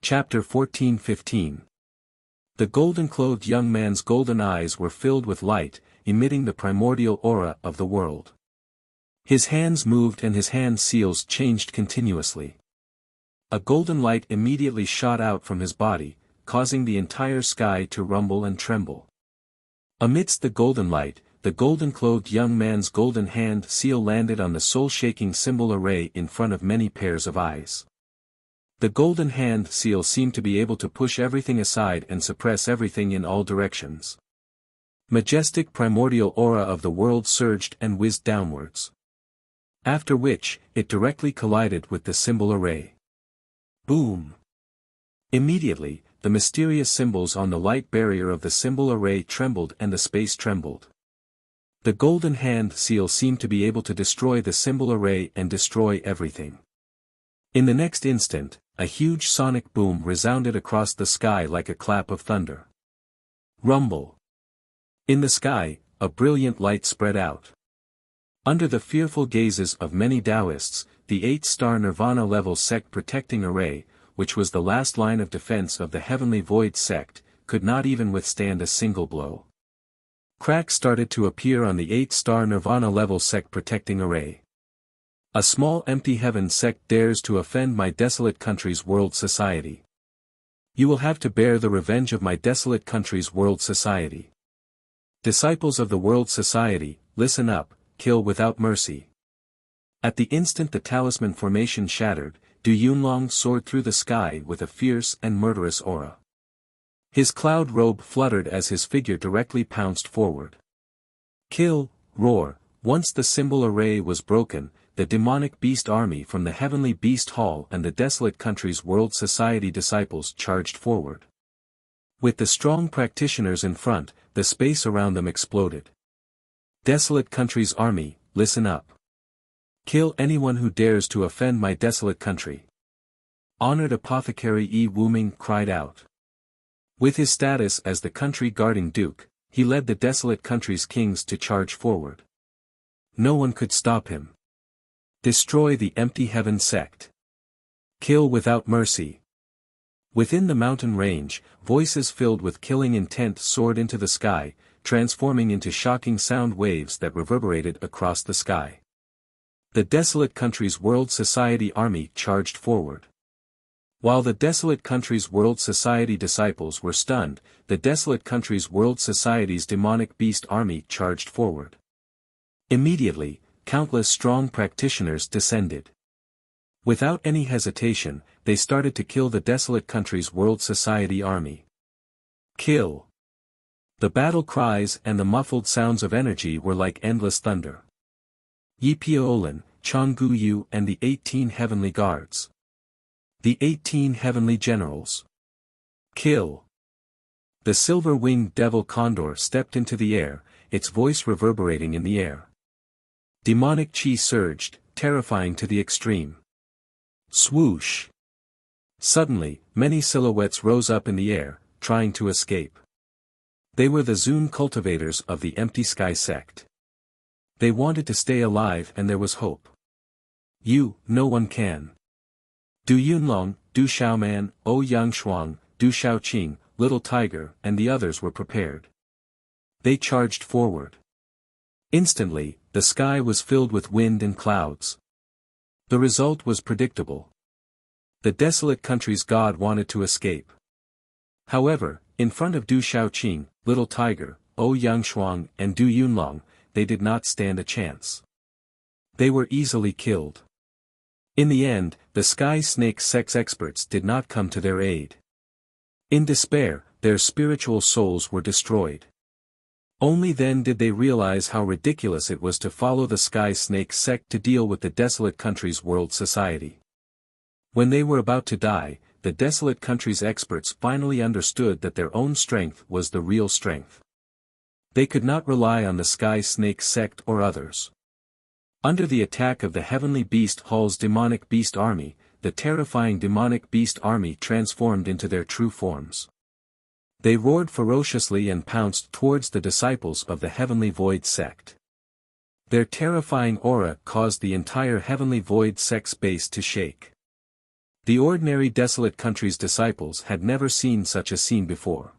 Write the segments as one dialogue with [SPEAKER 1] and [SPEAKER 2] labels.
[SPEAKER 1] Chapter 14-15. The golden-clothed young man's golden eyes were filled with light, emitting the primordial aura of the world. His hands moved and his hand seals changed continuously. A golden light immediately shot out from his body, causing the entire sky to rumble and tremble. Amidst the golden light, the golden-clothed young man's golden hand seal landed on the soul-shaking symbol array in front of many pairs of eyes. The golden hand seal seemed to be able to push everything aside and suppress everything in all directions. Majestic primordial aura of the world surged and whizzed downwards. After which, it directly collided with the symbol array. Boom! Immediately, the mysterious symbols on the light barrier of the symbol array trembled and the space trembled. The golden hand seal seemed to be able to destroy the symbol array and destroy everything. In the next instant, a huge sonic boom resounded across the sky like a clap of thunder. Rumble. In the sky, a brilliant light spread out. Under the fearful gazes of many Taoists, the 8-star Nirvana-level sect protecting array, which was the last line of defense of the Heavenly Void sect, could not even withstand a single blow. Cracks started to appear on the 8-star Nirvana-level sect protecting array. A small empty heaven sect dares to offend my desolate country's world society. You will have to bear the revenge of my desolate country's world society. Disciples of the world society, listen up, kill without mercy. At the instant the talisman formation shattered, Du Yunlong soared through the sky with a fierce and murderous aura. His cloud robe fluttered as his figure directly pounced forward. Kill, roar. Once the symbol array was broken, the demonic beast army from the heavenly beast hall and the desolate country's world society disciples charged forward. With the strong practitioners in front, the space around them exploded. Desolate country's army, listen up. Kill anyone who dares to offend my desolate country. Honored Apothecary Yi Wuming cried out. With his status as the country guarding duke, he led the desolate country's kings to charge forward. No one could stop him. Destroy the empty heaven sect. Kill without mercy. Within the mountain range, voices filled with killing intent soared into the sky, transforming into shocking sound waves that reverberated across the sky. The desolate country's world society army charged forward. While the desolate country's world society disciples were stunned, the desolate country's world society's demonic beast army charged forward. Immediately, countless strong practitioners descended. Without any hesitation, they started to kill the desolate country's world society army. Kill! The battle cries and the muffled sounds of energy were like endless thunder. Yi Piaolin, Changgu Yu and the 18 heavenly guards. The 18 heavenly generals. Kill! The silver-winged devil condor stepped into the air, its voice reverberating in the air. Demonic chi surged, terrifying to the extreme. Swoosh! Suddenly, many silhouettes rose up in the air, trying to escape. They were the Zun cultivators of the empty sky sect. They wanted to stay alive and there was hope. No one can. Du Yunlong, Du Xiaoman, O Yang Shuang, Du Xiaoqing, Little Tiger and the others were prepared. They charged forward. Instantly, the sky was filled with wind and clouds. The result was predictable. The desolate country's god wanted to escape. However, in front of Du Xiaoqing, Little Tiger, O Yang Shuang and Du Yunlong, they did not stand a chance. They were easily killed. In the end, the Sky Snake Sect's experts did not come to their aid. In despair, their spiritual souls were destroyed. Only then did they realize how ridiculous it was to follow the Sky Snake sect to deal with the desolate country's world society. When they were about to die, the desolate country's experts finally understood that their own strength was the real strength. They could not rely on the Sky Snake sect or others. Under the attack of the Heavenly Beast Hall's demonic beast army, the terrifying demonic beast army transformed into their true forms. They roared ferociously and pounced towards the disciples of the Heavenly Void sect. Their terrifying aura caused the entire Heavenly Void sect base to shake. The ordinary desolate country's disciples had never seen such a scene before.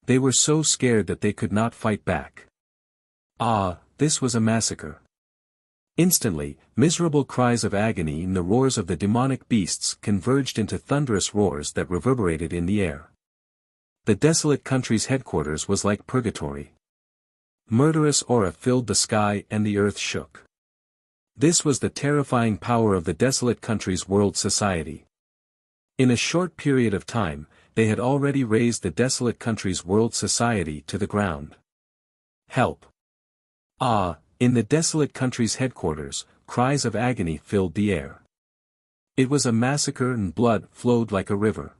[SPEAKER 1] They were so scared that they could not fight back. Ah, this was a massacre. Instantly, miserable cries of agony and the roars of the demonic beasts converged into thunderous roars that reverberated in the air. The desolate country's headquarters was like purgatory. Murderous aura filled the sky and the earth shook. This was the terrifying power of the desolate country's world society. In a short period of time, they had already razed the desolate country's world society to the ground. Help! Ah, in the desolate country's headquarters, cries of agony filled the air. It was a massacre and blood flowed like a river.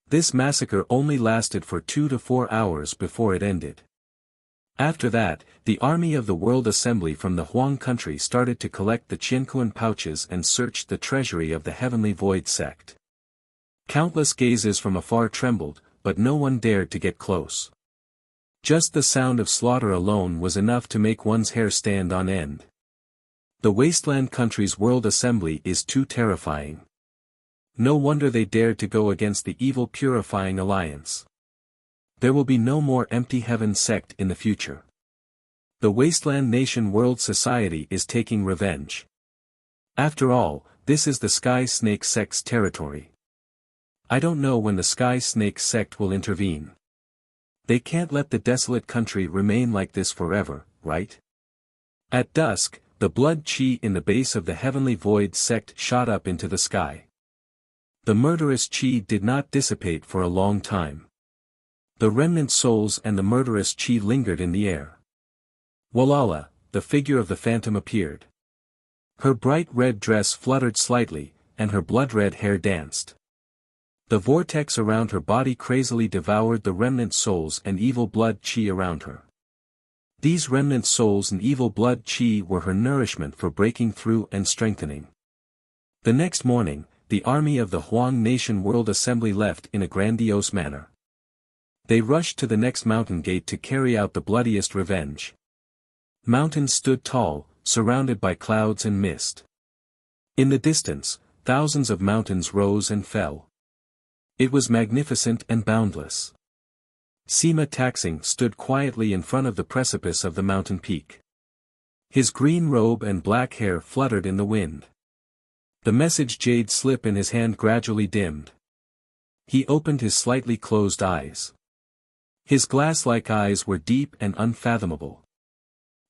[SPEAKER 1] This massacre only lasted for 2 to 4 hours before it ended. After that, the army of the World Assembly from the Huang country started to collect the Qianquan pouches and searched the treasury of the Heavenly Void sect. Countless gazes from afar trembled, but no one dared to get close. Just the sound of slaughter alone was enough to make one's hair stand on end. The wasteland country's World Assembly is too terrifying. No wonder they dared to go against the evil purifying alliance. There will be no more empty heaven sect in the future. The Wasteland Nation World Society is taking revenge. After all, this is the Sky Snake sect's territory. I don't know when the Sky Snake sect will intervene. They can't let the desolate country remain like this forever, right? At dusk, the blood chi in the base of the Heavenly Void sect shot up into the sky. The murderous chi did not dissipate for a long time. The remnant souls and the murderous chi lingered in the air. Walala, the figure of the phantom appeared. Her bright red dress fluttered slightly, and her blood-red hair danced. The vortex around her body crazily devoured the remnant souls and evil blood chi around her. These remnant souls and evil blood chi were her nourishment for breaking through and strengthening. The next morning, the army of the Huang Nation World Assembly left in a grandiose manner. They rushed to the next mountain gate to carry out the bloodiest revenge. Mountains stood tall, surrounded by clouds and mist. In the distance, thousands of mountains rose and fell. It was magnificent and boundless. Sima Taxing stood quietly in front of the precipice of the mountain peak. His green robe and black hair fluttered in the wind. The message jade slip in his hand gradually dimmed. He opened his slightly closed eyes. His glass-like eyes were deep and unfathomable.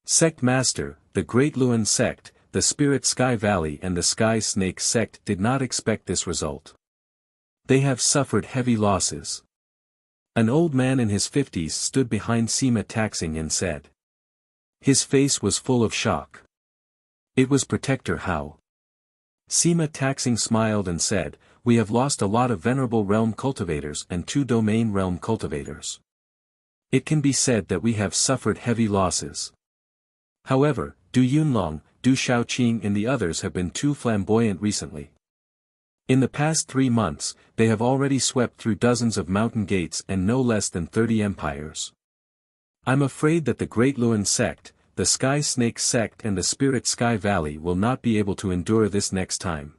[SPEAKER 1] Sect Master, the Great Luan sect, the Spirit Sky Valley and the Sky Snake sect did not expect this result. They have suffered heavy losses. An old man in his 50s stood behind Sima Taxing and said. His face was full of shock. It was Protector Hao. Sima Taxing smiled and said, "We have lost a lot of venerable realm cultivators and 2 domain realm cultivators. It can be said that we have suffered heavy losses. However, Du Yunlong, Du Shaoqing and the others have been too flamboyant recently. In the past 3 months, they have already swept through dozens of mountain gates and no less than 30 empires. I'm afraid that the Great Luan sect, the Sky Snake sect and the Spirit Sky Valley will not be able to endure this next time."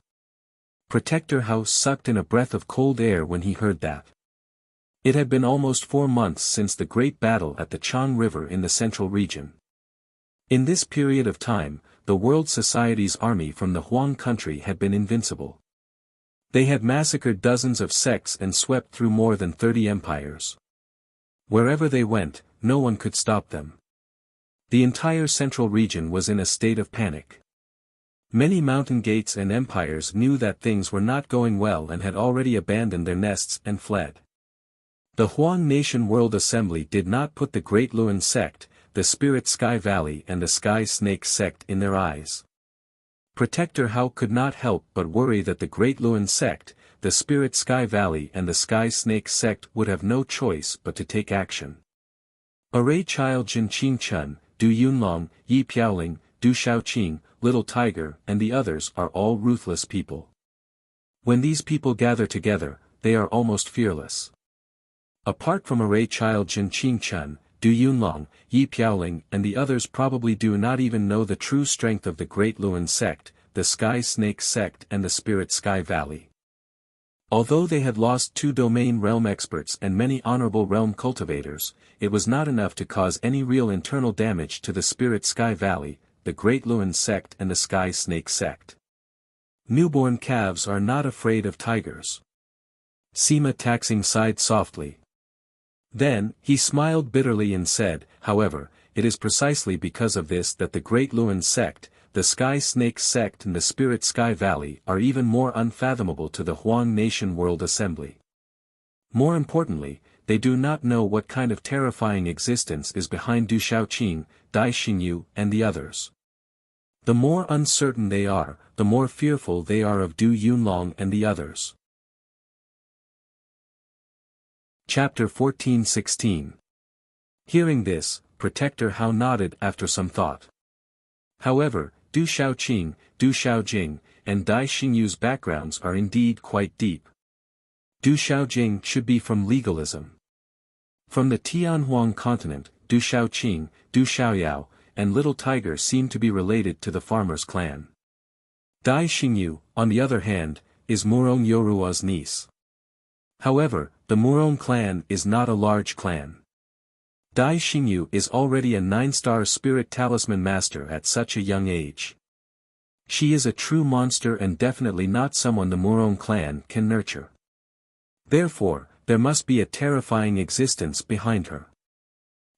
[SPEAKER 1] Protector House sucked in a breath of cold air when he heard that. It had been almost 4 months since the great battle at the Chang River in the central region. In this period of time, the World Society's army from the Huang country had been invincible. They had massacred dozens of sects and swept through more than 30 empires. Wherever they went, no one could stop them. The entire central region was in a state of panic. Many mountain gates and empires knew that things were not going well and had already abandoned their nests and fled. The Huang Nation World Assembly did not put the Great Luan sect, the Spirit Sky Valley and the Sky Snake sect in their eyes. Protector Hao could not help but worry that the Great Luan sect, the Spirit Sky Valley and the Sky Snake sect would have no choice but to take action. Array Child Jin Qing Chun, Du Yunlong, Yi Piaoling, Du Shaoqing, Little Tiger and the others are all ruthless people. When these people gather together, they are almost fearless. Apart from Array Child Jin Qing Chun, Du Yunlong, Yi Piaoling and the others probably do not even know the true strength of the Great Luan sect, the Sky Snake sect and the Spirit Sky Valley. Although they had lost 2 domain realm experts and many honorable realm cultivators, it was not enough to cause any real internal damage to the Spirit Sky Valley, the Great Luan sect and the Sky Snake sect. Newborn calves are not afraid of tigers. Sima Taxing sighed softly. Then, he smiled bitterly and said, however, it is precisely because of this that the Great Luan sect, the Sky Snake sect and the Spirit Sky Valley are even more unfathomable to the Huang Nation World Assembly. More importantly, they do not know what kind of terrifying existence is behind Du Shaoqing, Dai Xingyu and the others. The more uncertain they are, the more fearful they are of Du Yunlong and the others. Chapter 14-16. Hearing this, Protector Hao nodded after some thought. However, Du Shaoqing, Du Shaojing, and Dai Xingyu's backgrounds are indeed quite deep. Du Shaojing should be from legalism. From the Tianhuang continent, Du Shaoqing, Du Xiaoyao, and Little Tiger seem to be related to the farmer's clan. Dai Xingyu, on the other hand, is Murong Yorua's niece. However, the Murong clan is not a large clan. Dai Xingyu is already a 9-star spirit talisman master at such a young age. She is a true monster and definitely not someone the Murong clan can nurture. Therefore, there must be a terrifying existence behind her.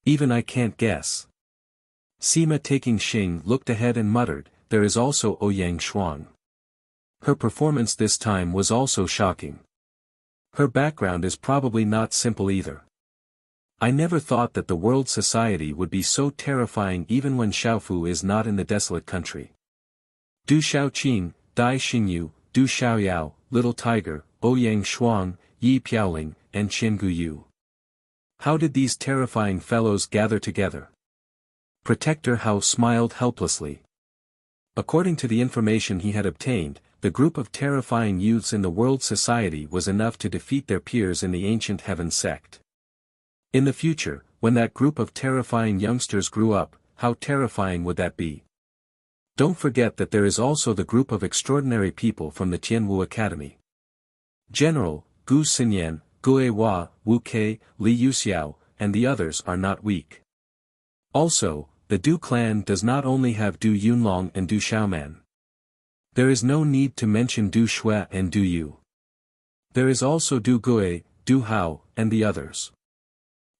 [SPEAKER 1] Even I can't guess. Sima Taking Xing looked ahead and muttered, there is also Ouyang Shuang. Her performance this time was also shocking. Her background is probably not simple either. I never thought that the world society would be so terrifying even when Xiaofu is not in the desolate country. Du Shaoqing, Dai Xingyu, Du Xiaoyao, Little Tiger, Ouyang Shuang, Yi Piaoling, and Qian Guyu. How did these terrifying fellows gather together? Protector Hao smiled helplessly. According to the information he had obtained, the group of terrifying youths in the world society was enough to defeat their peers in the ancient heaven sect. In the future, when that group of terrifying youngsters grew up, how terrifying would that be? Don't forget that there is also the group of extraordinary people from the Tianwu Academy. General, Gu Xinyan, Gue Hua, Wu Kei, Li Yuxiao, and the others are not weak. Also, the Du clan does not only have Du Yunlong and Du Xiaoman. There is no need to mention Du Shui and Du Yu. There is also Du Gue, Du Hao, and the others.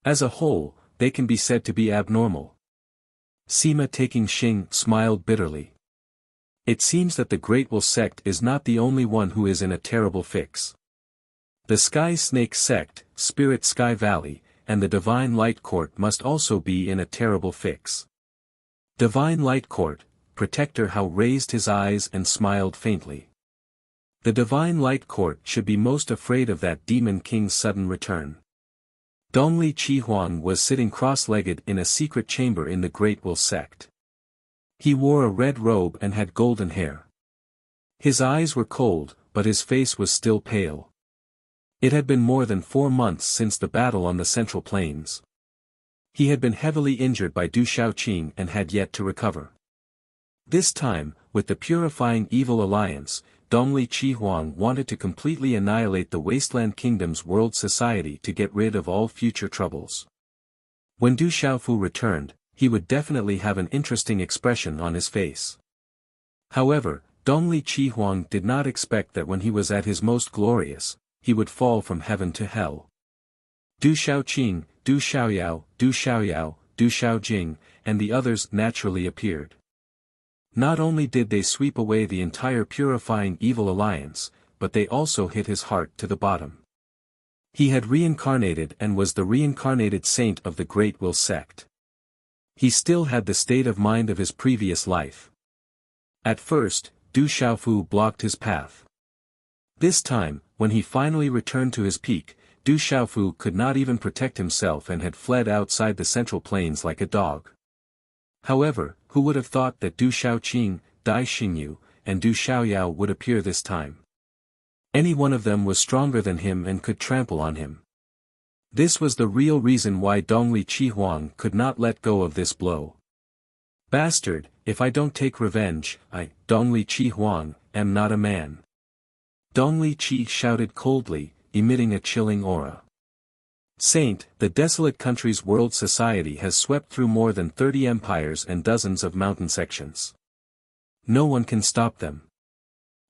[SPEAKER 1] As a whole, they can be said to be abnormal. Sima Taking Xing smiled bitterly. It seems that the Great Will sect is not the only one who is in a terrible fix. The Sky Snake sect, Spirit Sky Valley, and the Divine Light Court must also be in a terrible fix. Divine Light Court, Protector Hao raised his eyes and smiled faintly. The Divine Light Court should be most afraid of that Demon King's sudden return. Dongli Chihuang was sitting cross-legged in a secret chamber in the Great Will sect. He wore a red robe and had golden hair. His eyes were cold, but his face was still pale. It had been more than 4 months since the battle on the Central Plains. He had been heavily injured by Du Shaoqing and had yet to recover. This time, with the Purifying Evil Alliance, Dongli Chihuang wanted to completely annihilate the Wasteland Kingdom's world society to get rid of all future troubles. When Du Xiaofu returned, he would definitely have an interesting expression on his face. However, Dongli Chihuang did not expect that when he was at his most glorious, he would fall from heaven to hell. Du Shaoqing, Du Xiaoyao, Du Xiaoyao, Du Xiaojing, and the others naturally appeared. Not only did they sweep away the entire Purifying Evil Alliance, but they also hit his heart to the bottom. He had reincarnated and was the reincarnated saint of the Great Will sect. He still had the state of mind of his previous life. At first, Du Xiaofu blocked his path. This time, when he finally returned to his peak, Du Xiaofu could not even protect himself and had fled outside the Central Plains like a dog. However, who would have thought that Du Shaoqing, Dai Xingyu, and Du Xiaoyao would appear this time? Any one of them was stronger than him and could trample on him. This was the real reason why Dongli Chihuang could not let go of this blow. Bastard, if I don't take revenge, I, Dongli Chihuang, am not a man. Dong Li shouted coldly, emitting a chilling aura. Saint, the desolate country's world society has swept through more than 30 empires and dozens of mountain sections. No one can stop them.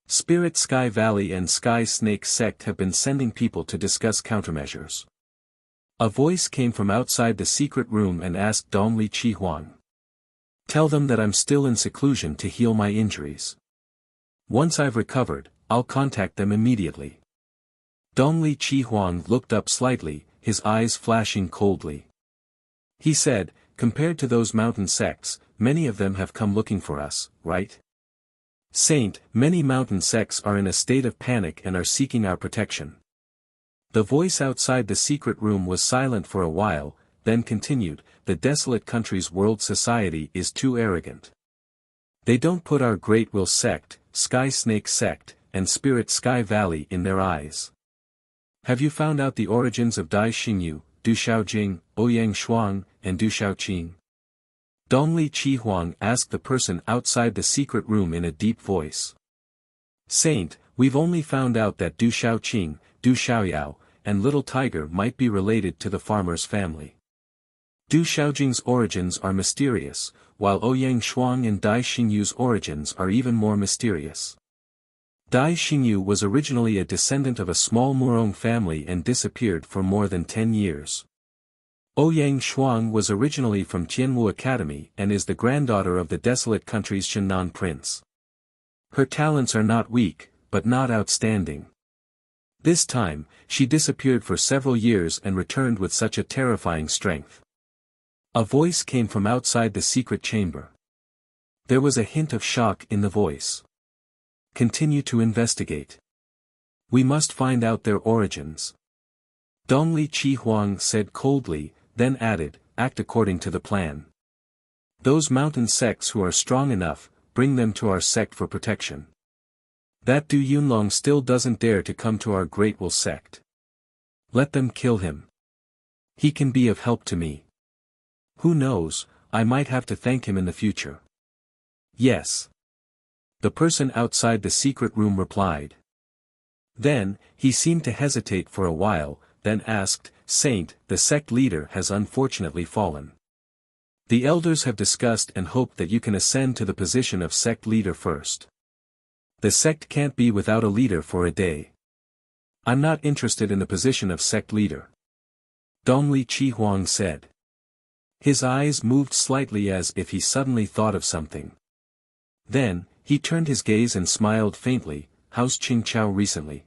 [SPEAKER 1] Spirit Sky Valley and Sky Snake Sect have been sending people to discuss countermeasures. A voice came from outside the secret room and asked Dong Li Huang. Tell them that I'm still in seclusion to heal my injuries. Once I've recovered, I'll contact them immediately. Dong Li Huang looked up slightly, his eyes flashing coldly. He said, compared to those mountain sects, many of them have come looking for us, right? Saint, many mountain sects are in a state of panic and are seeking our protection. The voice outside the secret room was silent for a while, then continued, the desolate country's world society is too arrogant. They don't put our Great Will Sect, Sky Snake Sect, and Spirit Sky Valley in their eyes. Have you found out the origins of Dai Xingyu, Du Xiaojing, Ouyang Shuang, and Du Xiaoqing? Dong Li Huang asked the person outside the secret room in a deep voice. Saint, we've only found out that Du Xiaoqing, Du Xiaoyao, and Little Tiger might be related to the farmer's family. Du Xiaojing's origins are mysterious, while Ouyang Shuang and Dai Xingyu's origins are even more mysterious. Dai Xingyu was originally a descendant of a small Murong family and disappeared for more than 10 years. Ouyang Shuang was originally from Tianwu Academy and is the granddaughter of the desolate country's Shannan prince. Her talents are not weak, but not outstanding. This time, she disappeared for several years and returned with such a terrifying strength. A voice came from outside the secret chamber. There was a hint of shock in the voice. Continue to investigate. We must find out their origins. Dong Li Huang said coldly, then added, act according to the plan. Those mountain sects who are strong enough, bring them to our sect for protection. That Du Yunlong still doesn't dare to come to our Great Will Sect. Let them kill him. He can be of help to me. Who knows, I might have to thank him in the future. Yes. The person outside the secret room replied. Then, he seemed to hesitate for a while, then asked, Saint, the sect leader has unfortunately fallen. The elders have discussed and hoped that you can ascend to the position of sect leader first. The sect can't be without a leader for a day. I'm not interested in the position of sect leader. Dong Li Huang said. His eyes moved slightly as if he suddenly thought of something. Then, he turned his gaze and smiled faintly, how's Qing Chao recently?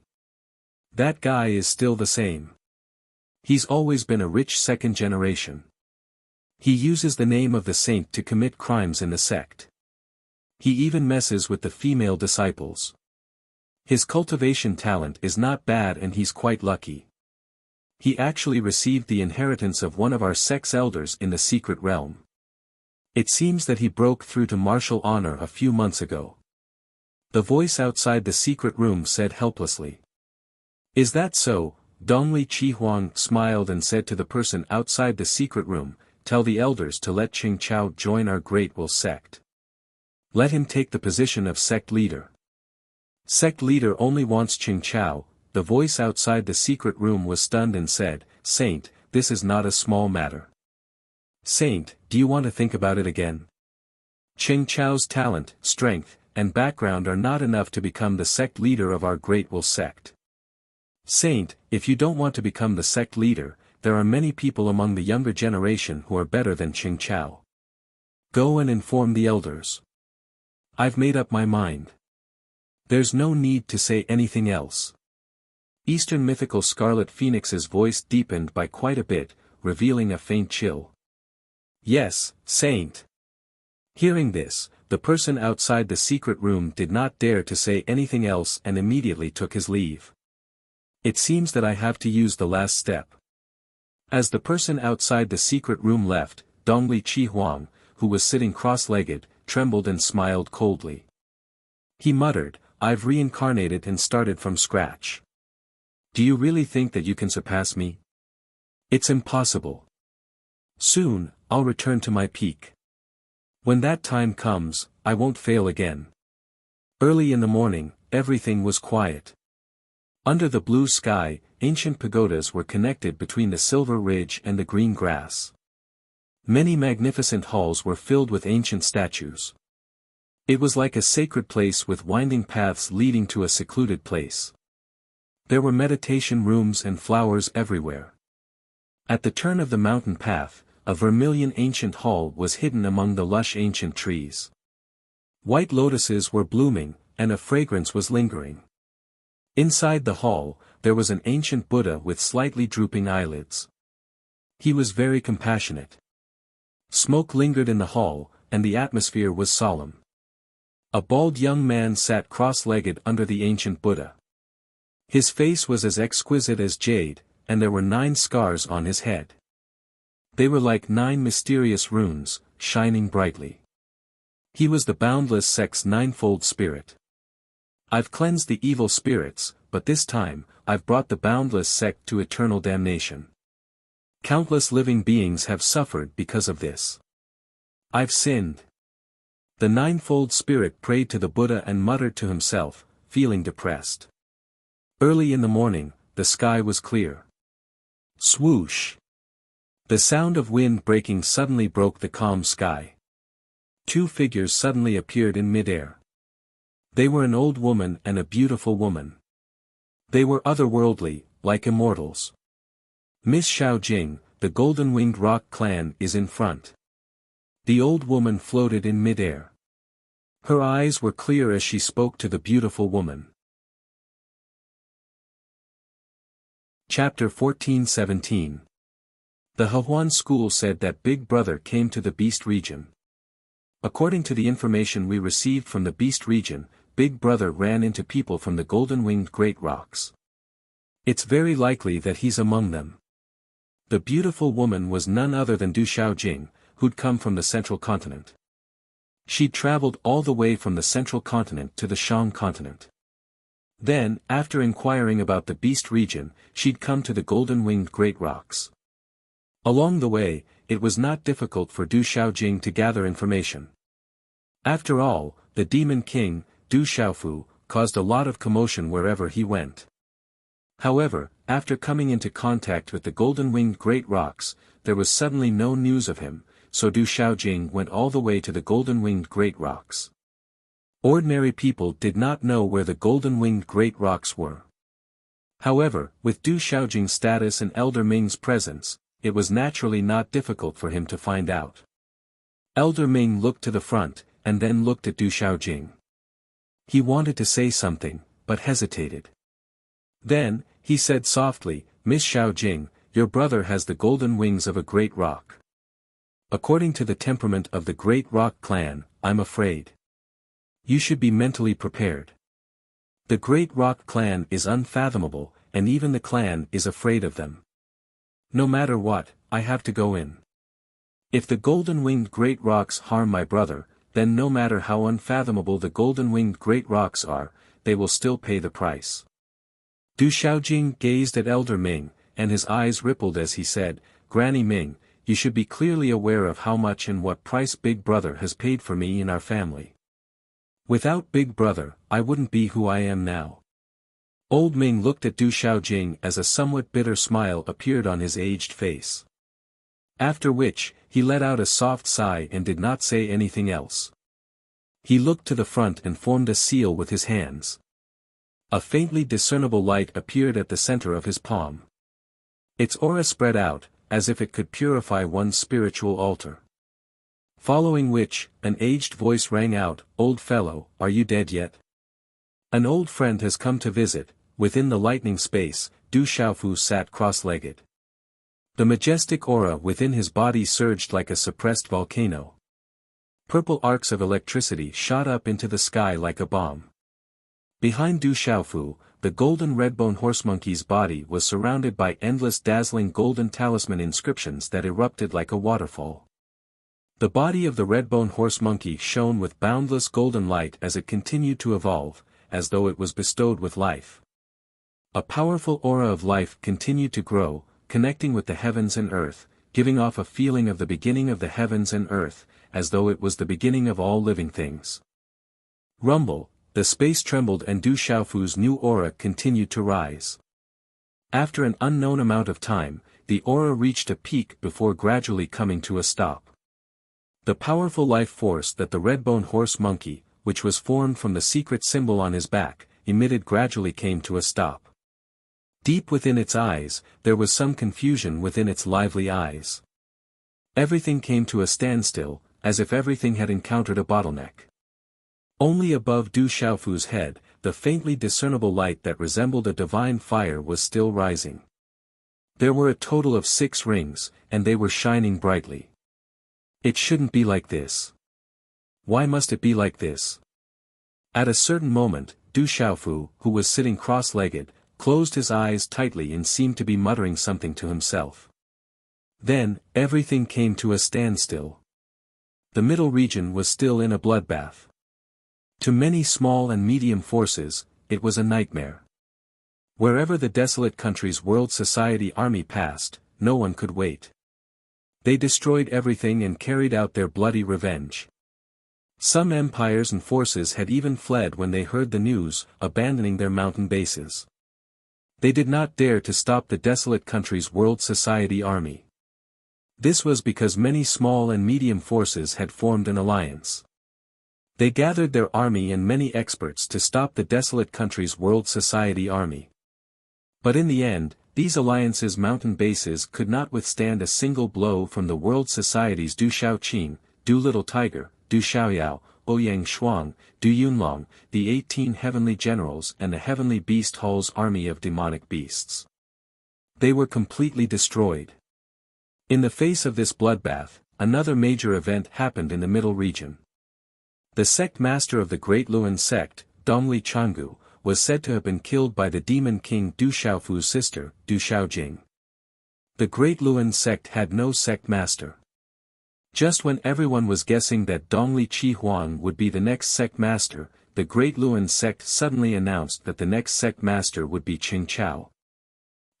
[SPEAKER 1] That guy is still the same. He's always been a rich second generation. He uses the name of the saint to commit crimes in the sect. He even messes with the female disciples. His cultivation talent is not bad and he's quite lucky. He actually received the inheritance of one of our sect's elders in the secret realm. It seems that he broke through to martial honor a few months ago. The voice outside the secret room said helplessly. Is that so? Dong Li Huang smiled and said to the person outside the secret room, tell the elders to let Qing Chao join our Great Will Sect. Let him take the position of sect leader. Sect leader only wants Qing Chao. The voice outside the secret room was stunned and said, Saint, this is not a small matter. Saint, do you want to think about it again? Qing Chao's talent, strength, and background are not enough to become the sect leader of our Great Will Sect. Saint, if you don't want to become the sect leader, there are many people among the younger generation who are better than Qing Chao. Go and inform the elders. I've made up my mind. There's no need to say anything else. Eastern mythical Scarlet Phoenix's voice deepened by quite a bit, revealing a faint chill. Yes, Saint. Hearing this, the person outside the secret room did not dare to say anything else and immediately took his leave. It seems that I have to use the last step. As the person outside the secret room left, Dong Li Huang, who was sitting cross-legged, trembled and smiled coldly. He muttered, I've reincarnated and started from scratch. Do you really think that you can surpass me? It's impossible. Soon, I'll return to my peak. When that time comes, I won't fail again. Early in the morning, everything was quiet. Under the blue sky, ancient pagodas were connected between the silver ridge and the green grass. Many magnificent halls were filled with ancient statues. It was like a sacred place with winding paths leading to a secluded place. There were meditation rooms and flowers everywhere. At the turn of the mountain path, a vermilion ancient hall was hidden among the lush ancient trees. White lotuses were blooming, and a fragrance was lingering. Inside the hall, there was an ancient Buddha with slightly drooping eyelids. He was very compassionate. Smoke lingered in the hall, and the atmosphere was solemn. A bald young man sat cross-legged under the ancient Buddha. His face was as exquisite as jade, and there were 9 scars on his head. They were like 9 mysterious runes, shining brightly. He was the boundless sect's 9-fold spirit. I've cleansed the evil spirits, but this time, I've brought the boundless sect to eternal damnation. Countless living beings have suffered because of this. I've sinned. The 9-fold spirit prayed to the Buddha and muttered to himself, feeling depressed. Early in the morning, the sky was clear. Swoosh! The sound of wind breaking suddenly broke the calm sky. 2 figures suddenly appeared in midair. They were an old woman and a beautiful woman. They were otherworldly, like immortals. Miss Xiaojing, the golden-winged rock clan, is in front. The old woman floated in midair. Her eyes were clear as she spoke to the beautiful woman. Chapter 14-17. The Hehuan school said that Big Brother came to the Beast region. According to the information we received from the Beast region, Big Brother ran into people from the golden-winged great rocks. It's very likely that he's among them. The beautiful woman was none other than Du Xiaojing, who'd come from the central continent. She'd traveled all the way from the central continent to the Shang continent. Then, after inquiring about the Beast region, she'd come to the golden-winged great rocks. Along the way, it was not difficult for Du Xiaojing to gather information. After all, the Demon King, Du Xiaofu, caused a lot of commotion wherever he went. However, after coming into contact with the golden-winged great rocks, there was suddenly no news of him, so Du Xiaojing went all the way to the golden-winged great rocks. Ordinary people did not know where the golden-winged great rocks were. However, with Du Xiaojing's status and Elder Ming's presence, it was naturally not difficult for him to find out. Elder Ming looked to the front, and then looked at Du Xiaojing. He wanted to say something, but hesitated. Then, he said softly, "Miss Xiaojing, your brother has the golden wings of a great rock. According to the temperament of the great rock clan, I'm afraid. You should be mentally prepared. The great rock clan is unfathomable, and even the clan is afraid of them. No matter what, I have to go in. If the golden-winged great rocks harm my brother, then no matter how unfathomable the golden-winged great rocks are, they will still pay the price." Du Xiaojing gazed at Elder Ming, and his eyes rippled as he said, "Granny Ming, you should be clearly aware of how much and what price Big Brother has paid for me and our family. Without Big Brother, I wouldn't be who I am now." Old Ming looked at Du Xiaojing as a somewhat bitter smile appeared on his aged face. After which, he let out a soft sigh and did not say anything else. He looked to the front and formed a seal with his hands. A faintly discernible light appeared at the center of his palm. Its aura spread out, as if it could purify one's spiritual altar. Following which, an aged voice rang out, "Old fellow, are you dead yet? An old friend has come to visit." Within the lightning space, Du Xiaofu sat cross-legged. The majestic aura within his body surged like a suppressed volcano. Purple arcs of electricity shot up into the sky like a bomb. Behind Du Xiaofu, the golden redbone horsemonkey's body was surrounded by endless dazzling golden talisman inscriptions that erupted like a waterfall. The body of the redbone horsemonkey shone with boundless golden light as it continued to evolve, as though it was bestowed with life. A powerful aura of life continued to grow, connecting with the heavens and earth, giving off a feeling of the beginning of the heavens and earth, as though it was the beginning of all living things. Rumble, the space trembled and Du Xiaofu's new aura continued to rise. After an unknown amount of time, the aura reached a peak before gradually coming to a stop. The powerful life force that the red-bone horse monkey, which was formed from the secret symbol on his back, emitted gradually came to a stop. Deep within its eyes, there was some confusion within its lively eyes. Everything came to a standstill, as if everything had encountered a bottleneck. Only above Du Xiaofu's head, the faintly discernible light that resembled a divine fire was still rising. There were a total of 6 rings, and they were shining brightly. It shouldn't be like this. Why must it be like this? At a certain moment, Du Xiaofu, who was sitting cross-legged, closed his eyes tightly and seemed to be muttering something to himself. Then, everything came to a standstill. The middle region was still in a bloodbath. To many small and medium forces, it was a nightmare. Wherever the desolate country's World Society army passed, no one could wait. They destroyed everything and carried out their bloody revenge. Some empires and forces had even fled when they heard the news, abandoning their mountain bases. They did not dare to stop the desolate country's World Society army. This was because many small and medium forces had formed an alliance. They gathered their army and many experts to stop the desolate country's World Society army. But in the end, these alliances' mountain bases could not withstand a single blow from the World Society's Du Xiaoqin, Du Little Tiger, Du Xiaoyao, Ouyang Shuang, Du Yunlong, the 18 heavenly generals and the heavenly beast Hull's army of demonic beasts. They were completely destroyed. In the face of this bloodbath, another major event happened in the middle region. The sect master of the Great Luan sect, Dongli Changgu, was said to have been killed by the demon king Du Xiaofu's sister, Du Xiaojing. The Great Luan sect had no sect master. Just when everyone was guessing that Dongli Qi Huang would be the next sect master, the Great Luan sect suddenly announced that the next sect master would be Qing Chao.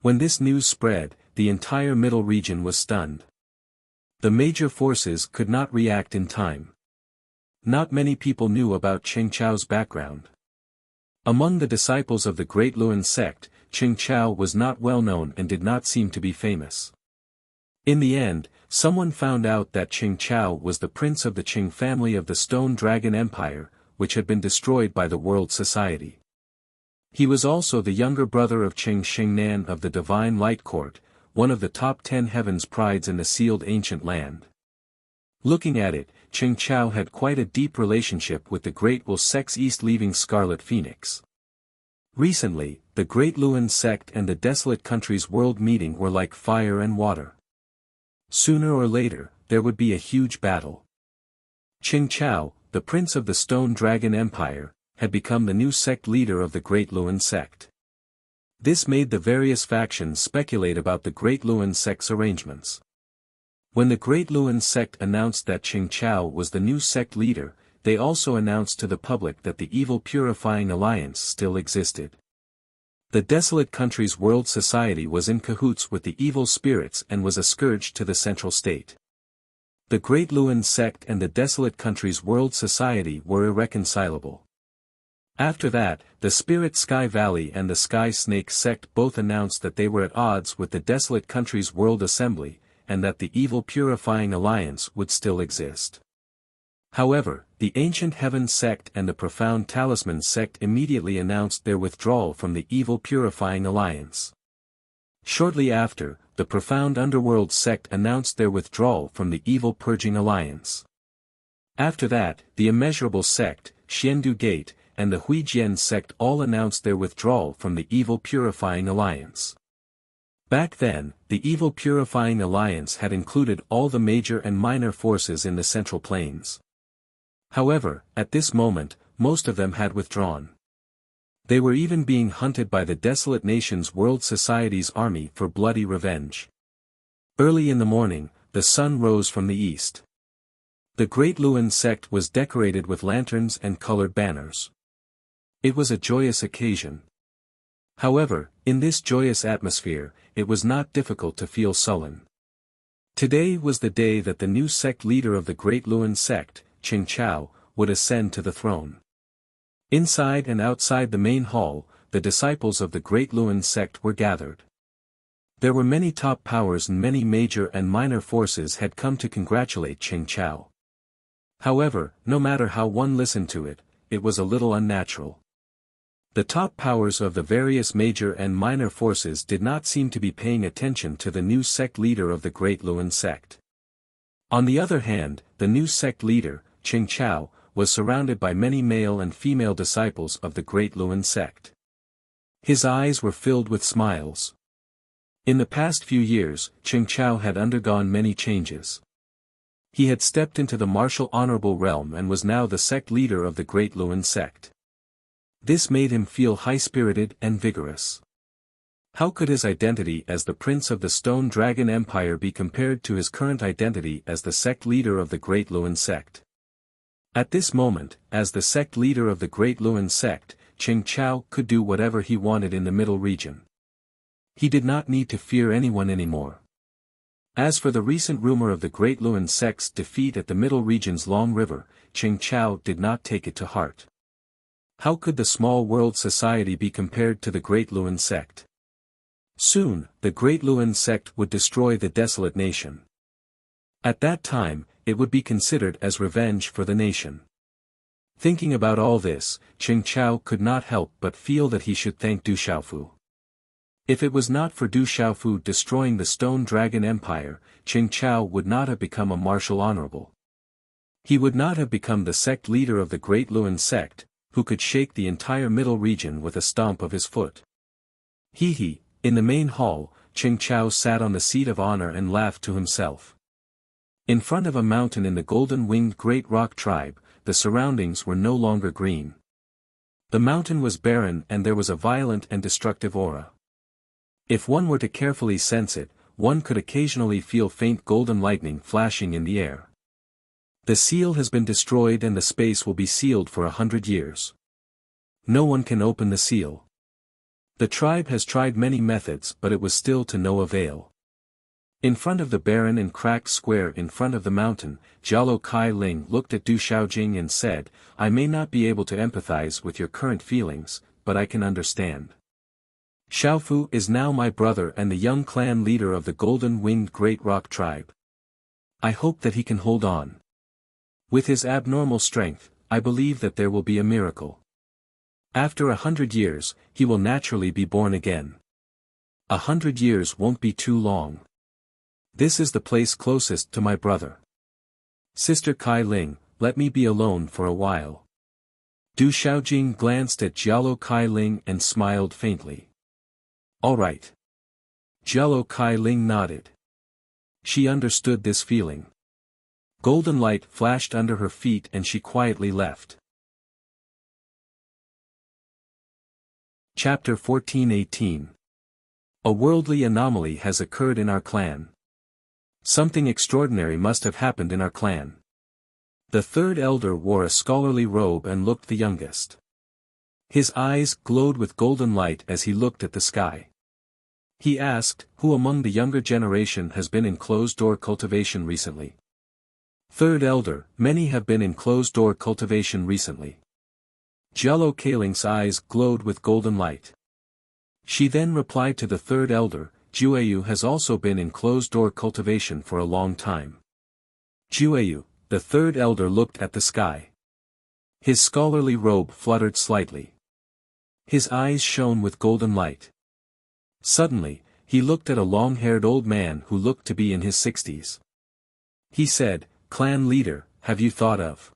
[SPEAKER 1] When this news spread, the entire middle region was stunned. The major forces could not react in time. Not many people knew about Qing Chao's background. Among the disciples of the Great Luan sect, Qing Chao was not well known and did not seem to be famous. In the end, someone found out that Qing Chao was the prince of the Qing family of the Stone Dragon Empire, which had been destroyed by the World Society. He was also the younger brother of Qing Xingnan of the Divine Light Court, one of the top 10 heavens prides in the sealed ancient land. Looking at it, Qing Chao had quite a deep relationship with the Great Wu sect's East-leaving Scarlet Phoenix. Recently, the Great Luan sect and the desolate country's world meeting were like fire and water. Sooner or later, there would be a huge battle. Qing Chao, the prince of the Stone Dragon Empire, had become the new sect leader of the Great Luan sect. This made the various factions speculate about the Great Luan sect's arrangements. When the Great Luan sect announced that Qing Chao was the new sect leader, they also announced to the public that the Evil Purifying Alliance still existed. The desolate country's World Society was in cahoots with the evil spirits and was a scourge to the central state. The Great Luan sect and the desolate country's World Society were irreconcilable. After that, the Spirit Sky Valley and the Sky Snake sect both announced that they were at odds with the desolate country's World Assembly, and that the Evil Purifying Alliance would still exist. However, the Ancient Heaven sect and the Profound Talisman sect immediately announced their withdrawal from the Evil Purifying Alliance. Shortly after, the Profound Underworld sect announced their withdrawal from the Evil Purging Alliance. After that, the Immeasurable sect, Xiandu Gate, and the Huijian sect all announced their withdrawal from the Evil Purifying Alliance. Back then, the Evil Purifying Alliance had included all the major and minor forces in the Central Plains. However, at this moment, most of them had withdrawn. They were even being hunted by the desolate nation's World Society's army for bloody revenge. Early in the morning, the sun rose from the east. The Great Luan sect was decorated with lanterns and colored banners. It was a joyous occasion. However, in this joyous atmosphere, it was not difficult to feel sullen. Today was the day that the new sect leader of the Great Luan sect, Qing Chao, would ascend to the throne. Inside and outside the main hall, the disciples of the Great Luan sect were gathered. There were many top powers and many major and minor forces had come to congratulate Qing Chao. However, no matter how one listened to it, it was a little unnatural. The top powers of the various major and minor forces did not seem to be paying attention to the new sect leader of the Great Luan sect. On the other hand, the new sect leader, Qing Chao, was surrounded by many male and female disciples of the Great Luan sect. His eyes were filled with smiles. In the past few years, Qing Chao had undergone many changes. He had stepped into the martial honorable realm and was now the sect leader of the Great Luan sect. This made him feel high-spirited and vigorous. How could his identity as the Prince of the Stone Dragon Empire be compared to his current identity as the sect leader of the Great Luan sect? At this moment, as the sect leader of the Great Luan sect, Qing Chao could do whatever he wanted in the Middle region. He did not need to fear anyone anymore. As for the recent rumor of the Great Luan sect's defeat at the Middle region's Long River, Qing Chao did not take it to heart. How could the small world society be compared to the Great Luan sect? Soon, the Great Luan sect would destroy the desolate nation. At that time, it would be considered as revenge for the nation. Thinking about all this, Qing Chao could not help but feel that he should thank Du Xiaofu. If it was not for Du Xiaofu destroying the Stone Dragon Empire, Qing Chao would not have become a martial honorable. He would not have become the sect leader of the Great Luan sect, who could shake the entire Middle region with a stomp of his foot. In the main hall, Qing Chao sat on the seat of honor and laughed to himself. In front of a mountain in the golden-winged Great Rock tribe, the surroundings were no longer green. The mountain was barren and there was a violent and destructive aura. If one were to carefully sense it, one could occasionally feel faint golden lightning flashing in the air. The seal has been destroyed and the space will be sealed for 100 years. No one can open the seal. The tribe has tried many methods but it was still to no avail. In front of the barren and cracked square in front of the mountain, Jialo Kai Ling looked at Du Xiaojing and said, "I may not be able to empathize with your current feelings, but I can understand. Xiaofu is now my brother and the young clan leader of the golden-winged Great Rock tribe. I hope that he can hold on. With his abnormal strength, I believe that there will be a miracle. After 100 years, he will naturally be born again. 100 years won't be too long. This is the place closest to my brother. Sister Kai Ling, let me be alone for a while." Du Xiaojing glanced at Jialo Kai Ling and smiled faintly. "All right." Jialo Kai Ling nodded. She understood this feeling. Golden light flashed under her feet and she quietly left. Chapter 14:18. A worldly anomaly has occurred in our clan. Something extraordinary must have happened in our clan. The third elder wore a scholarly robe and looked the youngest. His eyes glowed with golden light as he looked at the sky. He asked, "Who among the younger generation has been in closed-door cultivation recently?" Third elder, "Many have been in closed-door cultivation recently." Jialo Kailing's eyes glowed with golden light. She then replied to the third elder, "Jueyu has also been in closed-door cultivation for a long time." Jueyu, the third elder looked at the sky. His scholarly robe fluttered slightly. His eyes shone with golden light. Suddenly, he looked at a long-haired old man who looked to be in his 60s. He said, "Clan leader, have you thought of?"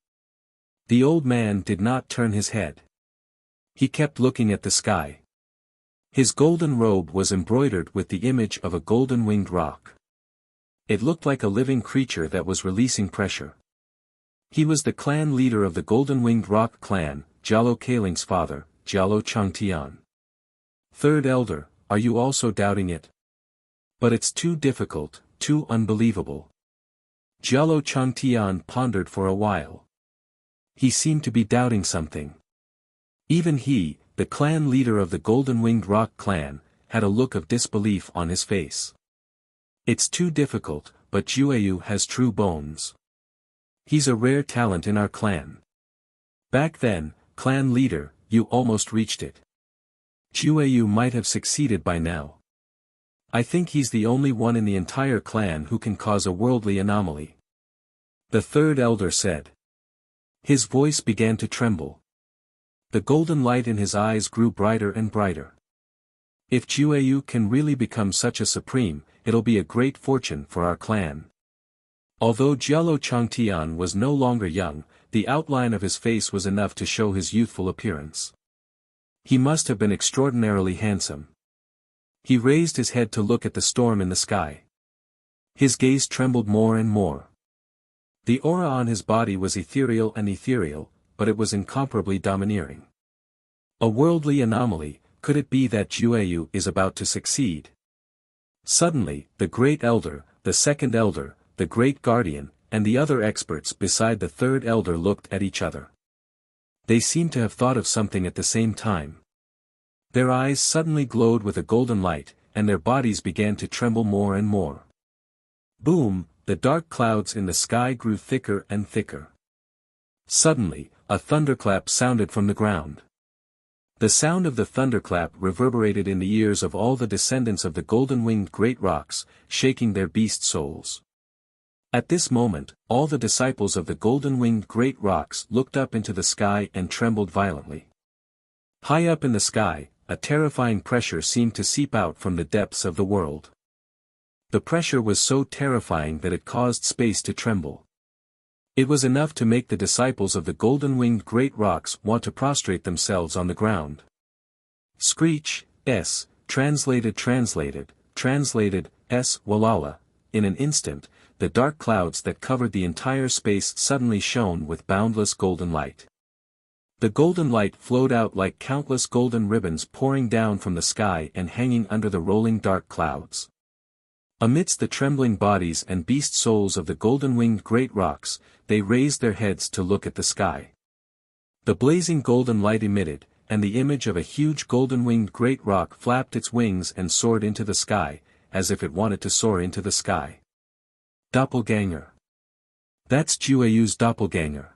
[SPEAKER 1] The old man did not turn his head. He kept looking at the sky. His golden robe was embroidered with the image of a golden-winged rock. It looked like a living creature that was releasing pressure. He was the clan leader of the golden-winged rock clan, Jialo Kailing's father, Jialo Changtian. Third elder, are you also doubting it? But it's too difficult, too unbelievable. Jialo Changtian pondered for a while. He seemed to be doubting something. Even he, the clan leader of the golden-winged rock clan, had a look of disbelief on his face. It's too difficult, but Jueyu has true bones. He's a rare talent in our clan. Back then, clan leader, you almost reached it. Jueyu might have succeeded by now. I think he's the only one in the entire clan who can cause a worldly anomaly. The third elder said. His voice began to tremble. The golden light in his eyes grew brighter and brighter. If Jueyu can really become such a supreme, it'll be a great fortune for our clan. Although Jialo Changtian was no longer young, the outline of his face was enough to show his youthful appearance. He must have been extraordinarily handsome. He raised his head to look at the storm in the sky. His gaze trembled more and more. The aura on his body was ethereal, but it was incomparably domineering. A worldly anomaly, could it be that Jueyu is about to succeed? Suddenly, the great elder, the second elder, the great guardian, and the other experts beside the third elder looked at each other. They seemed to have thought of something at the same time. Their eyes suddenly glowed with a golden light, and their bodies began to tremble more and more. Boom, the dark clouds in the sky grew thicker and thicker. Suddenly, a thunderclap sounded from the ground. The sound of the thunderclap reverberated in the ears of all the descendants of the golden-winged great rocks, shaking their beast souls. At this moment, all the disciples of the golden-winged great rocks looked up into the sky and trembled violently. High up in the sky, a terrifying pressure seemed to seep out from the depths of the world. The pressure was so terrifying that it caused space to tremble. It was enough to make the disciples of the golden-winged great rocks want to prostrate themselves on the ground. Screech, S, translated, S, Walala. In an instant, the dark clouds that covered the entire space suddenly shone with boundless golden light. The golden light flowed out like countless golden ribbons pouring down from the sky and hanging under the rolling dark clouds. Amidst the trembling bodies and beast souls of the golden-winged great rocks, they raised their heads to look at the sky. The blazing golden light emitted, and the image of a huge golden-winged great rock flapped its wings and soared into the sky, as if it wanted to soar into the sky. Doppelganger. That's Jueyu's doppelganger.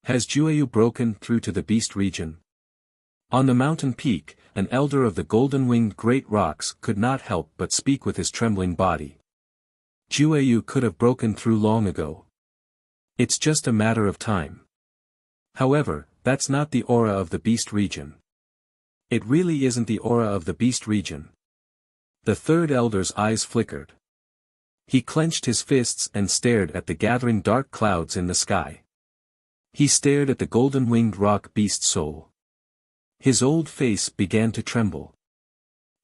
[SPEAKER 1] Has Jueyu broken through to the beast region? On the mountain peak, an elder of the golden-winged great rocks could not help but speak with his trembling body. Jueyu could have broken through long ago. It's just a matter of time. However, that's not the aura of the beast region. It really isn't the aura of the beast region. The third elder's eyes flickered. He clenched his fists and stared at the gathering dark clouds in the sky. He stared at the golden-winged rock beast soul. His old face began to tremble.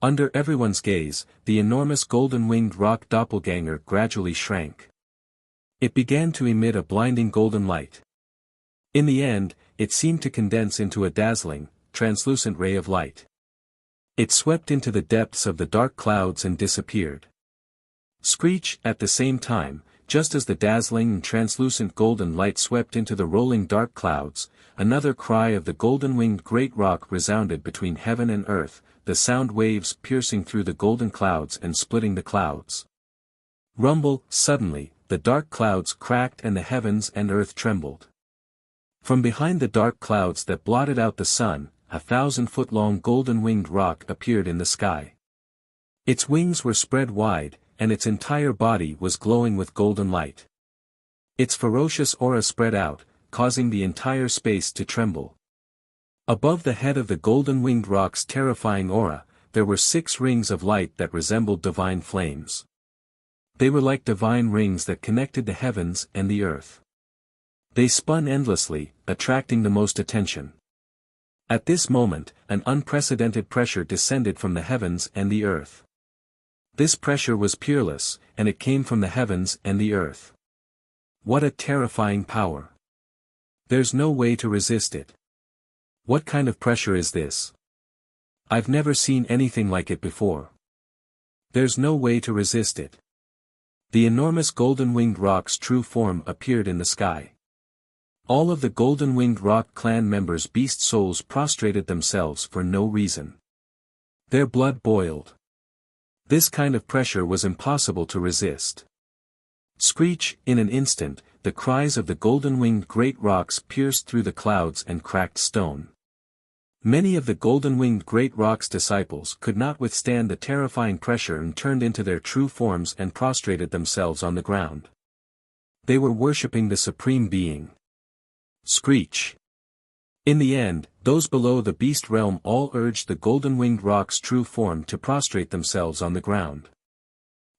[SPEAKER 1] Under everyone's gaze, the enormous golden-winged rock doppelganger gradually shrank. It began to emit a blinding golden light. In the end, it seemed to condense into a dazzling, translucent ray of light. It swept into the depths of the dark clouds and disappeared. Screech, at the same time, just as the dazzling and translucent golden light swept into the rolling dark clouds, another cry of the golden-winged great rock resounded between heaven and earth, the sound waves piercing through the golden clouds and splitting the clouds. Rumble, suddenly, the dark clouds cracked and the heavens and earth trembled. From behind the dark clouds that blotted out the sun, 1,000-foot-long golden-winged rock appeared in the sky. Its wings were spread wide, and its entire body was glowing with golden light. Its ferocious aura spread out, causing the entire space to tremble. Above the head of the golden-winged rock's terrifying aura, there were 6 rings of light that resembled divine flames. They were like divine rings that connected the heavens and the earth. They spun endlessly, attracting the most attention. At this moment, an unprecedented pressure descended from the heavens and the earth. This pressure was peerless, and it came from the heavens and the earth. What a terrifying power! There's no way to resist it. What kind of pressure is this? I've never seen anything like it before. There's no way to resist it. The enormous golden-winged rock's true form appeared in the sky. All of the golden-winged rock clan members' beast souls prostrated themselves for no reason. Their blood boiled. This kind of pressure was impossible to resist. Screech, in an instant, the cries of the golden-winged great rocks pierced through the clouds and cracked stone. Many of the golden-winged great rocks' disciples could not withstand the terrifying pressure and turned into their true forms and prostrated themselves on the ground. They were worshipping the Supreme Being. Screech. In the end, those below the beast realm all urged the golden-winged rock's true form to prostrate themselves on the ground.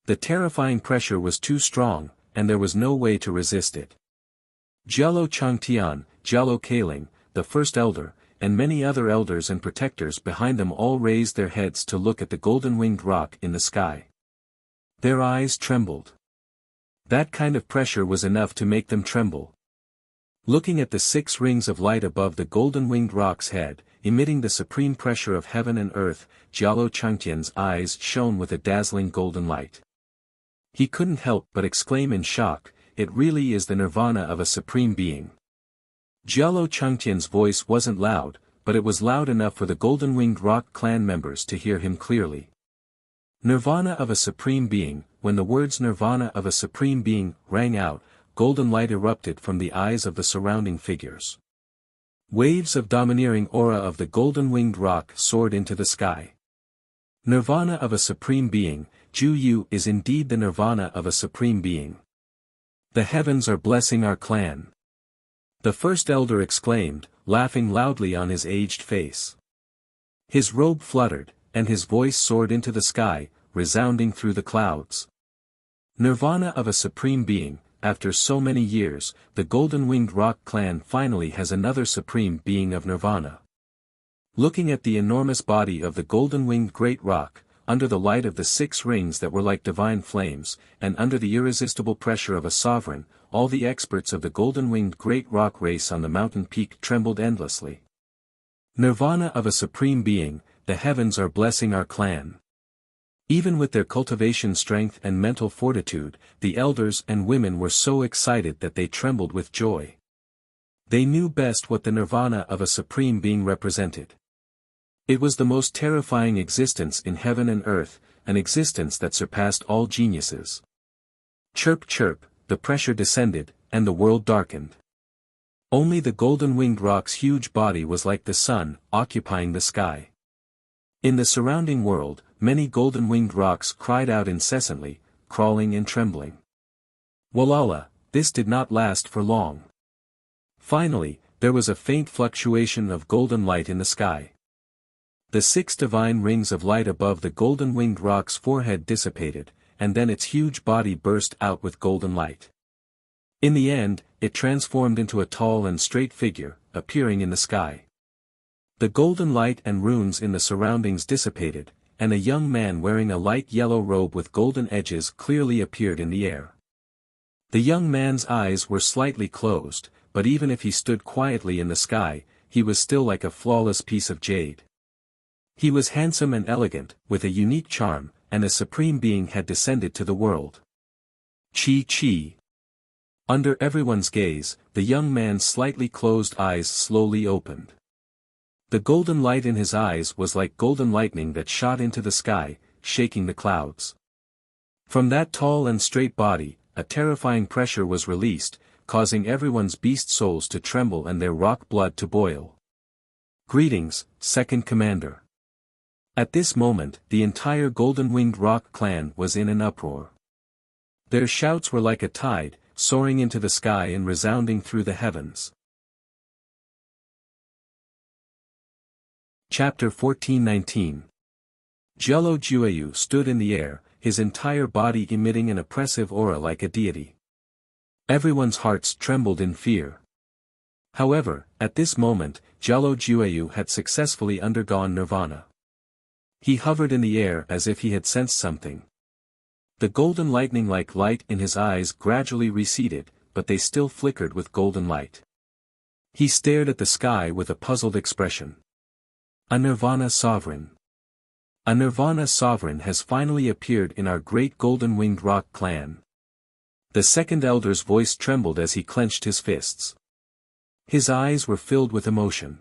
[SPEAKER 1] The terrifying pressure was too strong, and there was no way to resist it. Jialo Changtian, Jialo Kaling, the first elder, and many other elders and protectors behind them all raised their heads to look at the golden-winged rock in the sky. Their eyes trembled. That kind of pressure was enough to make them tremble. Looking at the 6 rings of light above the golden-winged rock's head, emitting the supreme pressure of heaven and earth, Jialo Changtian's eyes shone with a dazzling golden light. He couldn't help but exclaim in shock, "It really is the nirvana of a supreme being." Jialo Changtian's voice wasn't loud, but it was loud enough for the golden-winged rock clan members to hear him clearly. Nirvana of a supreme being. When the words nirvana of a supreme being rang out, golden light erupted from the eyes of the surrounding figures. Waves of domineering aura of the golden-winged rock soared into the sky. Nirvana of a supreme being, Ju Yu is indeed the nirvana of a supreme being. The heavens are blessing our clan. The first elder exclaimed, laughing loudly on his aged face. His robe fluttered, and his voice soared into the sky, resounding through the clouds. Nirvana of a supreme being. After so many years, the golden-winged rock clan finally has another supreme being of nirvana. Looking at the enormous body of the golden-winged great rock, under the light of the 6 rings that were like divine flames, and under the irresistible pressure of a sovereign, all the experts of the golden-winged great rock race on the mountain peak trembled endlessly. Nirvana of a supreme being, the heavens are blessing our clan. Even with their cultivation strength and mental fortitude, the elders and women were so excited that they trembled with joy. They knew best what the nirvana of a supreme being represented. It was the most terrifying existence in heaven and earth, an existence that surpassed all geniuses. Chirp chirp, the pressure descended, and the world darkened. Only the golden-winged rock's huge body was like the sun, occupying the sky. In the surrounding world, many golden-winged rocks cried out incessantly, crawling and trembling. Walala, this did not last for long. Finally, there was a faint fluctuation of golden light in the sky. The 6 divine rings of light above the golden-winged rock's forehead dissipated, and then its huge body burst out with golden light. In the end, it transformed into a tall and straight figure, appearing in the sky. The golden light and runes in the surroundings dissipated, and a young man wearing a light yellow robe with golden edges clearly appeared in the air. The young man's eyes were slightly closed, but even if he stood quietly in the sky, he was still like a flawless piece of jade. He was handsome and elegant, with a unique charm, and a supreme being had descended to the world. Chi. Under everyone's gaze, the young man's slightly closed eyes slowly opened. The golden light in his eyes was like golden lightning that shot into the sky, shaking the clouds. From that tall and straight body, a terrifying pressure was released, causing everyone's beast souls to tremble and their rock blood to boil. Greetings, Second Commander. At this moment, the entire golden-winged rock clan was in an uproar. Their shouts were like a tide, soaring into the sky and resounding through the heavens. Chapter 14:19. Jialo Jueyu stood in the air, his entire body emitting an oppressive aura like a deity. Everyone's hearts trembled in fear. However, at this moment, Jialo Jueyu had successfully undergone nirvana. He hovered in the air as if he had sensed something. The golden lightning-like light in his eyes gradually receded, but they still flickered with golden light. He stared at the sky with a puzzled expression. A nirvana sovereign. A nirvana sovereign has finally appeared in our great golden-winged rock clan. The second elder's voice trembled as he clenched his fists. His eyes were filled with emotion.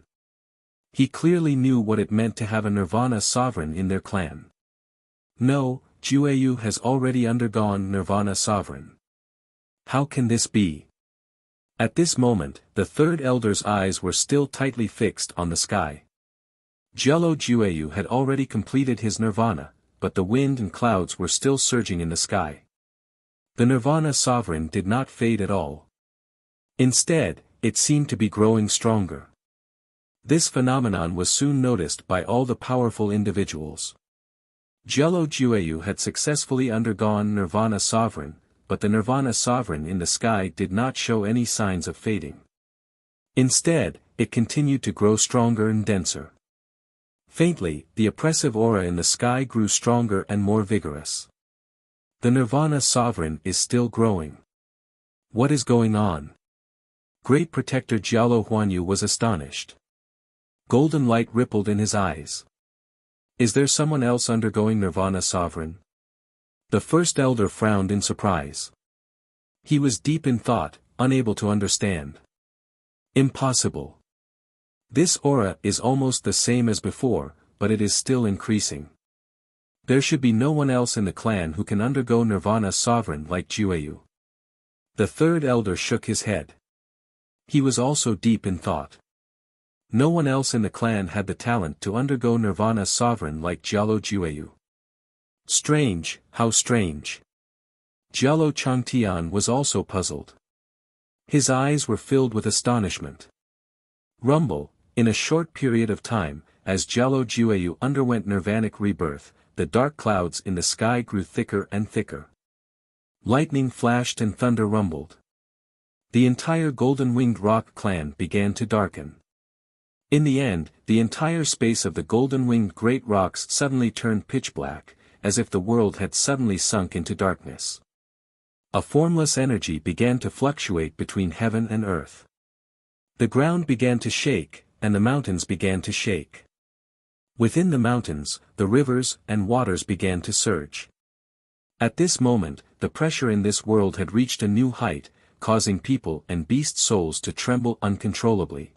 [SPEAKER 1] He clearly knew what it meant to have a nirvana sovereign in their clan. No, Jueyu has already undergone nirvana sovereign. how can this be? At this moment, the third elder's eyes were still tightly fixed on the sky. Jialo Jueyu had already completed his nirvana, but the wind and clouds were still surging in the sky. The nirvana sovereign did not fade at all. Instead, it seemed to be growing stronger. This phenomenon was soon noticed by all the powerful individuals. Jialo Jueyu had successfully undergone nirvana sovereign, but the nirvana sovereign in the sky did not show any signs of fading. Instead, it continued to grow stronger and denser. Faintly, the oppressive aura in the sky grew stronger and more vigorous. The nirvana sovereign is still growing. What is going on? Great Protector Jialo Huanyu was astonished. Golden light rippled in his eyes. Is there someone else undergoing nirvana sovereign? The first elder frowned in surprise. He was deep in thought, unable to understand. Impossible. This aura is almost the same as before, but it is still increasing. There should be no one else in the clan who can undergo nirvana sovereign like Jueyu. The third elder shook his head. He was also deep in thought. No one else in the clan had the talent to undergo nirvana sovereign like Jialo Jueyu. Strange, how strange. Jialo Changtian was also puzzled. His eyes were filled with astonishment. Rumble, in a short period of time, as Jialo Jueyu underwent nirvanic rebirth, the dark clouds in the sky grew thicker and thicker. Lightning flashed and thunder rumbled. The entire golden-winged rock clan began to darken. In the end, the entire space of the golden-winged great rocks suddenly turned pitch black, as if the world had suddenly sunk into darkness. A formless energy began to fluctuate between heaven and earth. The ground began to shake, and the mountains began to shake. Within the mountains, the rivers and waters began to surge. At this moment, the pressure in this world had reached a new height, causing people and beast souls to tremble uncontrollably.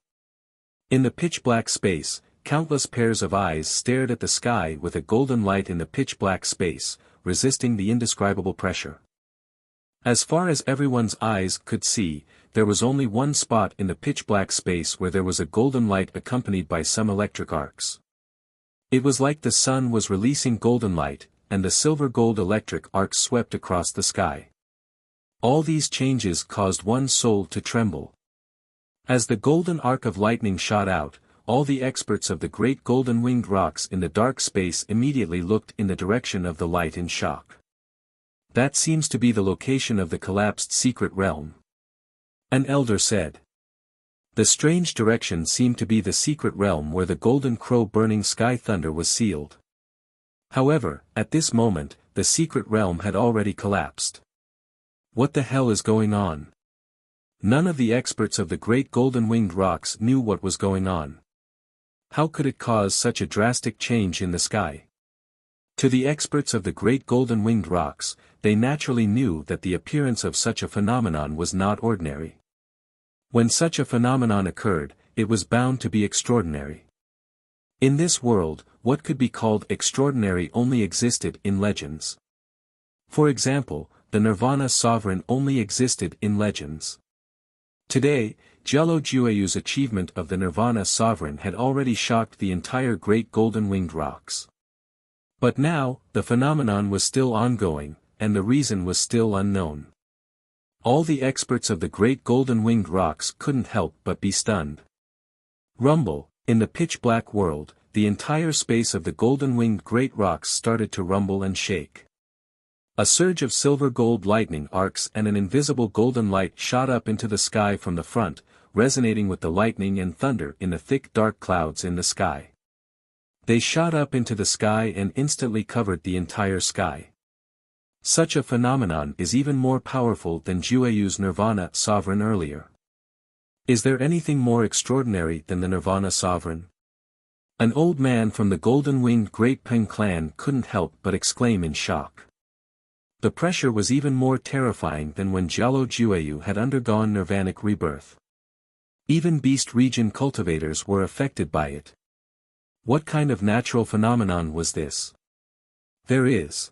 [SPEAKER 1] In the pitch-black space, countless pairs of eyes stared at the sky with a golden light in the pitch-black space, resisting the indescribable pressure. As far as everyone's eyes could see, there was only one spot in the pitch-black space where there was a golden light accompanied by some electric arcs. It was like the sun was releasing golden light, and the silver-gold electric arcs swept across the sky. All these changes caused one soul to tremble. As the golden arc of lightning shot out, all the experts of the great golden-winged rocks in the dark space immediately looked in the direction of the light in shock. That seems to be the location of the collapsed secret realm. An elder said. The strange direction seemed to be the secret realm where the golden crow burning sky thunder was sealed. However, at this moment, the secret realm had already collapsed. What the hell is going on? None of the experts of the great golden-winged rocks knew what was going on. How could it cause such a drastic change in the sky? To the experts of the great golden-winged rocks, they naturally knew that the appearance of such a phenomenon was not ordinary. When such a phenomenon occurred, it was bound to be extraordinary. In this world, what could be called extraordinary only existed in legends. For example, the Nirvana Sovereign only existed in legends. Today, Jialo Jueyu's achievement of the Nirvana Sovereign had already shocked the entire great golden-winged rocks. But now, the phenomenon was still ongoing, and the reason was still unknown. All the experts of the great golden-winged rocks couldn't help but be stunned. Rumble, in the pitch-black world, the entire space of the golden-winged great rocks started to rumble and shake. A surge of silver-gold lightning arcs and an invisible golden light shot up into the sky from the front, resonating with the lightning and thunder in the thick dark clouds in the sky. They shot up into the sky and instantly covered the entire sky. Such a phenomenon is even more powerful than Jueyu's Nirvana Sovereign earlier. Is there anything more extraordinary than the Nirvana Sovereign? An old man from the golden-winged Great Peng clan couldn't help but exclaim in shock. The pressure was even more terrifying than when Jialo Jueyu had undergone nirvanic rebirth. Even beast region cultivators were affected by it. What kind of natural phenomenon was this? There is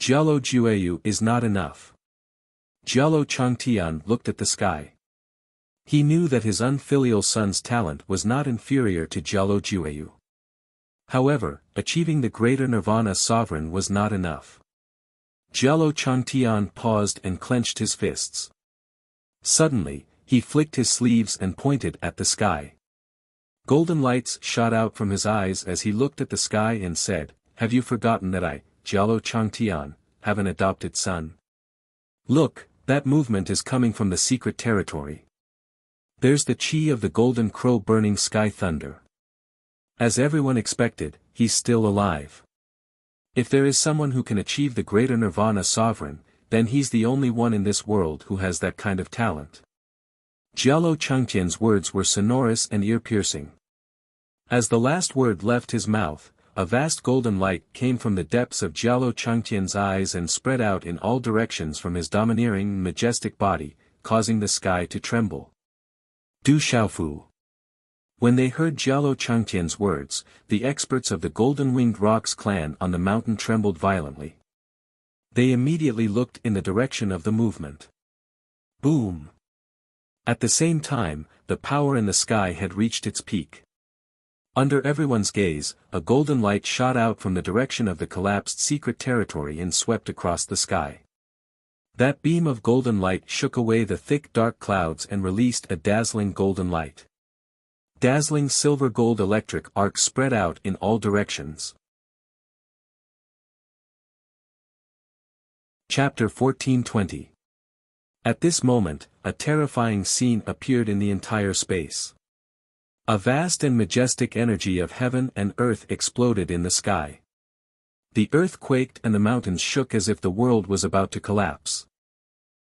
[SPEAKER 1] Jialo Jueyu is not enough. Jialo Changtian looked at the sky. He knew that his unfilial son's talent was not inferior to Jialo Jueyu. However, achieving the greater Nirvana sovereign was not enough. Jialo Changtian paused and clenched his fists. Suddenly, he flicked his sleeves and pointed at the sky. Golden lights shot out from his eyes as he looked at the sky and said, "Have you forgotten that I, Jialo Changtian, have an adopted son? Look, that movement is coming from the secret territory. There's the chi of the golden crow burning sky thunder." As everyone expected, he's still alive. If there is someone who can achieve the greater Nirvana sovereign, then he's the only one in this world who has that kind of talent. Jialo Changtian's words were sonorous and ear-piercing. As the last word left his mouth, a vast golden light came from the depths of Jialo Changtian's eyes and spread out in all directions from his domineering, majestic body, causing the sky to tremble. Du Xiaofu. When they heard Jialo Changtian's words, the experts of the Golden-Winged Rocks clan on the mountain trembled violently. They immediately looked in the direction of the movement. Boom! At the same time, the power in the sky had reached its peak. Under everyone's gaze, a golden light shot out from the direction of the collapsed secret territory and swept across the sky. That beam of golden light shook away the thick dark clouds and released a dazzling golden light. Dazzling silver-gold electric arcs spread out in all directions. Chapter 1420. At this moment, a terrifying scene appeared in the entire space. A vast and majestic energy of heaven and earth exploded in the sky. The earth quaked and the mountains shook as if the world was about to collapse.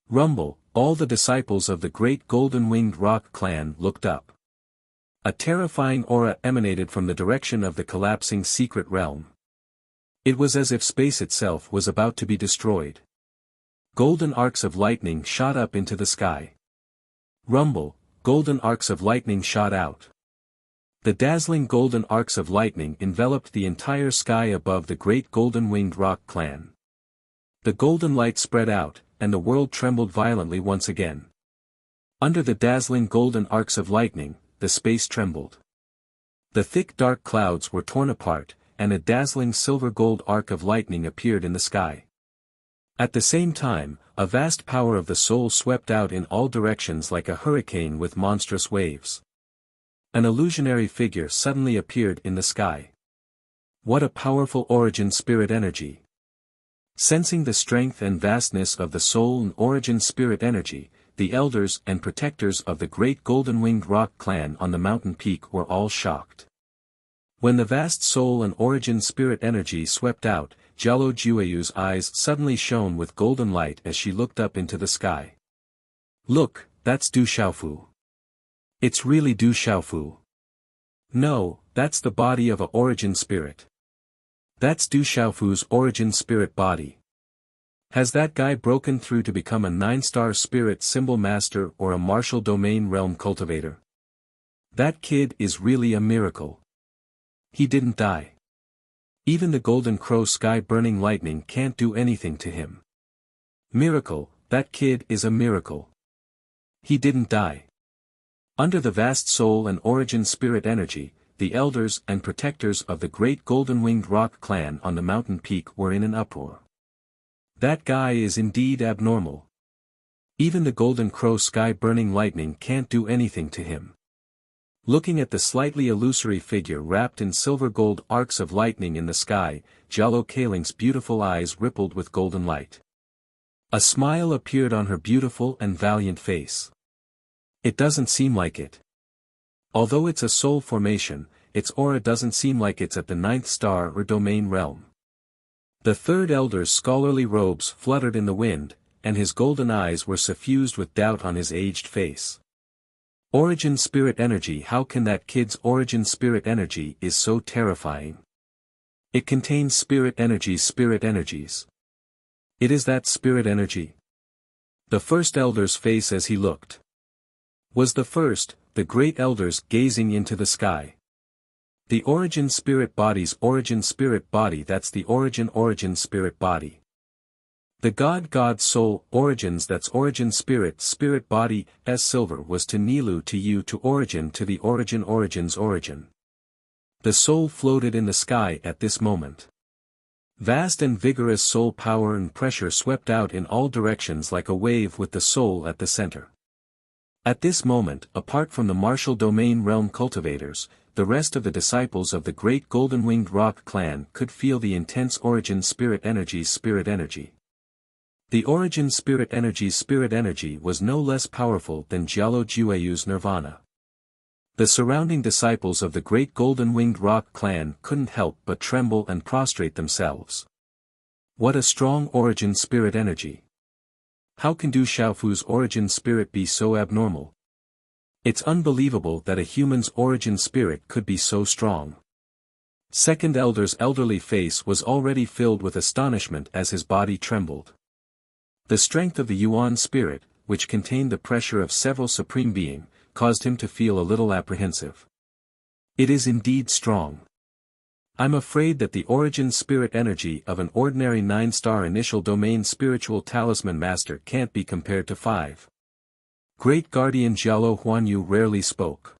[SPEAKER 1] Rumble, all the disciples of the great Golden-Winged Rock clan looked up. A terrifying aura emanated from the direction of the collapsing secret realm. It was as if space itself was about to be destroyed. Golden arcs of lightning shot up into the sky. Rumble, golden arcs of lightning shot out. The dazzling golden arcs of lightning enveloped the entire sky above the great Golden-Winged Rock clan. The golden light spread out, and the world trembled violently once again. Under the dazzling golden arcs of lightning, the space trembled. The thick dark clouds were torn apart, and a dazzling silver-gold arc of lightning appeared in the sky. At the same time, a vast power of the soul swept out in all directions like a hurricane with monstrous waves. An illusionary figure suddenly appeared in the sky. What a powerful origin spirit energy! Sensing the strength and vastness of the soul and origin spirit energy, the elders and protectors of the great Golden-Winged Rock clan on the mountain peak were all shocked. When the vast soul and origin spirit energy swept out, Jialo Jueyu's eyes suddenly shone with golden light as she looked up into the sky. Look, that's Du Xiaofu. It's really Du Xiaofu. No, that's the body of a origin spirit. That's Du Xiaofu's origin spirit body. Has that guy broken through to become a 9-star spirit symbol master or a martial domain realm cultivator? That kid is really a miracle. He didn't die. Even the golden crow sky burning lightning can't do anything to him. Miracle, that kid is a miracle. He didn't die. Under the vast soul and origin spirit energy, the elders and protectors of the great Golden-Winged Rock clan on the mountain peak were in an uproar. That guy is indeed abnormal. Even the golden crow sky burning lightning can't do anything to him. Looking at the slightly illusory figure wrapped in silver-gold arcs of lightning in the sky, Jialo Kaling's beautiful eyes rippled with golden light. A smile appeared on her beautiful and valiant face. It doesn't seem like it. Although it's a soul formation, its aura doesn't seem like it's at the 9th star or domain realm. The third elder's scholarly robes fluttered in the wind, and his golden eyes were suffused with doubt on his aged face. Origin spirit energy. How can that kid's origin spirit energy is so terrifying? It contains spirit energies. It is that spirit energy. The first elder's face as he looked was the great elders gazing into the sky. The origin spirit body's origin spirit body, that's the origin spirit body. The God's soul, origins that's origin spirit body, as silver was to Nilu to you to origin to the origin's origin. The soul floated in the sky at this moment. Vast and vigorous soul power and pressure swept out in all directions like a wave with the soul at the center. At this moment, apart from the martial domain realm cultivators, the rest of the disciples of the great golden-winged rock clan could feel the intense origin spirit energy. The origin spirit energy was no less powerful than Jialo Jueyu's nirvana. The surrounding disciples of the great golden-winged rock clan couldn't help but tremble and prostrate themselves. What a strong origin spirit energy! How can Du Xiaofu's origin spirit be so abnormal? It's unbelievable that a human's origin spirit could be so strong. Second elder's elderly face was already filled with astonishment as his body trembled. The strength of the Yuan spirit, which contained the pressure of several supreme beings, caused him to feel a little apprehensive. It is indeed strong. I'm afraid that the origin spirit energy of an ordinary 9-star initial domain spiritual talisman master can't be compared to 5. Great Guardian Jialo Huanyu rarely spoke.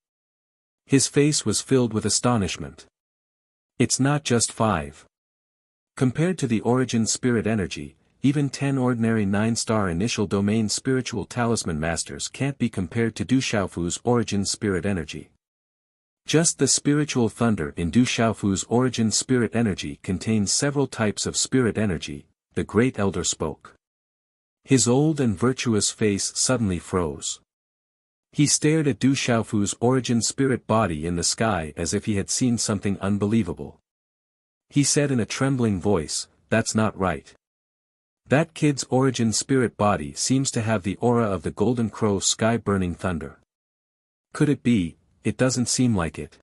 [SPEAKER 1] His face was filled with astonishment. It's not just 5. Compared to the origin spirit energy, even 10 ordinary 9-star initial domain spiritual talisman masters can't be compared to Du Xiaofu's origin spirit energy. Just the spiritual thunder in Du Xiaofu's origin spirit energy contains several types of spirit energy, the great elder spoke. His old and virtuous face suddenly froze. He stared at Du Xiaofu's origin spirit body in the sky as if he had seen something unbelievable. He said in a trembling voice, "That's not right. That kid's origin spirit body seems to have the aura of the golden crow sky burning thunder. Could it be? It doesn't seem like it.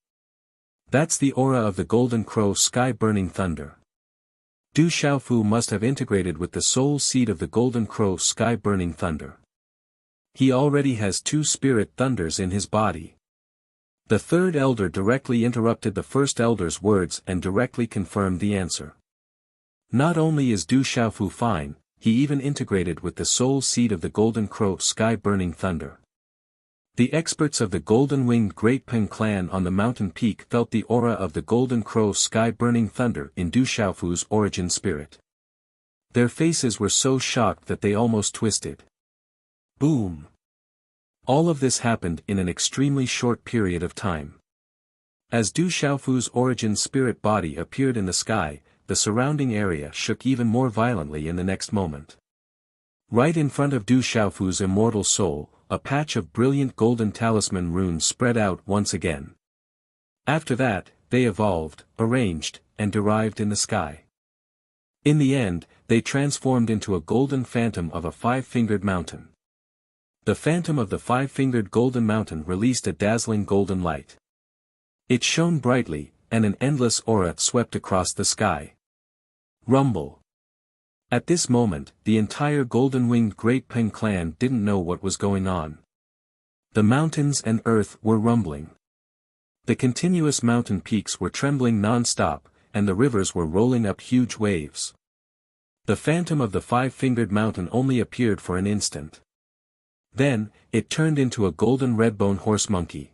[SPEAKER 1] That's the aura of the golden crow sky burning thunder. Du Xiaofu must have integrated with the soul seed of the golden crow sky burning thunder. He already has 2 spirit thunders in his body." The third elder directly interrupted the first elder's words and directly confirmed the answer. Not only is Du Xiaofu fine, he even integrated with the soul seed of the golden crow sky burning thunder. The experts of the golden-winged Great Peng clan on the mountain peak felt the aura of the golden crow sky burning thunder in Du Xiaofu's origin spirit. Their faces were so shocked that they almost twisted. Boom! All of this happened in an extremely short period of time. As Du Xiaofu's origin spirit body appeared in the sky, the surrounding area shook even more violently in the next moment. Right in front of Du Xiaofu's immortal soul, a patch of brilliant golden talisman runes spread out once again. After that, they evolved, arranged, and derived in the sky. In the end, they transformed into a golden phantom of a 5-fingered mountain. The phantom of the 5-fingered golden mountain released a dazzling golden light. It shone brightly, and an endless aura swept across the sky. Rumble. At this moment, the entire golden-winged Great Peng clan didn't know what was going on. The mountains and earth were rumbling. The continuous mountain peaks were trembling non-stop, and the rivers were rolling up huge waves. The phantom of the 5-fingered mountain only appeared for an instant. Then, it turned into a golden red-bone horse monkey.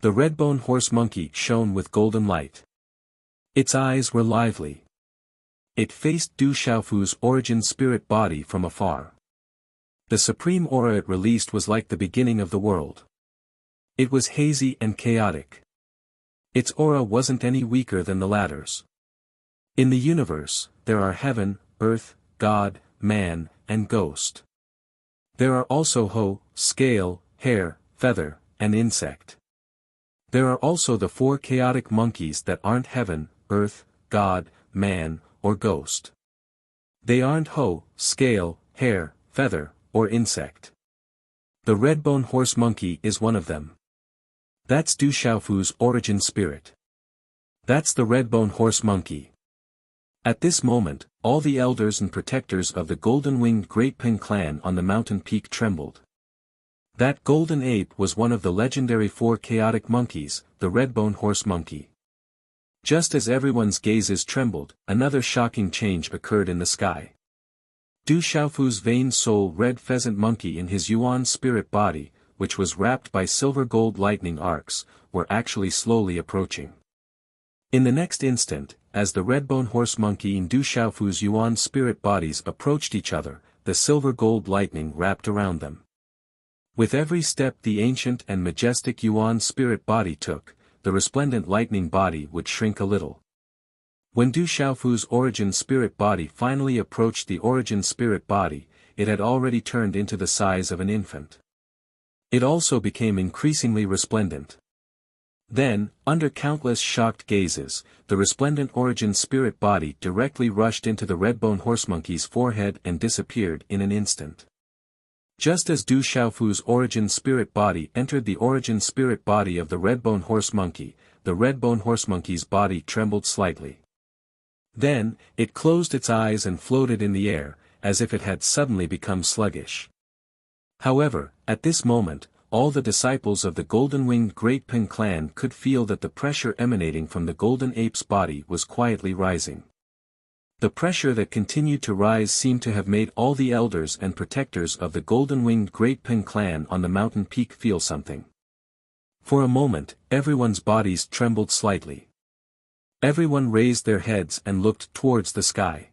[SPEAKER 1] The red-bone horse monkey shone with golden light. Its eyes were lively. It faced Du Xiaofu's origin spirit body from afar. The supreme aura it released was like the beginning of the world. It was hazy and chaotic. Its aura wasn't any weaker than the latter's. In the universe, there are heaven, earth, God, man, and ghost. There are also Ho, scale, hair, feather, and insect. There are also the 4 chaotic monkeys that aren't heaven, earth, God, man, or ghost. They aren't Ho, scale, hair, feather, or insect. The red-bone horse monkey is one of them. That's Du Xiaofu's origin spirit. That's the red-bone horse monkey. At this moment, all the elders and protectors of the golden-winged Great Peng clan on the mountain peak trembled. That golden ape was one of the legendary 4 chaotic monkeys, the red-bone horse monkey. Just as everyone's gazes trembled, another shocking change occurred in the sky. Du Xiaofu's vain soul red pheasant monkey in his yuan spirit body, which was wrapped by silver gold lightning arcs, were actually slowly approaching. In the next instant, as the red-bone horse monkey and Du Xiaofu's yuan spirit bodies approached each other, the silver gold lightning wrapped around them. With every step the ancient and majestic yuan spirit body took, the resplendent lightning body would shrink a little. When Du Xiaofu's origin spirit body finally approached the origin spirit body, it had already turned into the size of an infant. It also became increasingly resplendent. Then, under countless shocked gazes, the resplendent origin spirit body directly rushed into the red-bone horse monkey's forehead and disappeared in an instant. Just as Du Xiaofu's origin spirit body entered the origin spirit body of the red-bone horse monkey, the red-bone horse monkey's body trembled slightly. Then, it closed its eyes and floated in the air, as if it had suddenly become sluggish. However, at this moment, all the disciples of the golden-winged Great Pin clan could feel that the pressure emanating from the golden ape's body was quietly rising. The pressure that continued to rise seemed to have made all the elders and protectors of the golden-winged Great Pin clan on the mountain peak feel something. For a moment, everyone's bodies trembled slightly. Everyone raised their heads and looked towards the sky.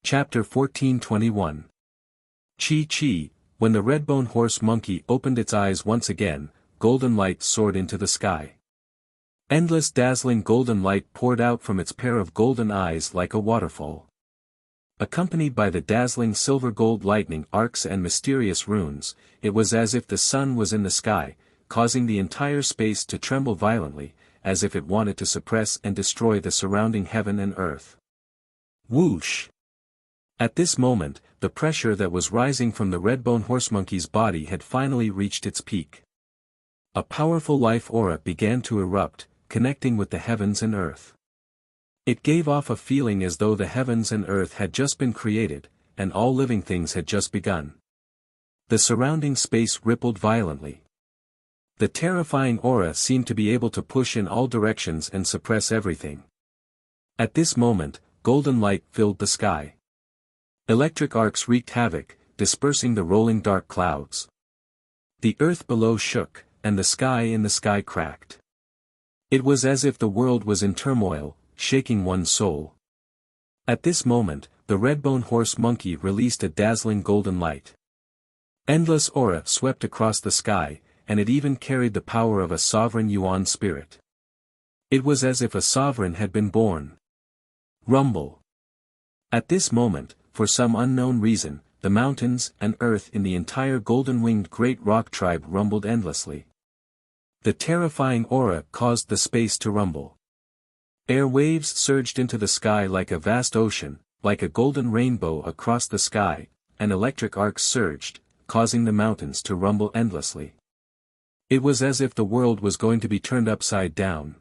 [SPEAKER 1] Chapter 14:21. Chi. When the red-bone horse monkey opened its eyes once again, golden light soared into the sky. Endless dazzling golden light poured out from its pair of golden eyes like a waterfall. Accompanied by the dazzling silver gold lightning arcs and mysterious runes, it was as if the sun was in the sky, causing the entire space to tremble violently, as if it wanted to suppress and destroy the surrounding heaven and earth. Whoosh! At this moment, the pressure that was rising from the red-bone horse monkey's body had finally reached its peak. A powerful life aura began to erupt, connecting with the heavens and earth. It gave off a feeling as though the heavens and earth had just been created, and all living things had just begun. The surrounding space rippled violently. The terrifying aura seemed to be able to push in all directions and suppress everything. At this moment, golden light filled the sky. Electric arcs wreaked havoc, dispersing the rolling dark clouds. The earth below shook, and the sky in the sky cracked. It was as if the world was in turmoil, shaking one's soul. At this moment, the red-bone horse monkey released a dazzling golden light. Endless aura swept across the sky, and it even carried the power of a sovereign yuan spirit. It was as if a sovereign had been born. Rumble. At this moment, for some unknown reason, the mountains and earth in the entire golden-winged great rock tribe rumbled endlessly. The terrifying aura caused the space to rumble. Air waves surged into the sky like a vast ocean, like a golden rainbow across the sky, and electric arcs surged, causing the mountains to rumble endlessly. It was as if the world was going to be turned upside down.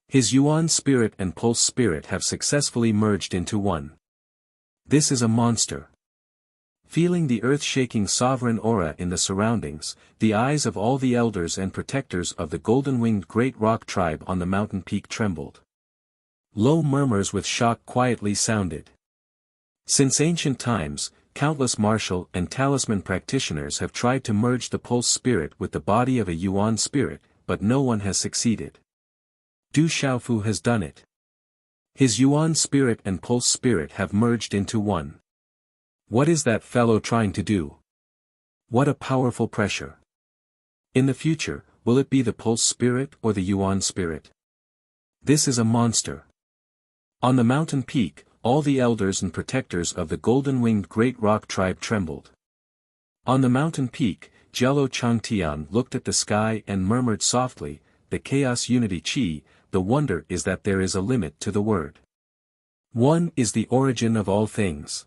[SPEAKER 1] His yuan spirit and pulse spirit have successfully merged into one. This is a monster. Feeling the earth-shaking sovereign aura in the surroundings, the eyes of all the elders and protectors of the golden-winged great rock tribe on the mountain peak trembled. Low murmurs with shock quietly sounded. Since ancient times, countless martial and talisman practitioners have tried to merge the pulse spirit with the body of a yuan spirit, but no one has succeeded. Du Xiaofu has done it. His yuan spirit and pulse spirit have merged into one. What is that fellow trying to do? What a powerful pressure. In the future, will it be the pulse spirit or the yuan spirit? This is a monster. On the mountain peak, all the elders and protectors of the golden-winged great rock tribe trembled. On the mountain peak, Jialo Changtian looked at the sky and murmured softly, "The chaos unity chi, the wonder is that there is a limit to the word. One is the origin of all things.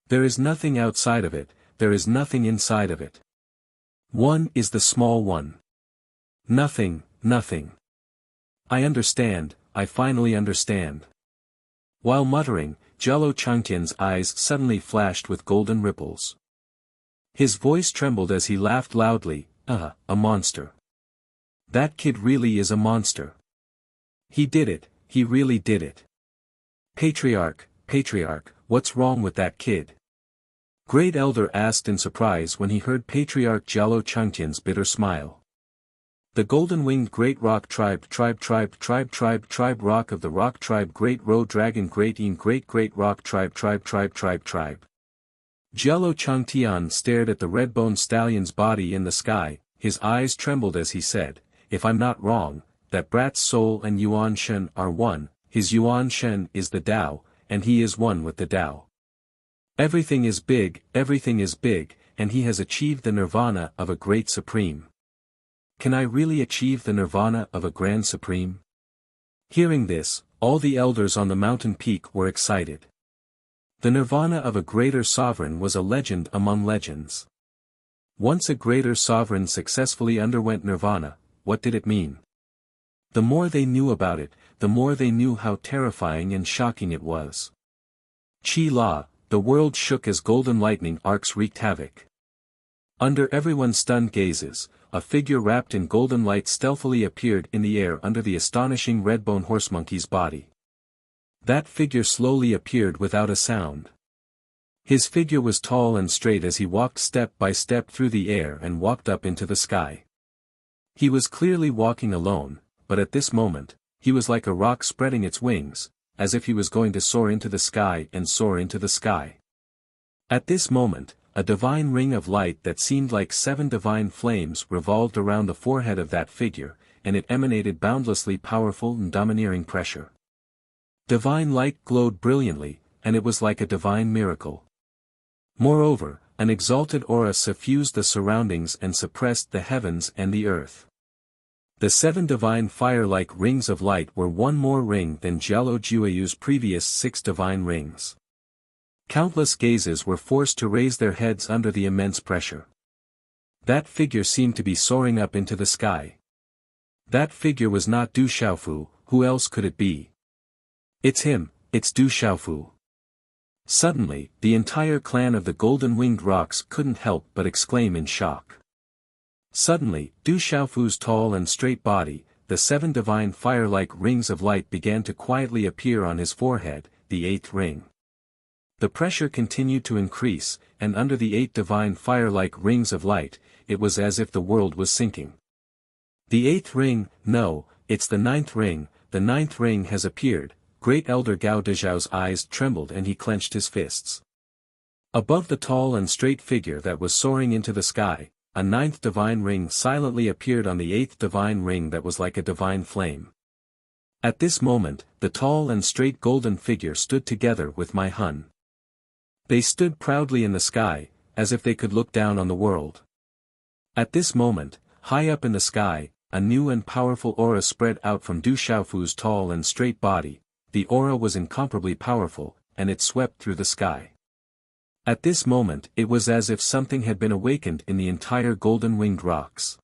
[SPEAKER 1] There is nothing outside of it, there is nothing inside of it. One is the small one. Nothing, nothing. I understand, I finally understand." While muttering, Jialo Changtian's eyes suddenly flashed with golden ripples. His voice trembled as he laughed loudly, a monster. That kid really is a monster. He did it, he really did it. Patriarch, Patriarch, what's wrong with that kid? Great Elder asked in surprise when he heard Patriarch Jialo Changtian's bitter smile. The golden-winged great rock tribe rock of the rock tribe great roe dragon great rock tribe. Jialo Changtian stared at the red-boned stallion's body in the sky, his eyes trembled as he said, if I'm not wrong, that brat's soul and Yuan Shen are one, his Yuan Shen is the Tao, and he is one with the Tao. Everything is big, and he has achieved the nirvana of a great supreme. Can I really achieve the nirvana of a grand supreme? Hearing this, all the elders on the mountain peak were excited. The nirvana of a greater sovereign was a legend among legends. Once a greater sovereign successfully underwent nirvana, what did it mean? The more they knew about it, the more they knew how terrifying and shocking it was. Chi La, the world shook as golden lightning arcs wreaked havoc. Under everyone's stunned gazes, a figure wrapped in golden light stealthily appeared in the air under the astonishing red-bone horsemonkey's body. That figure slowly appeared without a sound. His figure was tall and straight as he walked step by step through the air and walked up into the sky. He was clearly walking alone, but at this moment, he was like a rock spreading its wings, as if he was going to soar into the sky and soar into the sky. At this moment, a divine ring of light that seemed like 7 divine flames revolved around the forehead of that figure, and it emanated boundlessly powerful and domineering pressure. Divine light glowed brilliantly, and it was like a divine miracle. Moreover, an exalted aura suffused the surroundings and suppressed the heavens and the earth. The 7 divine fire-like rings of light were one more ring than Jialo Jueyu's previous 6 divine rings. Countless gazes were forced to raise their heads under the immense pressure. That figure seemed to be soaring up into the sky. That figure was not Du Xiaofu, who else could it be? It's him, it's Du Xiaofu. Suddenly, the entire clan of the golden-winged rocks couldn't help but exclaim in shock. Suddenly, Du Xiaofu's tall and straight body, the 7 divine fire-like rings of light began to quietly appear on his forehead, the 8th ring. The pressure continued to increase, and under the 8 divine fire-like rings of light, it was as if the world was sinking. The 8th ring, no, it's the 9th ring, the 9th ring has appeared. Great Elder Gao Dezhao's eyes trembled and he clenched his fists. Above the tall and straight figure that was soaring into the sky, a 9th divine ring silently appeared on the 8th divine ring that was like a divine flame. At this moment, the tall and straight golden figure stood together with Mai Hun. They stood proudly in the sky, as if they could look down on the world. At this moment, high up in the sky, a new and powerful aura spread out from Du Xiaofu's tall and straight body. The aura was incomparably powerful, and it swept through the sky. At this moment it was as if something had been awakened in the entire golden-winged rocks.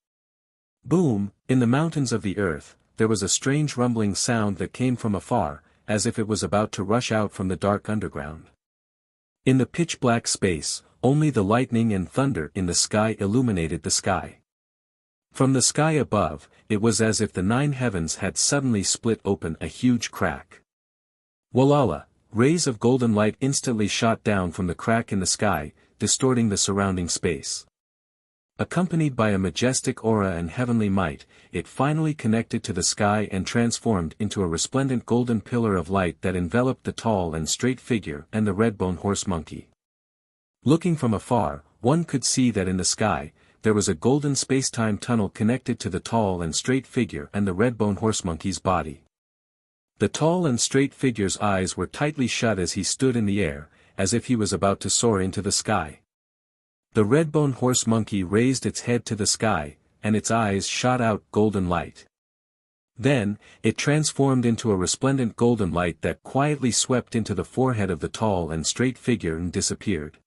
[SPEAKER 1] Boom! In the mountains of the earth, there was a strange rumbling sound that came from afar, as if it was about to rush out from the dark underground. In the pitch-black space, only the lightning and thunder in the sky illuminated the sky. From the sky above, it was as if the 9 heavens had suddenly split open a huge crack. Walala, rays of golden light instantly shot down from the crack in the sky, distorting the surrounding space. Accompanied by a majestic aura and heavenly might, it finally connected to the sky and transformed into a resplendent golden pillar of light that enveloped the tall and straight figure and the red-bone horse monkey. Looking from afar, one could see that in the sky, there was a golden space-time tunnel connected to the tall and straight figure and the red-bone horse monkey's body. The tall and straight figure's eyes were tightly shut as he stood in the air, as if he was about to soar into the sky. The red-bone horse monkey raised its head to the sky, and its eyes shot out golden light. Then, it transformed into a resplendent golden light that quietly swept into the forehead of the tall and straight figure and disappeared.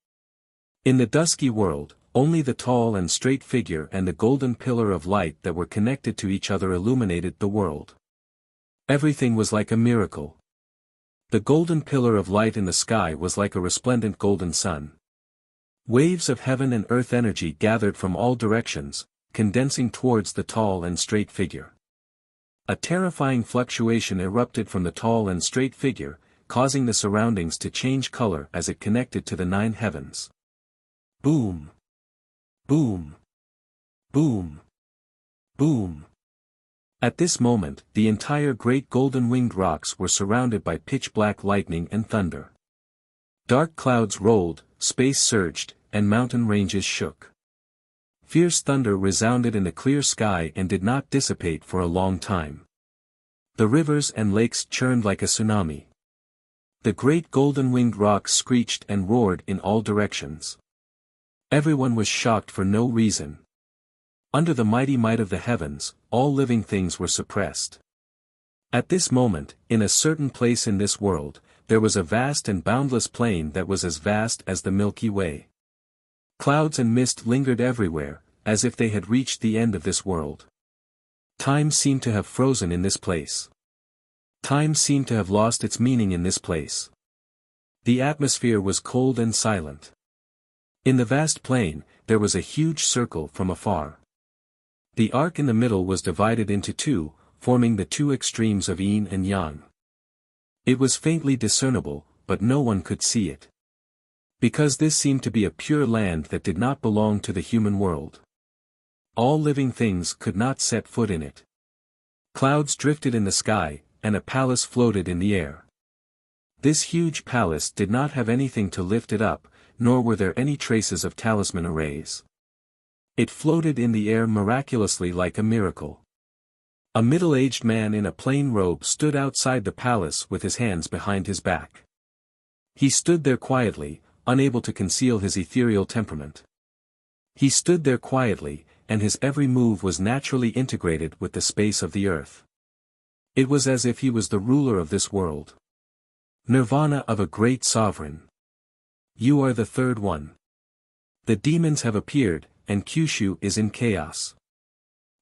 [SPEAKER 1] In the dusky world, only the tall and straight figure and the golden pillar of light that were connected to each other illuminated the world. Everything was like a miracle. The golden pillar of light in the sky was like a resplendent golden sun. Waves of heaven and earth energy gathered from all directions, condensing towards the tall and straight figure. A terrifying fluctuation erupted from the tall and straight figure, causing the surroundings to change color as it connected to the 9 heavens. Boom! Boom! Boom! Boom! At this moment, the entire great golden-winged rocks were surrounded by pitch-black lightning and thunder. Dark clouds rolled, space surged, and mountain ranges shook. Fierce thunder resounded in the clear sky and did not dissipate for a long time. The rivers and lakes churned like a tsunami. The great golden-winged rocks screeched and roared in all directions. Everyone was shocked for no reason. Under the mighty might of the heavens, all living things were suppressed. At this moment, in a certain place in this world, there was a vast and boundless plain that was as vast as the Milky Way. Clouds and mist lingered everywhere, as if they had reached the end of this world. Time seemed to have frozen in this place. Time seemed to have lost its meaning in this place. The atmosphere was cold and silent. In the vast plain, there was a huge circle from afar. The arc in the middle was divided into 2, forming the 2 extremes of yin and yang. It was faintly discernible, but no one could see it. Because this seemed to be a pure land that did not belong to the human world. All living things could not set foot in it. Clouds drifted in the sky, and a palace floated in the air. This huge palace did not have anything to lift it up, nor were there any traces of talisman arrays. It floated in the air miraculously like a miracle. A middle-aged man in a plain robe stood outside the palace with his hands behind his back. He stood there quietly, unable to conceal his ethereal temperament. He stood there quietly, and his every move was naturally integrated with the space of the earth. It was as if he was the ruler of this world. Nirvana of a great sovereign. You are the third one. The demons have appeared, and Kyushu is in chaos.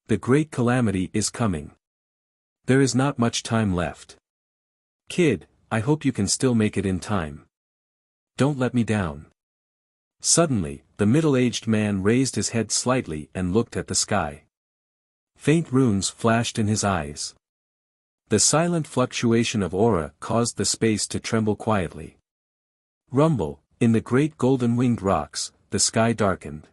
[SPEAKER 1] The great calamity is coming. There is not much time left. Kid, I hope you can still make it in time. Don't let me down. Suddenly, the middle-aged man raised his head slightly and looked at the sky. Faint runes flashed in his eyes. The silent fluctuation of aura caused the space to tremble quietly. Rumble, in the great golden-winged rocks, the sky darkened.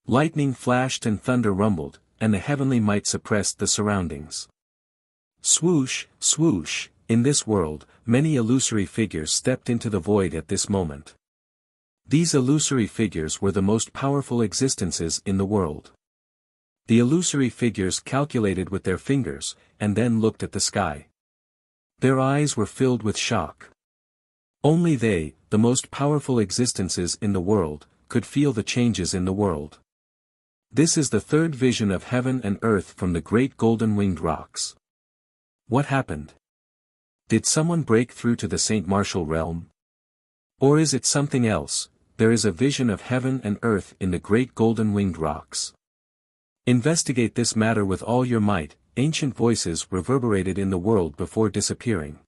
[SPEAKER 1] Lightning flashed and thunder rumbled, and the heavenly might suppressed the surroundings. Swoosh, swoosh, in this world, many illusory figures stepped into the void at this moment. These illusory figures were the most powerful existences in the world. The illusory figures calculated with their fingers, and then looked at the sky. Their eyes were filled with shock. Only they, the most powerful existences in the world, could feel the changes in the world. This is the third vision of heaven and earth from the great golden-winged rocks. What happened? Did someone break through to the Saint Martial realm? Or is it something else? There is a vision of heaven and earth in the great golden-winged rocks. Investigate this matter with all your might. Ancient voices reverberated in the world before disappearing.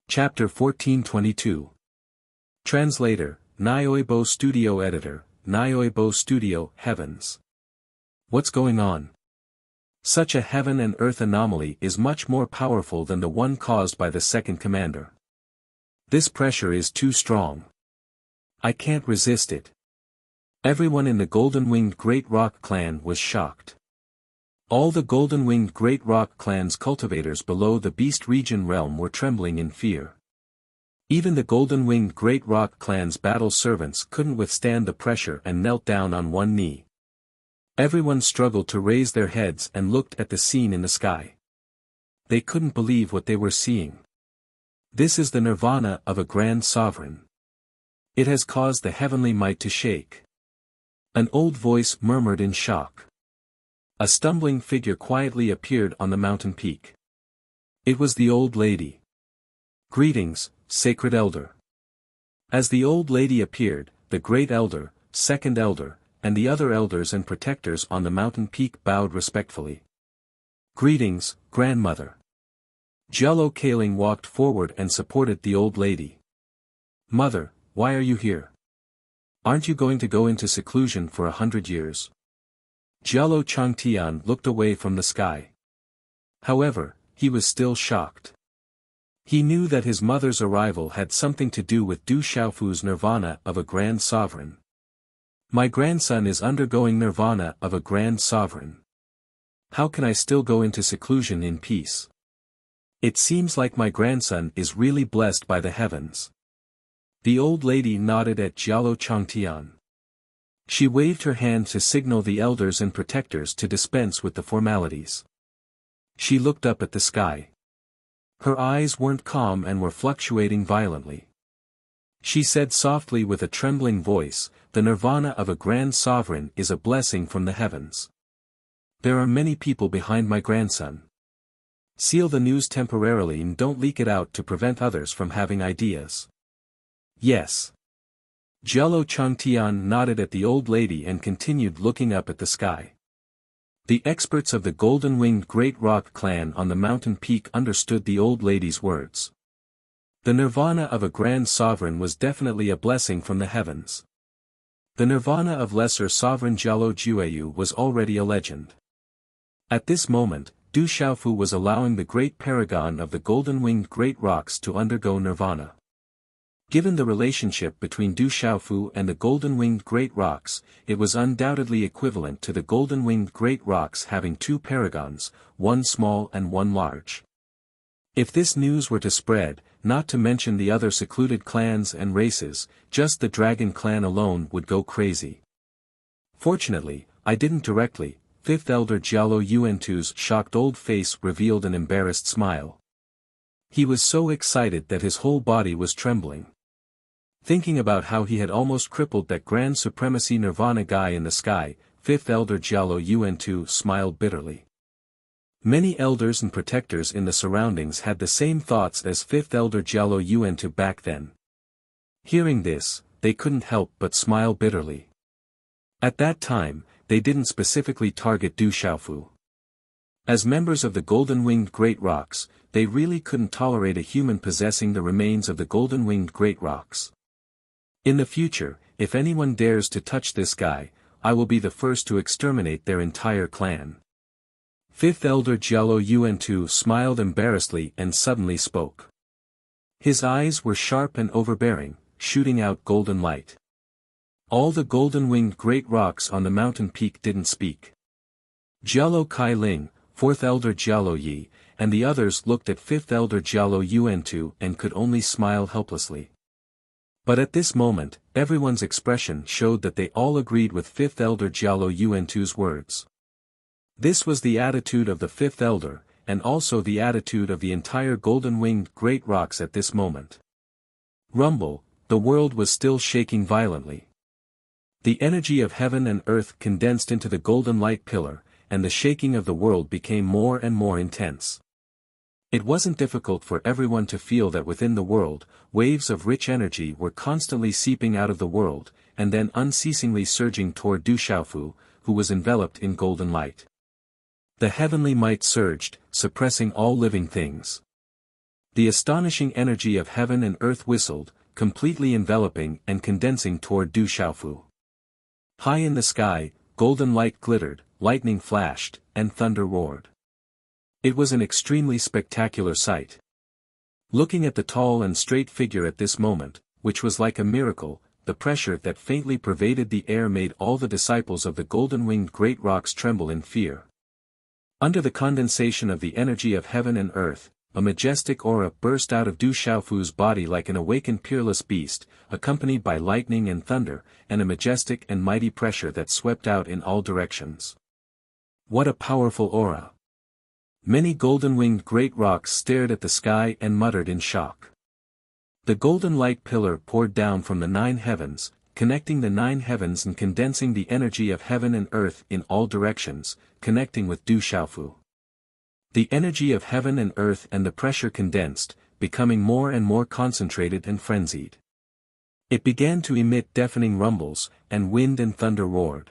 [SPEAKER 1] Chapter 1422. Translator, Nyoibo Studio Editor, Nyoibo Studio, Heavens. What's going on? Such a heaven and earth anomaly is much more powerful than the one caused by the second commander. This pressure is too strong. I can't resist it. Everyone in the golden-winged Great Rock clan was shocked. All the golden-winged Great Rock clan's cultivators below the Beast Region realm were trembling in fear. Even the golden-winged Great Rock clan's battle servants couldn't withstand the pressure and knelt down on one knee. Everyone struggled to raise their heads and looked at the scene in the sky. They couldn't believe what they were seeing. This is the nirvana of a grand sovereign. It has caused the heavenly might to shake. An old voice murmured in shock. A stumbling figure quietly appeared on the mountain peak. It was the old lady. Greetings, sacred elder. As the old lady appeared, the great elder, second elder, and the other elders and protectors on the mountain peak bowed respectfully. Greetings, grandmother. Jello Kaling walked forward and supported the old lady. Mother, why are you here? Aren't you going to go into seclusion for 100 years? Jello Changtian looked away from the sky. However, he was still shocked. He knew that his mother's arrival had something to do with Du Xiaofu's nirvana of a grand sovereign. My grandson is undergoing nirvana of a grand sovereign. How can I still go into seclusion in peace? It seems like my grandson is really blessed by the heavens. The old lady nodded at Jialo Changtian. She waved her hand to signal the elders and protectors to dispense with the formalities. She looked up at the sky. Her eyes weren't calm and were fluctuating violently. She said softly with a trembling voice, "The nirvana of a grand sovereign is a blessing from the heavens. There are many people behind my grandson. Seal the news temporarily and don't leak it out to prevent others from having ideas." Yes. Jialo Changtian nodded at the old lady and continued looking up at the sky. The experts of the golden-winged Great Rock clan on the mountain peak understood the old lady's words. The nirvana of a grand sovereign was definitely a blessing from the heavens. The nirvana of lesser sovereign Jialo Jueyu was already a legend. At this moment, Du Xiaofu was allowing the great paragon of the golden-winged Great Rocks to undergo nirvana. Given the relationship between Du Xiaofu and the golden-winged Great Rocks, it was undoubtedly equivalent to the golden-winged Great Rocks having two paragons, one small and one large. If this news were to spread, not to mention the other secluded clans and races, just the Dragon clan alone would go crazy. Fortunately, I didn't directly. Fifth Elder Jialo Yuantu's shocked old face revealed an embarrassed smile. He was so excited that his whole body was trembling. Thinking about how he had almost crippled that grand supremacy nirvana guy in the sky, Fifth Elder Jialo Yuantu smiled bitterly. Many elders and protectors in the surroundings had the same thoughts as Fifth Elder Jialo Yuantu back then. Hearing this, they couldn't help but smile bitterly. At that time, they didn't specifically target Du Xiaofu. As members of the golden-winged Great Rocks, they really couldn't tolerate a human possessing the remains of the golden-winged Great Rocks. In the future, if anyone dares to touch this guy, I will be the first to exterminate their entire clan. Fifth Elder Jialo Yuantu smiled embarrassedly and suddenly spoke. His eyes were sharp and overbearing, shooting out golden light. All the golden-winged Great Rocks on the mountain peak didn't speak. Jialo Kai Ling, Fourth Elder Jialo Yi, and the others looked at Fifth Elder Jialo Yuantu and could only smile helplessly. But at this moment, everyone's expression showed that they all agreed with Fifth Elder Jialo Yuantu's words. This was the attitude of the Fifth Elder, and also the attitude of the entire golden-winged Great Rocks at this moment. Rumble, the world was still shaking violently. The energy of heaven and earth condensed into the golden light pillar, and the shaking of the world became more and more intense. It wasn't difficult for everyone to feel that within the world, waves of rich energy were constantly seeping out of the world, and then unceasingly surging toward Du Xiaofu, who was enveloped in golden light. The heavenly might surged, suppressing all living things. The astonishing energy of heaven and earth whistled, completely enveloping and condensing toward Du Xiaofu. High in the sky, golden light glittered, lightning flashed, and thunder roared. It was an extremely spectacular sight. Looking at the tall and straight figure at this moment, which was like a miracle, the pressure that faintly pervaded the air made all the disciples of the golden-winged Great Rocks tremble in fear. Under the condensation of the energy of heaven and earth, a majestic aura burst out of Du Xiaofu's body like an awakened peerless beast, accompanied by lightning and thunder, and a majestic and mighty pressure that swept out in all directions. What a powerful aura! Many golden-winged Great Rocks stared at the sky and muttered in shock. The golden light pillar poured down from the 9 heavens, connecting the 9 heavens and condensing the energy of heaven and earth in all directions, connecting with Du Xiaofu. The energy of heaven and earth and the pressure condensed, becoming more and more concentrated and frenzied. It began to emit deafening rumbles, and wind and thunder roared.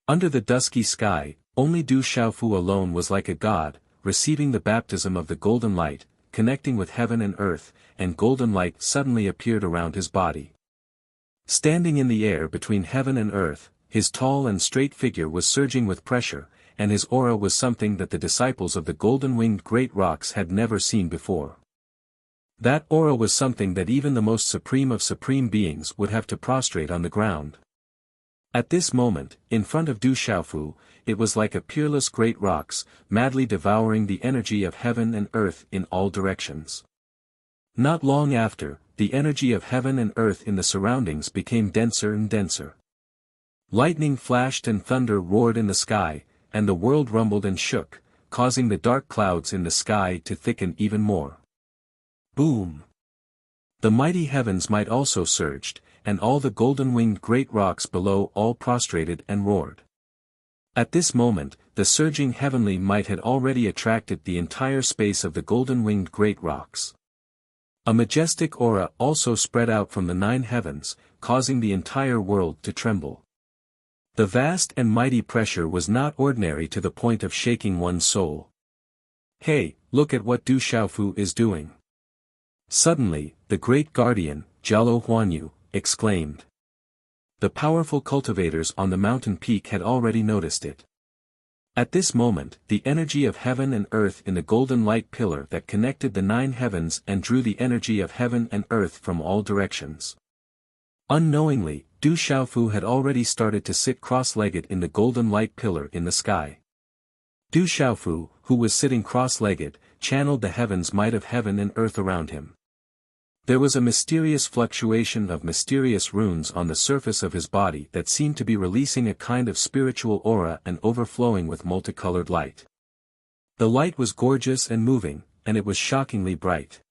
[SPEAKER 1] Under the dusky sky, only Du Xiaofu alone was like a god, receiving the baptism of the golden light, connecting with heaven and earth, and golden light suddenly appeared around his body. Standing in the air between heaven and earth, his tall and straight figure was surging with pressure, and his aura was something that the disciples of the golden-winged great rocks had never seen before. That aura was something that even the most supreme of supreme beings would have to prostrate on the ground. At this moment, in front of Du Xiaofu, it was like a peerless great rocks, madly devouring the energy of heaven and earth in all directions. Not long after, the energy of heaven and earth in the surroundings became denser and denser. Lightning flashed and thunder roared in the sky, and the world rumbled and shook, causing the dark clouds in the sky to thicken even more. Boom! The mighty heavens might also surged, and all the golden-winged great rocks below all prostrated and roared. At this moment, the surging heavenly might had already attracted the entire space of the golden-winged great rocks. A majestic aura also spread out from the 9 heavens, causing the entire world to tremble. The vast and mighty pressure was not ordinary to the point of shaking one's soul. Hey, look at what Du Xiaofu is doing. Suddenly, the great guardian, Jialo Huanyu, exclaimed. The powerful cultivators on the mountain peak had already noticed it. At this moment, the energy of heaven and earth in the golden light pillar that connected the 9 heavens and drew the energy of heaven and earth from all directions. Unknowingly, Du Xiaofu had already started to sit cross-legged in the golden light pillar in the sky. Du Xiaofu, who was sitting cross-legged, channeled the heavens might of heaven and earth around him. There was a mysterious fluctuation of mysterious runes on the surface of his body that seemed to be releasing a kind of spiritual aura and overflowing with multicolored light. The light was gorgeous and moving, and it was shockingly bright.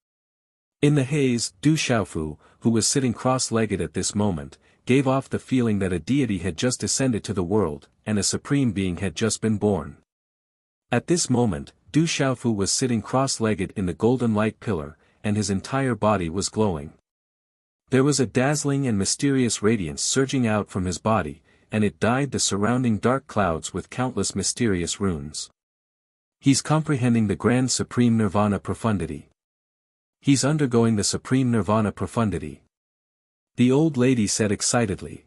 [SPEAKER 1] In the haze, Du Xiaofu, who was sitting cross-legged at this moment, gave off the feeling that a deity had just descended to the world, and a supreme being had just been born. At this moment, Du Xiaofu was sitting cross-legged in the golden light pillar, and his entire body was glowing. There was a dazzling and mysterious radiance surging out from his body, and it dyed the surrounding dark clouds with countless mysterious runes. He's comprehending the grand supreme nirvana profundity. He's undergoing the supreme nirvana profundity. The old lady said excitedly.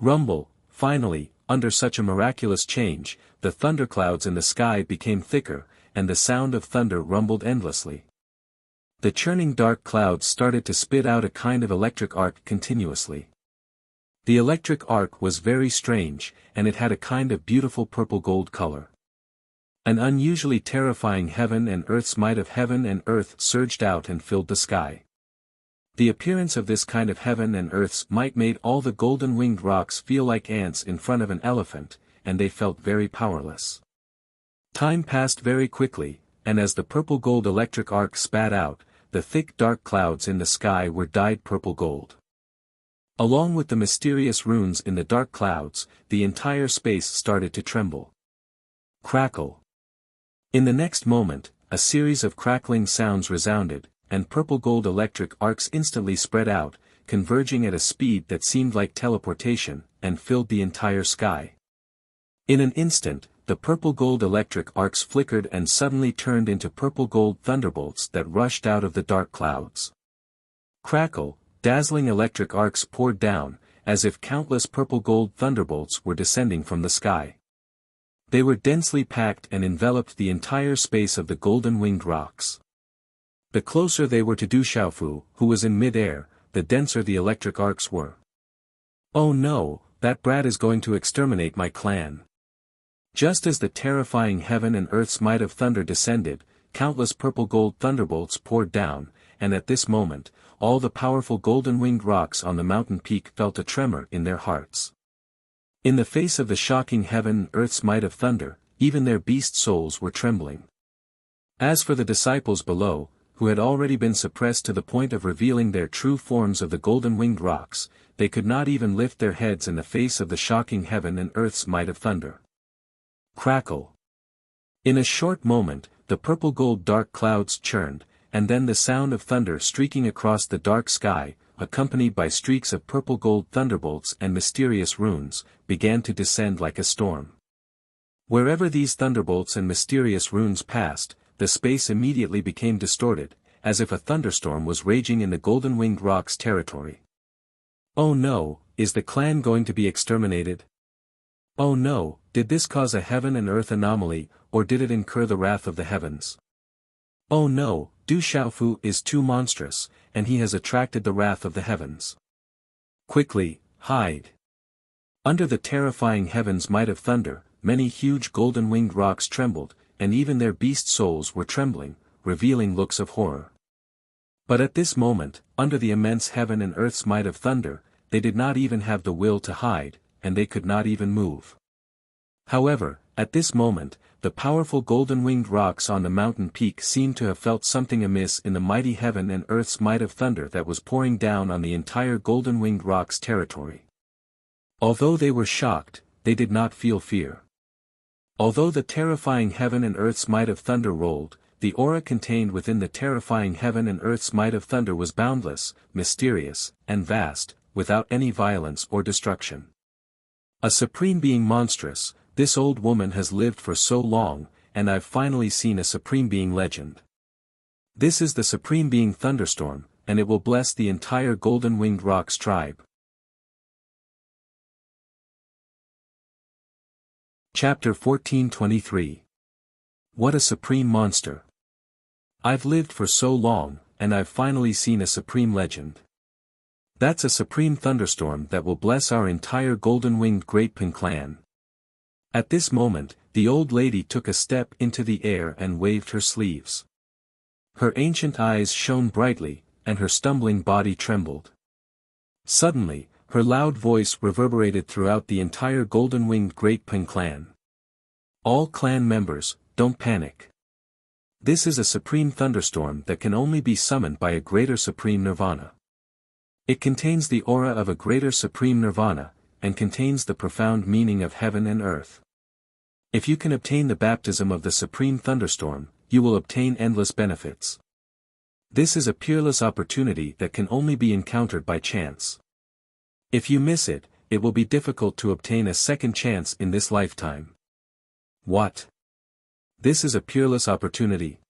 [SPEAKER 1] Rumble, finally, under such a miraculous change, the thunderclouds in the sky became thicker, and the sound of thunder rumbled endlessly. The churning dark clouds started to spit out a kind of electric arc continuously. The electric arc was very strange, and it had a kind of beautiful purple-gold color. An unusually terrifying heaven and earth's might of heaven and earth surged out and filled the sky. The appearance of this kind of heaven and earth's might made all the golden-winged rocks feel like ants in front of an elephant, and they felt very powerless. Time passed very quickly, and as the purple-gold electric arc spat out, the thick dark clouds in the sky were dyed purple-gold. Along with the mysterious runes in the dark clouds, the entire space started to tremble. Crackle. In the next moment, a series of crackling sounds resounded, and purple-gold electric arcs instantly spread out, converging at a speed that seemed like teleportation, and filled the entire sky. In an instant, the purple-gold electric arcs flickered and suddenly turned into purple-gold thunderbolts that rushed out of the dark clouds. Crackle, dazzling electric arcs poured down, as if countless purple-gold thunderbolts were descending from the sky. They were densely packed and enveloped the entire space of the golden-winged rocks. The closer they were to Du Xiaofu, who was in mid-air, the denser the electric arcs were. Oh no, that brat is going to exterminate my clan. Just as the terrifying heaven and earth's might of thunder descended, countless purple-gold thunderbolts poured down, and at this moment, all the powerful golden-winged rocks on the mountain peak felt a tremor in their hearts. In the face of the shocking heaven and earth's might of thunder, even their beast souls were trembling. As for the disciples below, who had already been suppressed to the point of revealing their true forms of the golden-winged rocks, they could not even lift their heads in the face of the shocking heaven and earth's might of thunder. Crackle. In a short moment, the purple-gold dark clouds churned, and then the sound of thunder streaking across the dark sky, accompanied by streaks of purple-gold thunderbolts and mysterious runes, began to descend like a storm. Wherever these thunderbolts and mysterious runes passed, the space immediately became distorted, as if a thunderstorm was raging in the golden-winged rocks territory. Oh no, is the clan going to be exterminated? Oh no, did this cause a heaven and earth anomaly, or did it incur the wrath of the heavens? Oh no, Du Xiaofu is too monstrous, and he has attracted the wrath of the heavens. Quickly, hide. Under the terrifying heaven's might of thunder, many huge golden-winged rocks trembled, and even their beast souls were trembling, revealing looks of horror. But at this moment, under the immense heaven and earth's might of thunder, they did not even have the will to hide, and they could not even move. However, at this moment, the powerful golden-winged rocks on the mountain peak seemed to have felt something amiss in the mighty heaven and earth's might of thunder that was pouring down on the entire golden-winged rocks territory. Although they were shocked, they did not feel fear. Although the terrifying heaven and earth's might of thunder rolled, the aura contained within the terrifying heaven and earth's might of thunder was boundless, mysterious, and vast, without any violence or destruction. A supreme being monstrous, this old woman has lived for so long, and I've finally seen a supreme being legend. This is the supreme being thunderstorm, and it will bless the entire golden-winged rocks tribe. Chapter 1423. What a supreme monster. I've lived for so long, and I've finally seen a supreme legend. That's a supreme thunderstorm that will bless our entire golden-winged Great Pen clan. At this moment, the old lady took a step into the air and waved her sleeves. Her ancient eyes shone brightly, and her stumbling body trembled. Suddenly, her loud voice reverberated throughout the entire golden-winged Great Pen clan. All clan members, don't panic. This is a supreme thunderstorm that can only be summoned by a greater supreme nirvana. It contains the aura of a greater supreme nirvana, and contains the profound meaning of heaven and earth. If you can obtain the baptism of the supreme thunderstorm, you will obtain endless benefits. This is a peerless opportunity that can only be encountered by chance. If you miss it, it will be difficult to obtain a second chance in this lifetime. What? This is a peerless opportunity.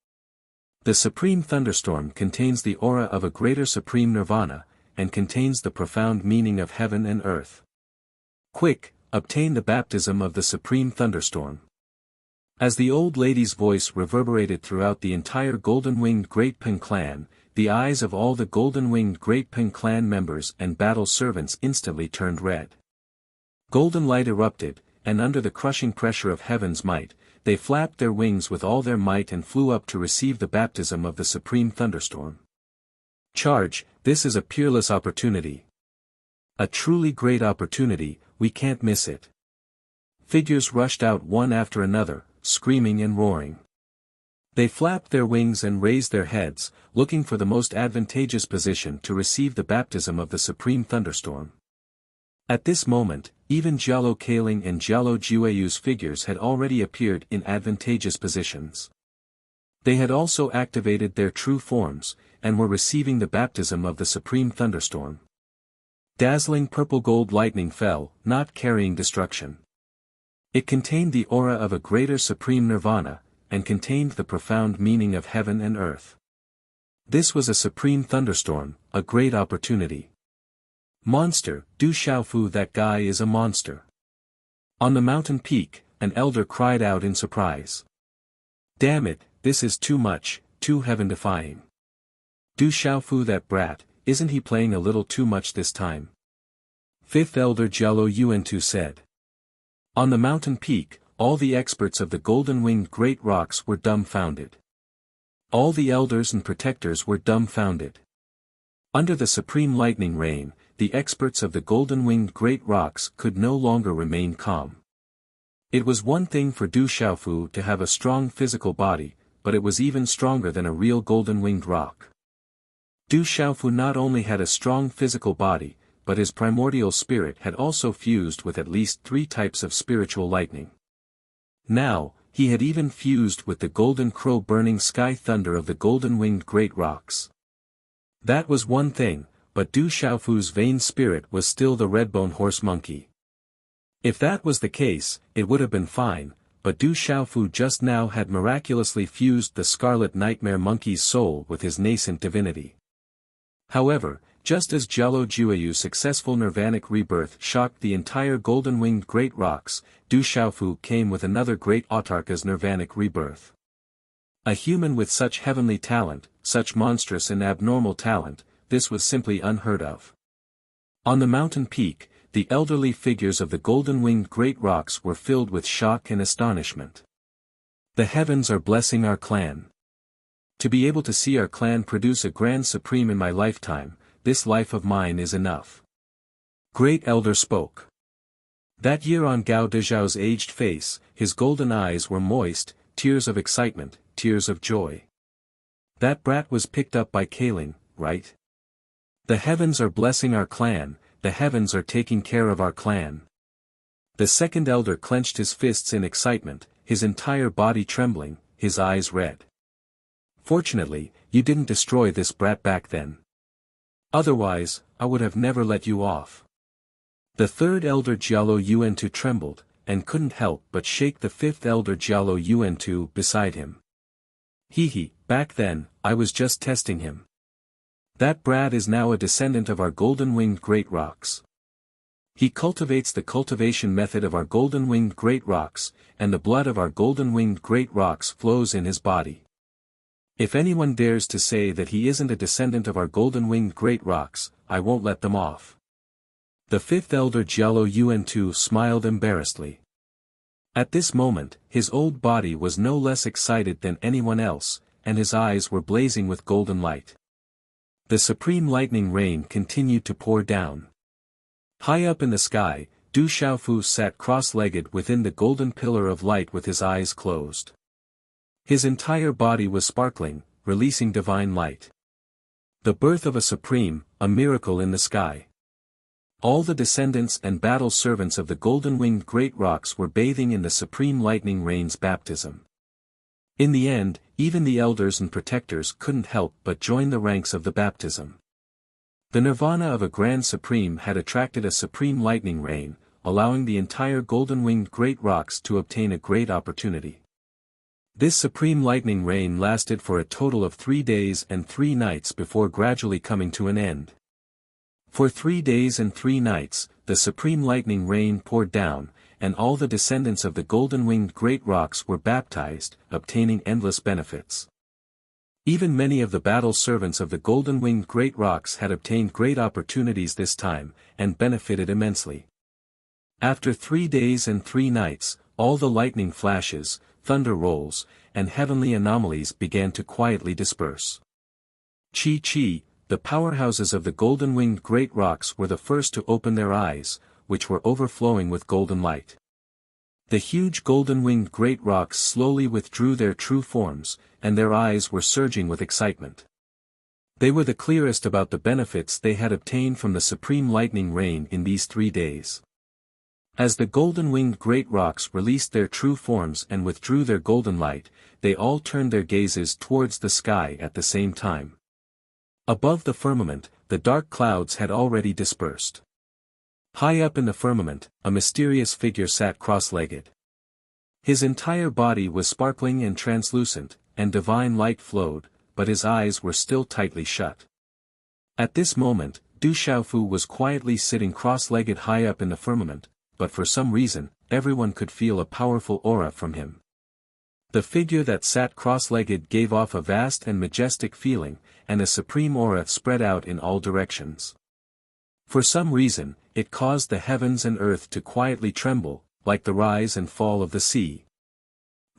[SPEAKER 1] The supreme thunderstorm contains the aura of a greater supreme nirvana, and contains the profound meaning of heaven and earth. Quick, obtain the baptism of the supreme thunderstorm. As the old lady's voice reverberated throughout the entire golden-winged Great Pen clan, the eyes of all the golden-winged Great Pen clan members and battle servants instantly turned red. Golden light erupted, and under the crushing pressure of heaven's might, they flapped their wings with all their might and flew up to receive the baptism of the supreme thunderstorm. Charge, this is a peerless opportunity. A truly great opportunity, we can't miss it. Figures rushed out one after another, screaming and roaring. They flapped their wings and raised their heads, looking for the most advantageous position to receive the baptism of the supreme thunderstorm. At this moment, even Jialo Kaling and Jialo Jiueyu's figures had already appeared in advantageous positions. They had also activated their true forms, and were receiving the baptism of the supreme thunderstorm. Dazzling purple-gold lightning fell, not carrying destruction. It contained the aura of a greater supreme nirvana, and contained the profound meaning of heaven and earth. This was a supreme thunderstorm, a great opportunity. Monster, Du Xiaofu, that guy is a monster. On the mountain peak, an elder cried out in surprise. Damn it, this is too much, too heaven-defying. Du Xiaofu, that brat, isn't he playing a little too much this time? Fifth elder Jialo Yuantu said. On the mountain peak, all the experts of the golden-winged great rocks were dumbfounded. All the elders and protectors were dumbfounded. Under the supreme lightning rain, the experts of the golden-winged great rocks could no longer remain calm. It was one thing for Du Xiaofu to have a strong physical body, but it was even stronger than a real golden-winged rock. Du Xiaofu not only had a strong physical body, but his primordial spirit had also fused with at least 3 types of spiritual lightning. Now, he had even fused with the golden crow burning sky thunder of the golden-winged great rocks. That was one thing, but Du Xiaofu's vain spirit was still the redbone horse monkey. If that was the case, it would have been fine, but Du Xiaofu just now had miraculously fused the scarlet nightmare monkey's soul with his nascent divinity. However, Just as Jialo Jueyu's successful nirvanic rebirth shocked the entire golden-winged great rocks, Du Xiaofu came with another great autarka's nirvanic rebirth. A human with such heavenly talent, such monstrous and abnormal talent, this was simply unheard of. On the mountain peak, the elderly figures of the golden-winged great rocks were filled with shock and astonishment. The heavens are blessing our clan. To be able to see our clan produce a grand supreme in my lifetime, this life of mine is enough. Great Elder spoke. That year on Gao Dezhao's aged face, his golden eyes were moist, tears of excitement, tears of joy. That brat was picked up by Kaling, right? The heavens are blessing our clan, the heavens are taking care of our clan. The second elder clenched his fists in excitement, his entire body trembling, his eyes red. Fortunately, you didn't destroy this brat back then. Otherwise, I would have never let you off. The third elder Jialo Yuantu trembled, and couldn't help but shake the fifth elder Jialo Yuantu beside him. Back then, I was just testing him. That brat is now a descendant of our golden-winged great rocks. He cultivates the cultivation method of our golden-winged great rocks, and the blood of our golden-winged great rocks flows in his body. If anyone dares to say that he isn't a descendant of our golden-winged great rocks, I won't let them off. The fifth elder Jialo Yuantu smiled embarrassedly. At this moment, his old body was no less excited than anyone else, and his eyes were blazing with golden light. The supreme lightning rain continued to pour down. High up in the sky, Du Xiaofu sat cross-legged within the golden pillar of light with his eyes closed. His entire body was sparkling, releasing divine light. The birth of a supreme, a miracle in the sky. All the descendants and battle servants of the golden-winged great rocks were bathing in the supreme lightning rain's baptism. In the end, even the elders and protectors couldn't help but join the ranks of the baptism. The nirvana of a grand supreme had attracted a supreme lightning rain, allowing the entire golden-winged great rocks to obtain a great opportunity. This supreme lightning rain lasted for a total of 3 days and 3 nights before gradually coming to an end. For 3 days and 3 nights, the supreme lightning rain poured down, and all the descendants of the golden-winged great rocks were baptized, obtaining endless benefits. Even many of the battle servants of the golden-winged great rocks had obtained great opportunities this time, and benefited immensely. After 3 days and 3 nights, all the lightning flashes, thunder rolls, and heavenly anomalies began to quietly disperse. Chi, the powerhouses of the golden-winged great rocks were the first to open their eyes, which were overflowing with golden light. The huge golden-winged great rocks slowly withdrew their true forms, and their eyes were surging with excitement. They were the clearest about the benefits they had obtained from the supreme lightning rain in these 3 days. As the golden-winged great rocks released their true forms and withdrew their golden light, they all turned their gazes towards the sky at the same time. Above the firmament, the dark clouds had already dispersed. High up in the firmament, a mysterious figure sat cross-legged. His entire body was sparkling and translucent, and divine light flowed, but his eyes were still tightly shut. At this moment, Du Xiaofu was quietly sitting cross-legged high up in the firmament, but for some reason, everyone could feel a powerful aura from him. The figure that sat cross-legged gave off a vast and majestic feeling, and a supreme aura spread out in all directions. For some reason, it caused the heavens and earth to quietly tremble, like the rise and fall of the sea.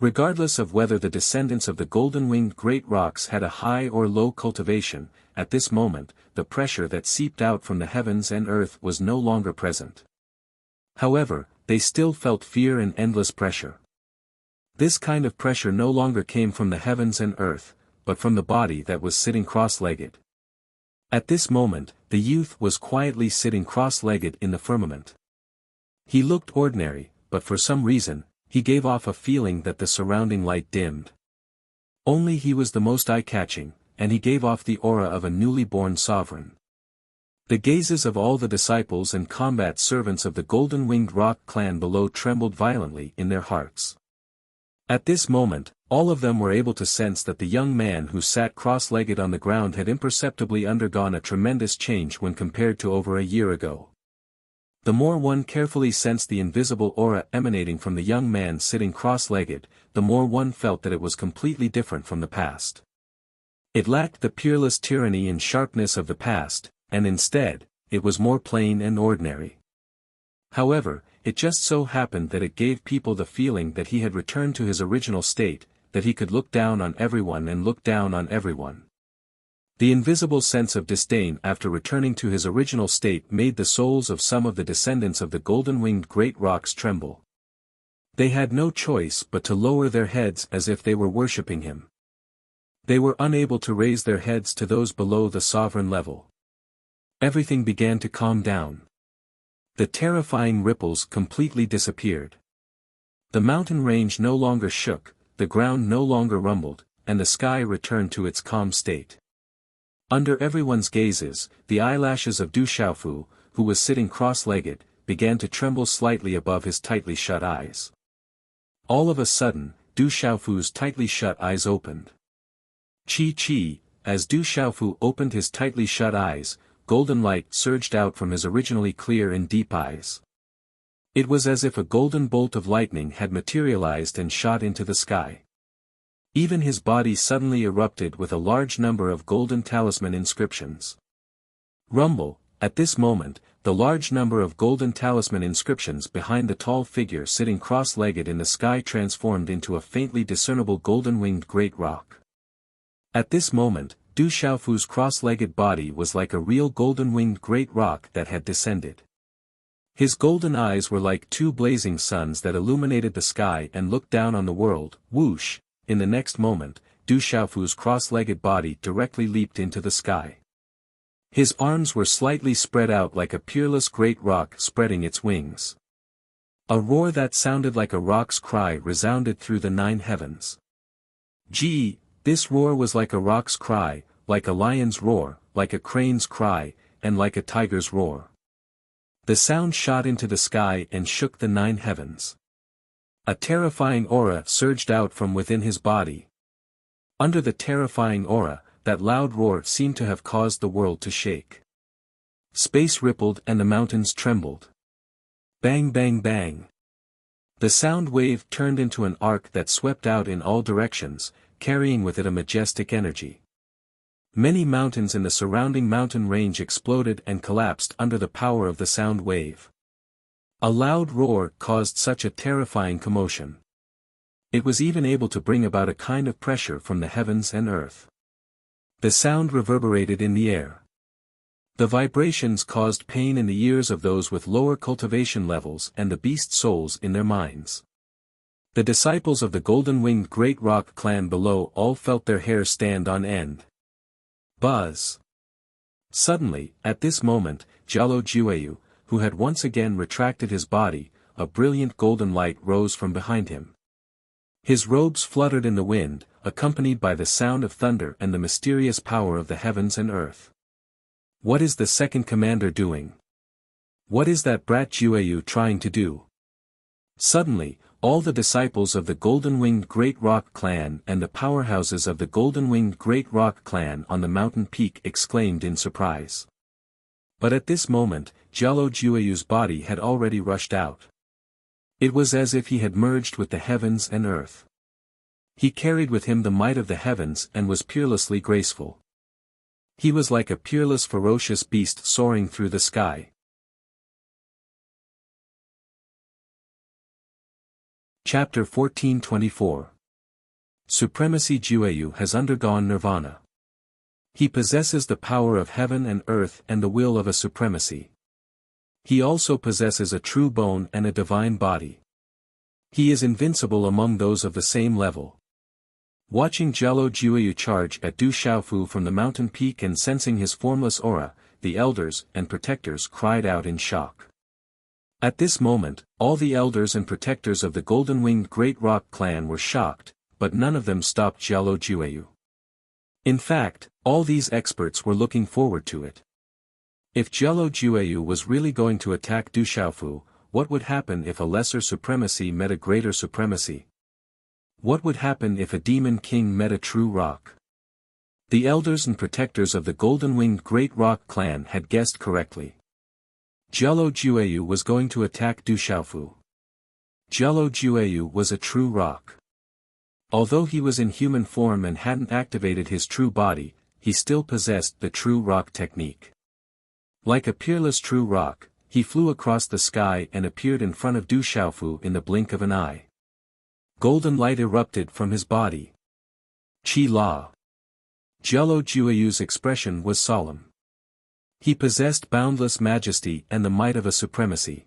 [SPEAKER 1] Regardless of whether the descendants of the golden-winged great rocks had a high or low cultivation, at this moment, the pressure that seeped out from the heavens and earth was no longer present. However, they still felt fear and endless pressure. This kind of pressure no longer came from the heavens and earth, but from the body that was sitting cross-legged. At this moment, the youth was quietly sitting cross-legged in the firmament. He looked ordinary, but for some reason, he gave off a feeling that the surrounding light dimmed. Only he was the most eye-catching, and he gave off the aura of a newly born sovereign. The gazes of all the disciples and combat servants of the golden-winged rock clan below trembled violently in their hearts. At this moment, All of them were able to sense that the young man who sat cross-legged on the ground had imperceptibly undergone a tremendous change when compared to over a year ago. The more one carefully sensed the invisible aura emanating from the young man sitting cross-legged, the more one felt that it was completely different from the past. It lacked the peerless tyranny and sharpness of the past, and instead, it was more plain and ordinary. However, it just so happened that it gave people the feeling that he had returned to his original state, that he could look down on everyone and look down on everyone. The invisible sense of disdain after returning to his original state made the souls of some of the descendants of the golden-winged great rocks tremble. They had no choice but to lower their heads as if they were worshipping him. They were unable to raise their heads to those below the sovereign level. Everything began to calm down. The terrifying ripples completely disappeared. The mountain range no longer shook, the ground no longer rumbled, and the sky returned to its calm state. Under everyone's gazes, the eyelashes of Du Xiaofu, who was sitting cross-legged, began to tremble slightly above his tightly shut eyes. All of a sudden, Du Xiaofu's tightly shut eyes opened. Chi, as Du Xiaofu opened his tightly shut eyes, golden light surged out from his originally clear and deep eyes. It was as if a golden bolt of lightning had materialized and shot into the sky. Even his body suddenly erupted with a large number of golden talisman inscriptions. Rumble, at this moment, the large number of golden talisman inscriptions behind the tall figure sitting cross-legged in the sky transformed into a faintly discernible golden-winged great rock. At this moment, Du Xiaofu's cross-legged body was like a real golden-winged great rock that had descended. His golden eyes were like two blazing suns that illuminated the sky and looked down on the world. Whoosh! In the next moment, Du Xiaofu's cross-legged body directly leaped into the sky. His arms were slightly spread out like a peerless great rock spreading its wings. A roar that sounded like a rock's cry resounded through the 9 heavens. Gee! This roar was like a rock's cry, like a lion's roar, like a crane's cry, and like a tiger's roar. The sound shot into the sky and shook the 9 heavens. A terrifying aura surged out from within his body. Under the terrifying aura, that loud roar seemed to have caused the world to shake. Space rippled and the mountains trembled. Bang bang bang. The sound wave turned into an arc that swept out in all directions, carrying with it a majestic energy. Many mountains in the surrounding mountain range exploded and collapsed under the power of the sound wave. A loud roar caused such a terrifying commotion. It was even able to bring about a kind of pressure from the heavens and earth. The sound reverberated in the air. The vibrations caused pain in the ears of those with lower cultivation levels and the beast souls in their minds. The disciples of the golden-winged great rock clan below all felt their hair stand on end. Buzz! Suddenly, at this moment, Jialo Jiuyu, who had once again retracted his body, a brilliant golden light rose from behind him. His robes fluttered in the wind, accompanied by the sound of thunder and the mysterious power of the heavens and earth. What is the second commander doing? What is that brat Jiuyu trying to do? Suddenly, all the disciples of the golden-winged great rock clan and the powerhouses of the golden-winged great rock clan on the mountain peak exclaimed in surprise. But at this moment, Jialo Jiuyu's body had already rushed out. It was as if he had merged with the heavens and earth. He carried with him the might of the heavens and was peerlessly graceful. He was like a peerless ferocious beast soaring through the sky. Chapter 1424. Supremacy. Jiuyu has undergone nirvana. He possesses the power of heaven and earth and the will of a supremacy. He also possesses a true bone and a divine body. He is invincible among those of the same level. Watching Jialo Jiuyu charge at Du Xiaofu from the mountain peak and sensing his formless aura, the elders and protectors cried out in shock. At this moment, all the elders and protectors of the golden-winged great rock clan were shocked, but none of them stopped Jialo Jiuyu. In fact, all these experts were looking forward to it. If Jialo Jiuyu was really going to attack Du Xiaofu, what would happen if a lesser supremacy met a greater supremacy? What would happen if a demon king met a true rock? The elders and protectors of the golden-winged Great Rock clan had guessed correctly. Jialo Jueyu was going to attack Du Xiaofu. Jialo Jueyu was a true rock. Although he was in human form and hadn't activated his true body, he still possessed the true rock technique. Like a peerless true rock, he flew across the sky and appeared in front of Du Xiaofu in the blink of an eye. Golden light erupted from his body. Qi La. Jialo Jueyu's expression was solemn. He possessed boundless majesty and the might of a supremacy.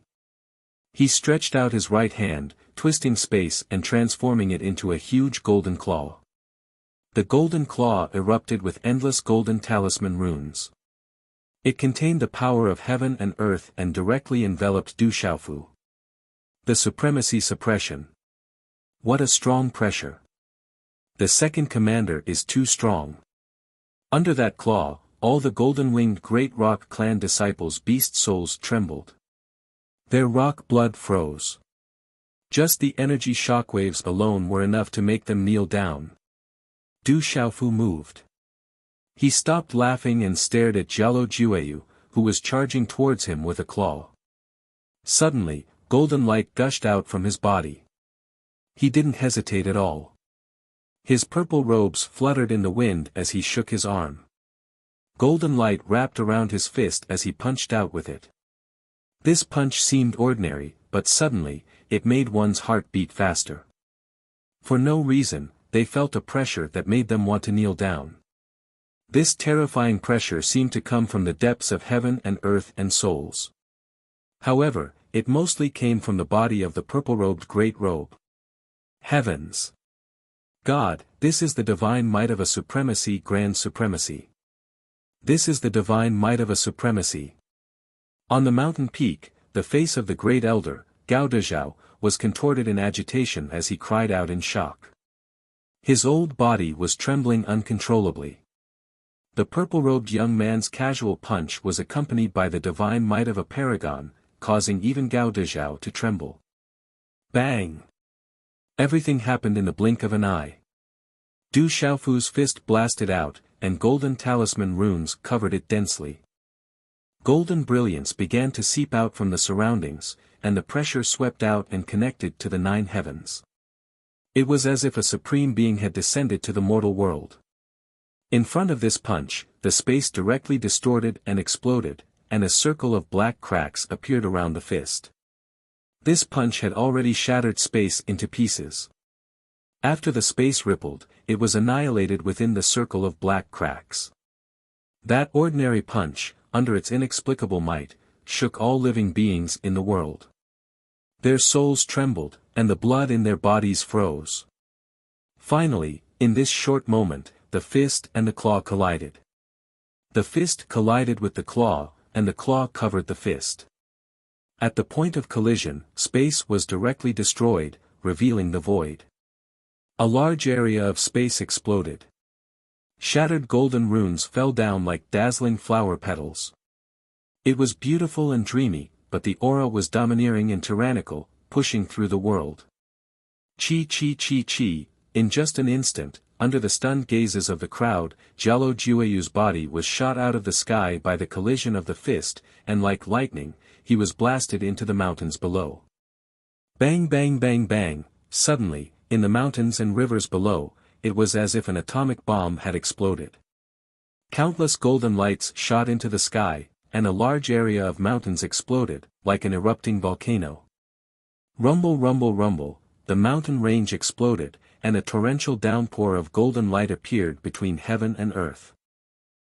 [SPEAKER 1] He stretched out his right hand, twisting space and transforming it into a huge golden claw. The golden claw erupted with endless golden talisman runes. It contained the power of heaven and earth and directly enveloped Du Xiaofu. The supremacy suppression. What a strong pressure. The second commander is too strong. Under that claw, all the golden-winged Great Rock clan disciples' beast souls trembled. Their rock blood froze. Just the energy shockwaves alone were enough to make them kneel down. Du Xiaofu moved. He stopped laughing and stared at Jialo Jueyu, who was charging towards him with a claw. Suddenly, golden light gushed out from his body. He didn't hesitate at all. His purple robes fluttered in the wind as he shook his arm. Golden light wrapped around his fist as he punched out with it. This punch seemed ordinary, but suddenly, it made one's heart beat faster. For no reason, they felt a pressure that made them want to kneel down. This terrifying pressure seemed to come from the depths of heaven and earth and souls. However, it mostly came from the body of the purple-robed Great Robe. Heavens! God, this is the divine might of a supremacy, grand supremacy. This is the divine might of a supremacy. On the mountain peak, the face of the great elder, Gao Dezhao, was contorted in agitation as he cried out in shock. His old body was trembling uncontrollably. The purple-robed young man's casual punch was accompanied by the divine might of a paragon, causing even Gao Dezhao to tremble. Bang! Everything happened in the blink of an eye. Du Xiaofu's fist blasted out, and golden talisman runes covered it densely. Golden brilliance began to seep out from the surroundings, and the pressure swept out and connected to the 9 heavens. It was as if a supreme being had descended to the mortal world. In front of this punch, the space directly distorted and exploded, and a circle of black cracks appeared around the fist. This punch had already shattered space into pieces. After the space rippled, it was annihilated within the circle of black cracks. That ordinary punch, under its inexplicable might, shook all living beings in the world. Their souls trembled, and the blood in their bodies froze. Finally, in this short moment, the fist and the claw collided. The fist collided with the claw, and the claw covered the fist. At the point of collision, space was directly destroyed, revealing the void. A large area of space exploded. Shattered golden runes fell down like dazzling flower petals. It was beautiful and dreamy, but the aura was domineering and tyrannical, pushing through the world. Chi chi chi chi, in just an instant, under the stunned gazes of the crowd, Jialo Jueyu's body was shot out of the sky by the collision of the fist, and like lightning, he was blasted into the mountains below. Bang bang bang bang, suddenly, in the mountains and rivers below, it was as if an atomic bomb had exploded. Countless golden lights shot into the sky, and a large area of mountains exploded, like an erupting volcano. Rumble rumble rumble, the mountain range exploded, and a torrential downpour of golden light appeared between heaven and earth.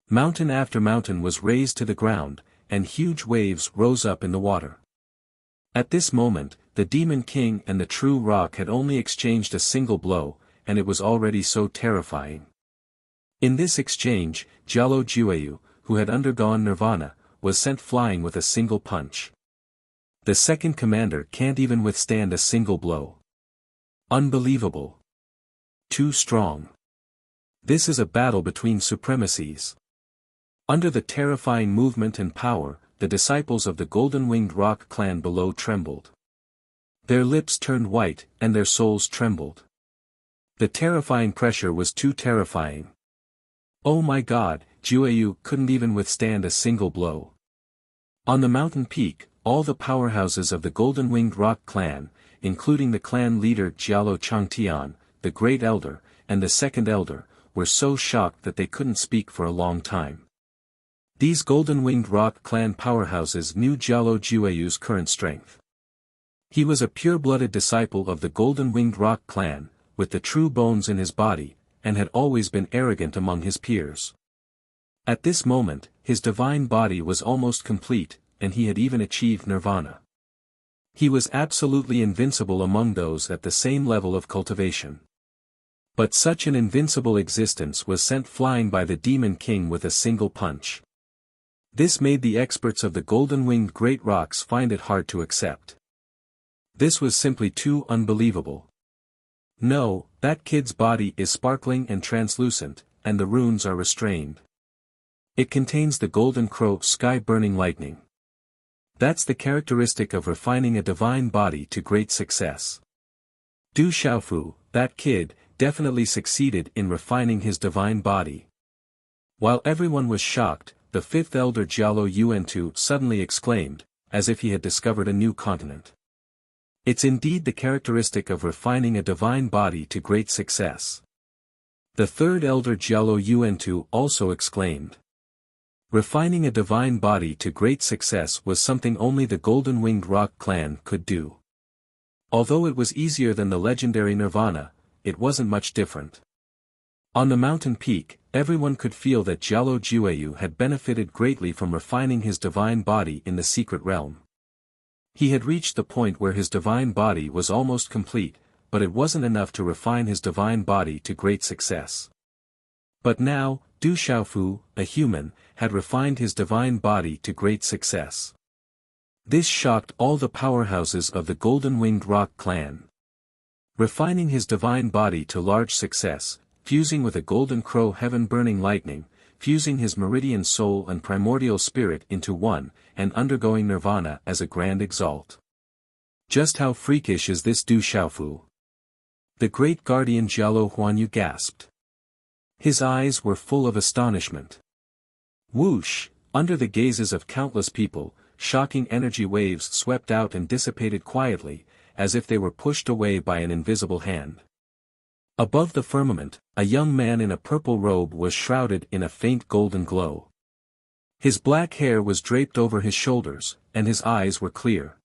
[SPEAKER 1] Mountain after mountain was razed to the ground, and huge waves rose up in the water. At this moment, the Demon King and the True Rock had only exchanged a single blow, and it was already so terrifying. In this exchange, Jialo Jueyu, who had undergone nirvana, was sent flying with a single punch. The second commander can't even withstand a single blow. Unbelievable. Too strong. This is a battle between supremacies. Under the terrifying movement and power, the disciples of the golden-winged rock clan below trembled. Their lips turned white, and their souls trembled. The terrifying pressure was too terrifying. Oh my god, Jueyu couldn't even withstand a single blow. On the mountain peak, all the powerhouses of the Golden-Winged Rock clan, including the clan leader Jialo Changtian, the Great Elder, and the Second Elder, were so shocked that they couldn't speak for a long time. These Golden-Winged Rock clan powerhouses knew Jialo Jueyu's current strength. He was a pure-blooded disciple of the Golden-Winged Rock clan, with the true bones in his body, and had always been arrogant among his peers. At this moment, his divine body was almost complete, and he had even achieved nirvana. He was absolutely invincible among those at the same level of cultivation. But such an invincible existence was sent flying by the Demon King with a single punch. This made the experts of the Golden-Winged Great Rocks find it hard to accept. This was simply too unbelievable. No, that kid's body is sparkling and translucent, and the runes are restrained. It contains the Golden Crow sky-burning lightning. That's the characteristic of refining a divine body to great success. Du Xiaofu, that kid, definitely succeeded in refining his divine body. While everyone was shocked, the fifth elder Jialo Yuantu suddenly exclaimed, as if he had discovered a new continent. It's indeed the characteristic of refining a divine body to great success. The third elder Jialo Yuantu also exclaimed. Refining a divine body to great success was something only the Golden-Winged Rock clan could do. Although it was easier than the legendary Nirvana, it wasn't much different. On the mountain peak, everyone could feel that Jialo Jueyu had benefited greatly from refining his divine body in the secret realm. He had reached the point where his divine body was almost complete, but it wasn't enough to refine his divine body to great success. But now, Du Xiaofu, a human, had refined his divine body to great success. This shocked all the powerhouses of the Golden-Winged Rock clan. Refining his divine body to large success, fusing with a Golden Crow heaven-burning lightning, fusing his meridian soul and primordial spirit into one, and undergoing nirvana as a grand exalt. Just how freakish is this Du Xiaofu? The great guardian Jialo Huanyu gasped. His eyes were full of astonishment. Whoosh, under the gazes of countless people, shocking energy waves swept out and dissipated quietly, as if they were pushed away by an invisible hand. Above the firmament, a young man in a purple robe was shrouded in a faint golden glow. His black hair was draped over his shoulders, and his eyes were clear.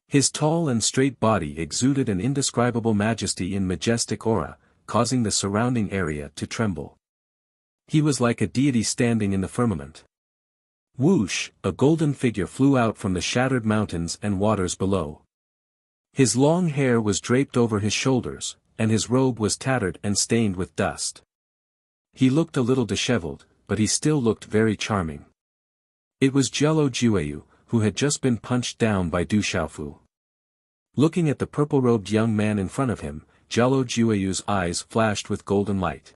[SPEAKER 1] His tall and straight body exuded an indescribable majesty and majestic aura, causing the surrounding area to tremble. He was like a deity standing in the firmament. Whoosh, a golden figure flew out from the shattered mountains and waters below. His long hair was draped over his shoulders, and his robe was tattered and stained with dust. He looked a little disheveled, but he still looked very charming. It was Jialo Jueyu, who had just been punched down by Du Xiaofu. Looking at the purple-robed young man in front of him, Jialo Jueyu's eyes flashed with golden light.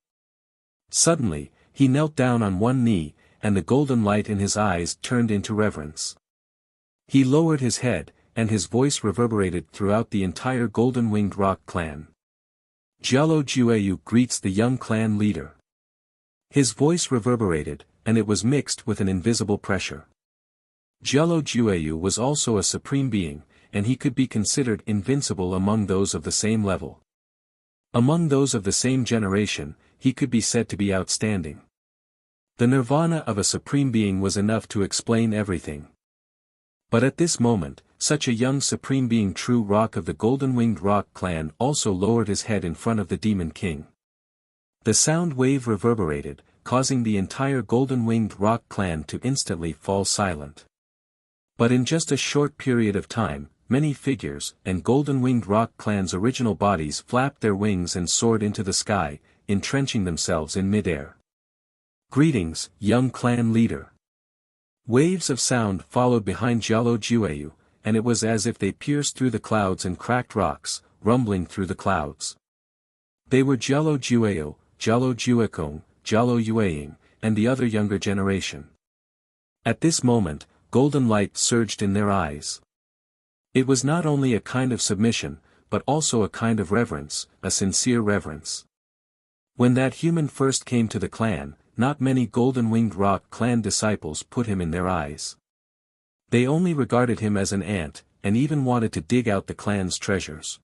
[SPEAKER 1] Suddenly, he knelt down on one knee, and the golden light in his eyes turned into reverence. He lowered his head, and his voice reverberated throughout the entire Golden-Winged Rock clan. Jialo Jueyu greets the young clan leader. His voice reverberated, and it was mixed with an invisible pressure. Jialo Jueyu was also a supreme being, and he could be considered invincible among those of the same level. Among those of the same generation, he could be said to be outstanding. The nirvana of a supreme being was enough to explain everything. But at this moment, such a young supreme being, true rock of the Golden-Winged Rock clan, also lowered his head in front of the Demon King. The sound wave reverberated, causing the entire Golden-Winged Rock clan to instantly fall silent. But in just a short period of time, many figures and Golden-Winged Rock clan's original bodies flapped their wings and soared into the sky, entrenching themselves in midair. Greetings, young clan leader. Waves of sound followed behind Jialo Jueyu, and it was as if they pierced through the clouds and cracked rocks, rumbling through the clouds. They were Jialo Jueyu, Jialo Juekong, Jialo Yueying, and the other younger generation. At this moment, golden light surged in their eyes. It was not only a kind of submission, but also a kind of reverence, a sincere reverence. When that human first came to the clan, not many golden-winged rock clan disciples put him in their eyes. They only regarded him as an ant, and even wanted to dig out the clan's treasures.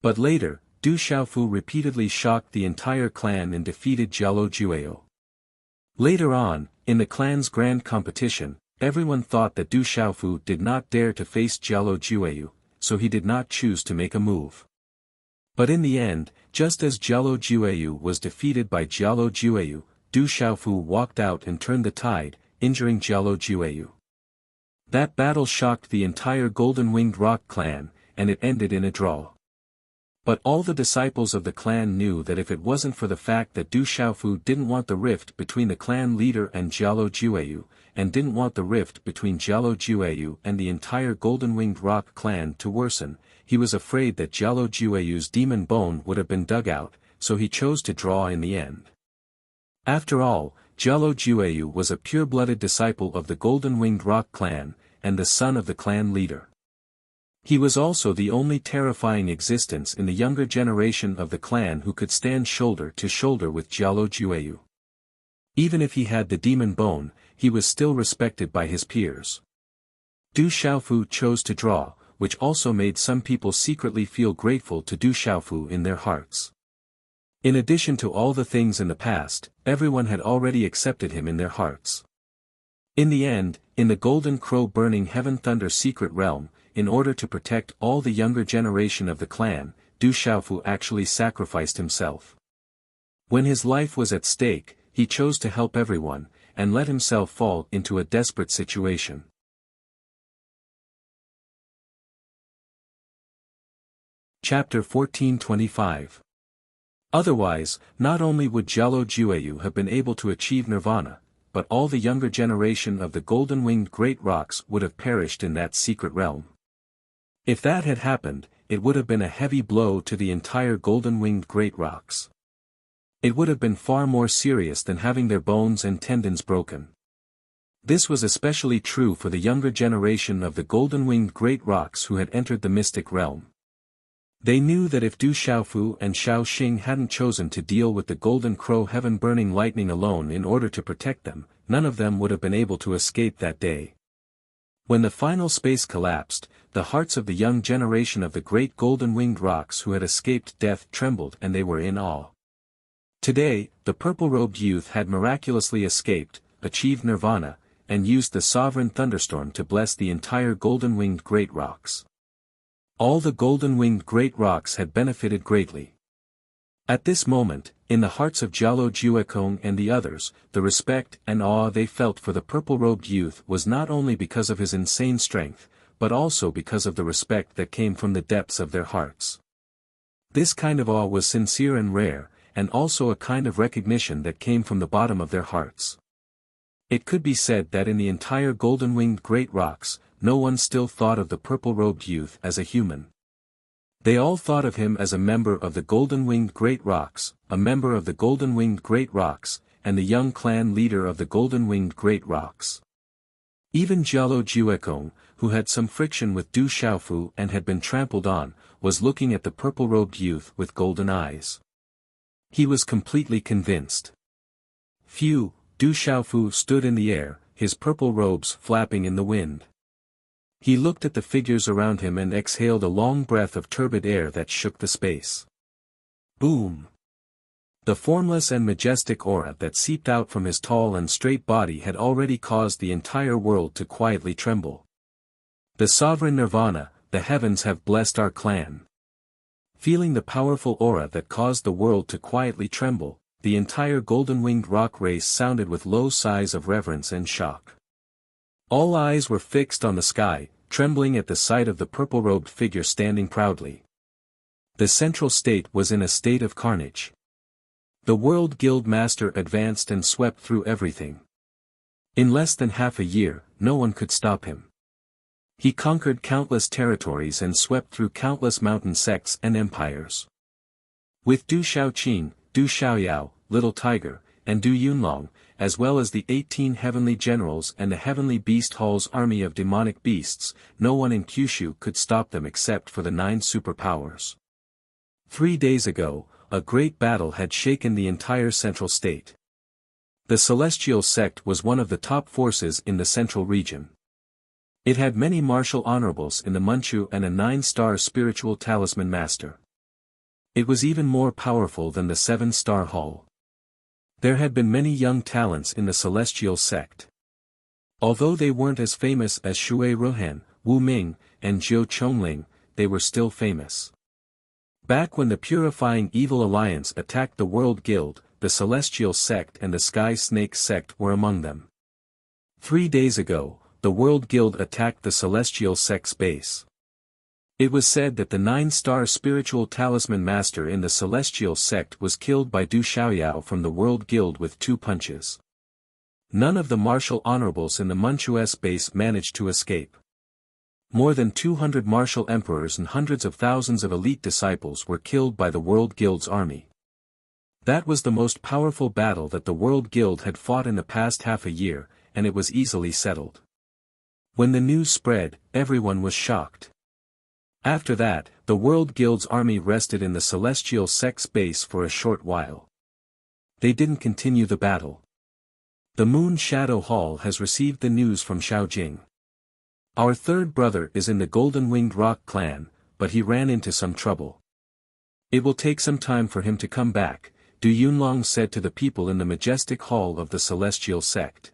[SPEAKER 1] But later, Du Xiaofu repeatedly shocked the entire clan and defeated Jialo Jueo. Later on, in the clan's grand competition, everyone thought that Du Xiaofu did not dare to face Jialo Jueu, so he did not choose to make a move. But in the end, just as Jialo Jueu was defeated by Jialo Jueu, Du Xiaofu walked out and turned the tide, injuring Jialo Jueu. That battle shocked the entire Golden-Winged Rock clan, and it ended in a draw. But all the disciples of the clan knew that if it wasn't for the fact that Du Xiaofu didn't want the rift between the clan leader and Jialo Jueu, and didn't want the rift between Jialo Jueu and the entire Golden-Winged Rock clan to worsen, he was afraid that Jialo Jueu's demon bone would have been dug out, so he chose to draw in the end. After all, Jialo Jueu was a pure-blooded disciple of the Golden-Winged Rock clan, and the son of the clan leader. He was also the only terrifying existence in the younger generation of the clan who could stand shoulder to shoulder with Jialo Jueu. Even if he had the demon bone, he was still respected by his peers. Du Xiaofu chose to draw, which also made some people secretly feel grateful to Du Xiaofu in their hearts. In addition to all the things in the past, everyone had already accepted him in their hearts. In the end, in the Golden Crow Burning Heaven Thunder secret realm, in order to protect all the younger generation of the clan, Du Xiaofu actually sacrificed himself. When his life was at stake, he chose to help everyone, and let himself fall into a desperate situation. Chapter 1425. Otherwise, not only would Jialo Jueu have been able to achieve nirvana, but all the younger generation of the golden-winged great rocks would have perished in that secret realm. If that had happened, it would have been a heavy blow to the entire golden-winged great rocks. It would have been far more serious than having their bones and tendons broken. This was especially true for the younger generation of the golden-winged great rocks who had entered the mystic realm. They knew that if Du Xiaofu and Xiao Xing hadn't chosen to deal with the Golden Crow Heaven-Burning Lightning alone in order to protect them, none of them would have been able to escape that day. When the final space collapsed, the hearts of the young generation of the great golden-winged rocks who had escaped death trembled and they were in awe. Today, the purple-robed youth had miraculously escaped, achieved nirvana, and used the sovereign thunderstorm to bless the entire golden-winged great rocks. All the golden-winged great rocks had benefited greatly. At this moment, in the hearts of Jialo Juekong and the others, the respect and awe they felt for the purple-robed youth was not only because of his insane strength, but also because of the respect that came from the depths of their hearts. This kind of awe was sincere and rare, and also a kind of recognition that came from the bottom of their hearts. It could be said that in the entire golden-winged great rocks, no one still thought of the purple-robed youth as a human. They all thought of him as a member of the golden-winged great rocks, a member of the golden-winged great rocks, and the young clan leader of the golden-winged great rocks. Even Jialo Juekong, who had some friction with Du Xiaofu and had been trampled on, was looking at the purple-robed youth with golden eyes. He was completely convinced. Phew, Du Xiaofu stood in the air, his purple robes flapping in the wind. He looked at the figures around him and exhaled a long breath of turbid air that shook the space. Boom! The formless and majestic aura that seeped out from his tall and straight body had already caused the entire world to quietly tremble. The sovereign nirvana, the heavens have blessed our clan. Feeling the powerful aura that caused the world to quietly tremble, the entire golden-winged rock race sounded with low sighs of reverence and shock. All eyes were fixed on the sky, trembling at the sight of the purple-robed figure standing proudly. The central state was in a state of carnage. The World Guild Master advanced and swept through everything. In less than half a year, no one could stop him. He conquered countless territories and swept through countless mountain sects and empires. With Du Xiaoqing, Du Xiaoyao, Little Tiger, and Du Yunlong, as well as the 18 heavenly generals and the heavenly beast hall's army of demonic beasts, no one in Kyushu could stop them except for the 9 superpowers. 3 days ago, a great battle had shaken the entire central state. The Celestial Sect was one of the top forces in the central region. It had many martial honorables in the Munchu and a 9-star spiritual talisman master. It was even more powerful than the 7-star hall. There had been many young talents in the Celestial Sect. Although they weren't as famous as Shui Ruhan, Wu Ming, and Zhou Chongling, they were still famous. Back when the Purifying Evil Alliance attacked the World Guild, the Celestial Sect and the Sky Snake Sect were among them. 3 days ago, the World Guild attacked the Celestial Sect's base. It was said that the 9-star spiritual talisman master in the Celestial Sect was killed by Du Xiaoyao from the World Guild with 2 punches. None of the martial honorables in the Munchu's base managed to escape. More than 200 martial emperors and hundreds of thousands of elite disciples were killed by the World Guild's army. That was the most powerful battle that the World Guild had fought in the past half a year, and it was easily settled. When the news spread, everyone was shocked. After that, the World Guild's army rested in the Celestial Sect's base for a short while. They didn't continue the battle. The Moon Shadow Hall has received the news from Xiaojing. Our third brother is in the Golden Winged Rock clan, but he ran into some trouble. It will take some time for him to come back, Du Yunlong said to the people in the majestic hall of the Celestial Sect.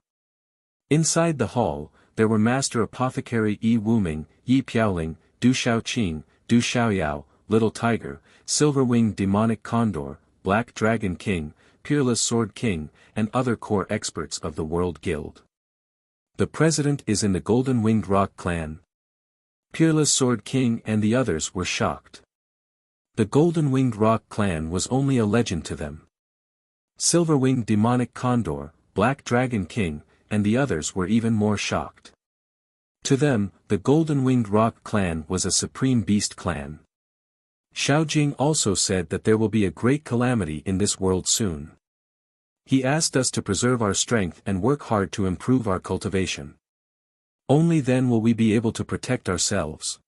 [SPEAKER 1] Inside the hall, there were Master Apothecary Yi Wuming, Yi Piaoling, Du Xiaoqing, Du Xiaoyao, Little Tiger, Silver-Winged Demonic Condor, Black Dragon King, Peerless Sword King, and other core experts of the World Guild. The president is in the Golden Winged Rock clan. Peerless Sword King and the others were shocked. The Golden Winged Rock clan was only a legend to them. Silver-Winged Demonic Condor, Black Dragon King, and the others were even more shocked. To them, the Golden Winged Rock clan was a supreme beast clan. Xiaojing also said that there will be a great calamity in this world soon. He asked us to preserve our strength and work hard to improve our cultivation. Only then will we be able to protect ourselves.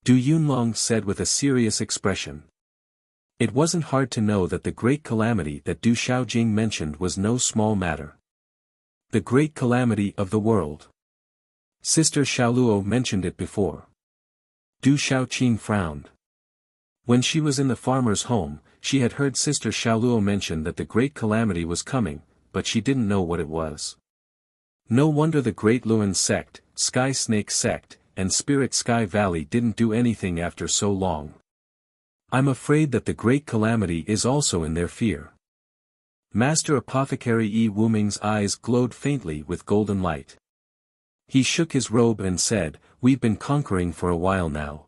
[SPEAKER 1] Du Yunlong said with a serious expression. It wasn't hard to know that the great calamity that Du Xiaojing mentioned was no small matter. The great calamity of the world. Sister Xiaoluo mentioned it before. Du Xiaoqing frowned. When she was in the farmer's home, she had heard Sister Xiaoluo mention that the great calamity was coming, but she didn't know what it was. No wonder the Great Luan Sect, Sky Snake Sect, and Spirit Sky Valley didn't do anything after so long. I'm afraid that the great calamity is also in their fear. Master Apothecary Yi Wuming's eyes glowed faintly with golden light. He shook his robe and said, "We've been conquering for a while now.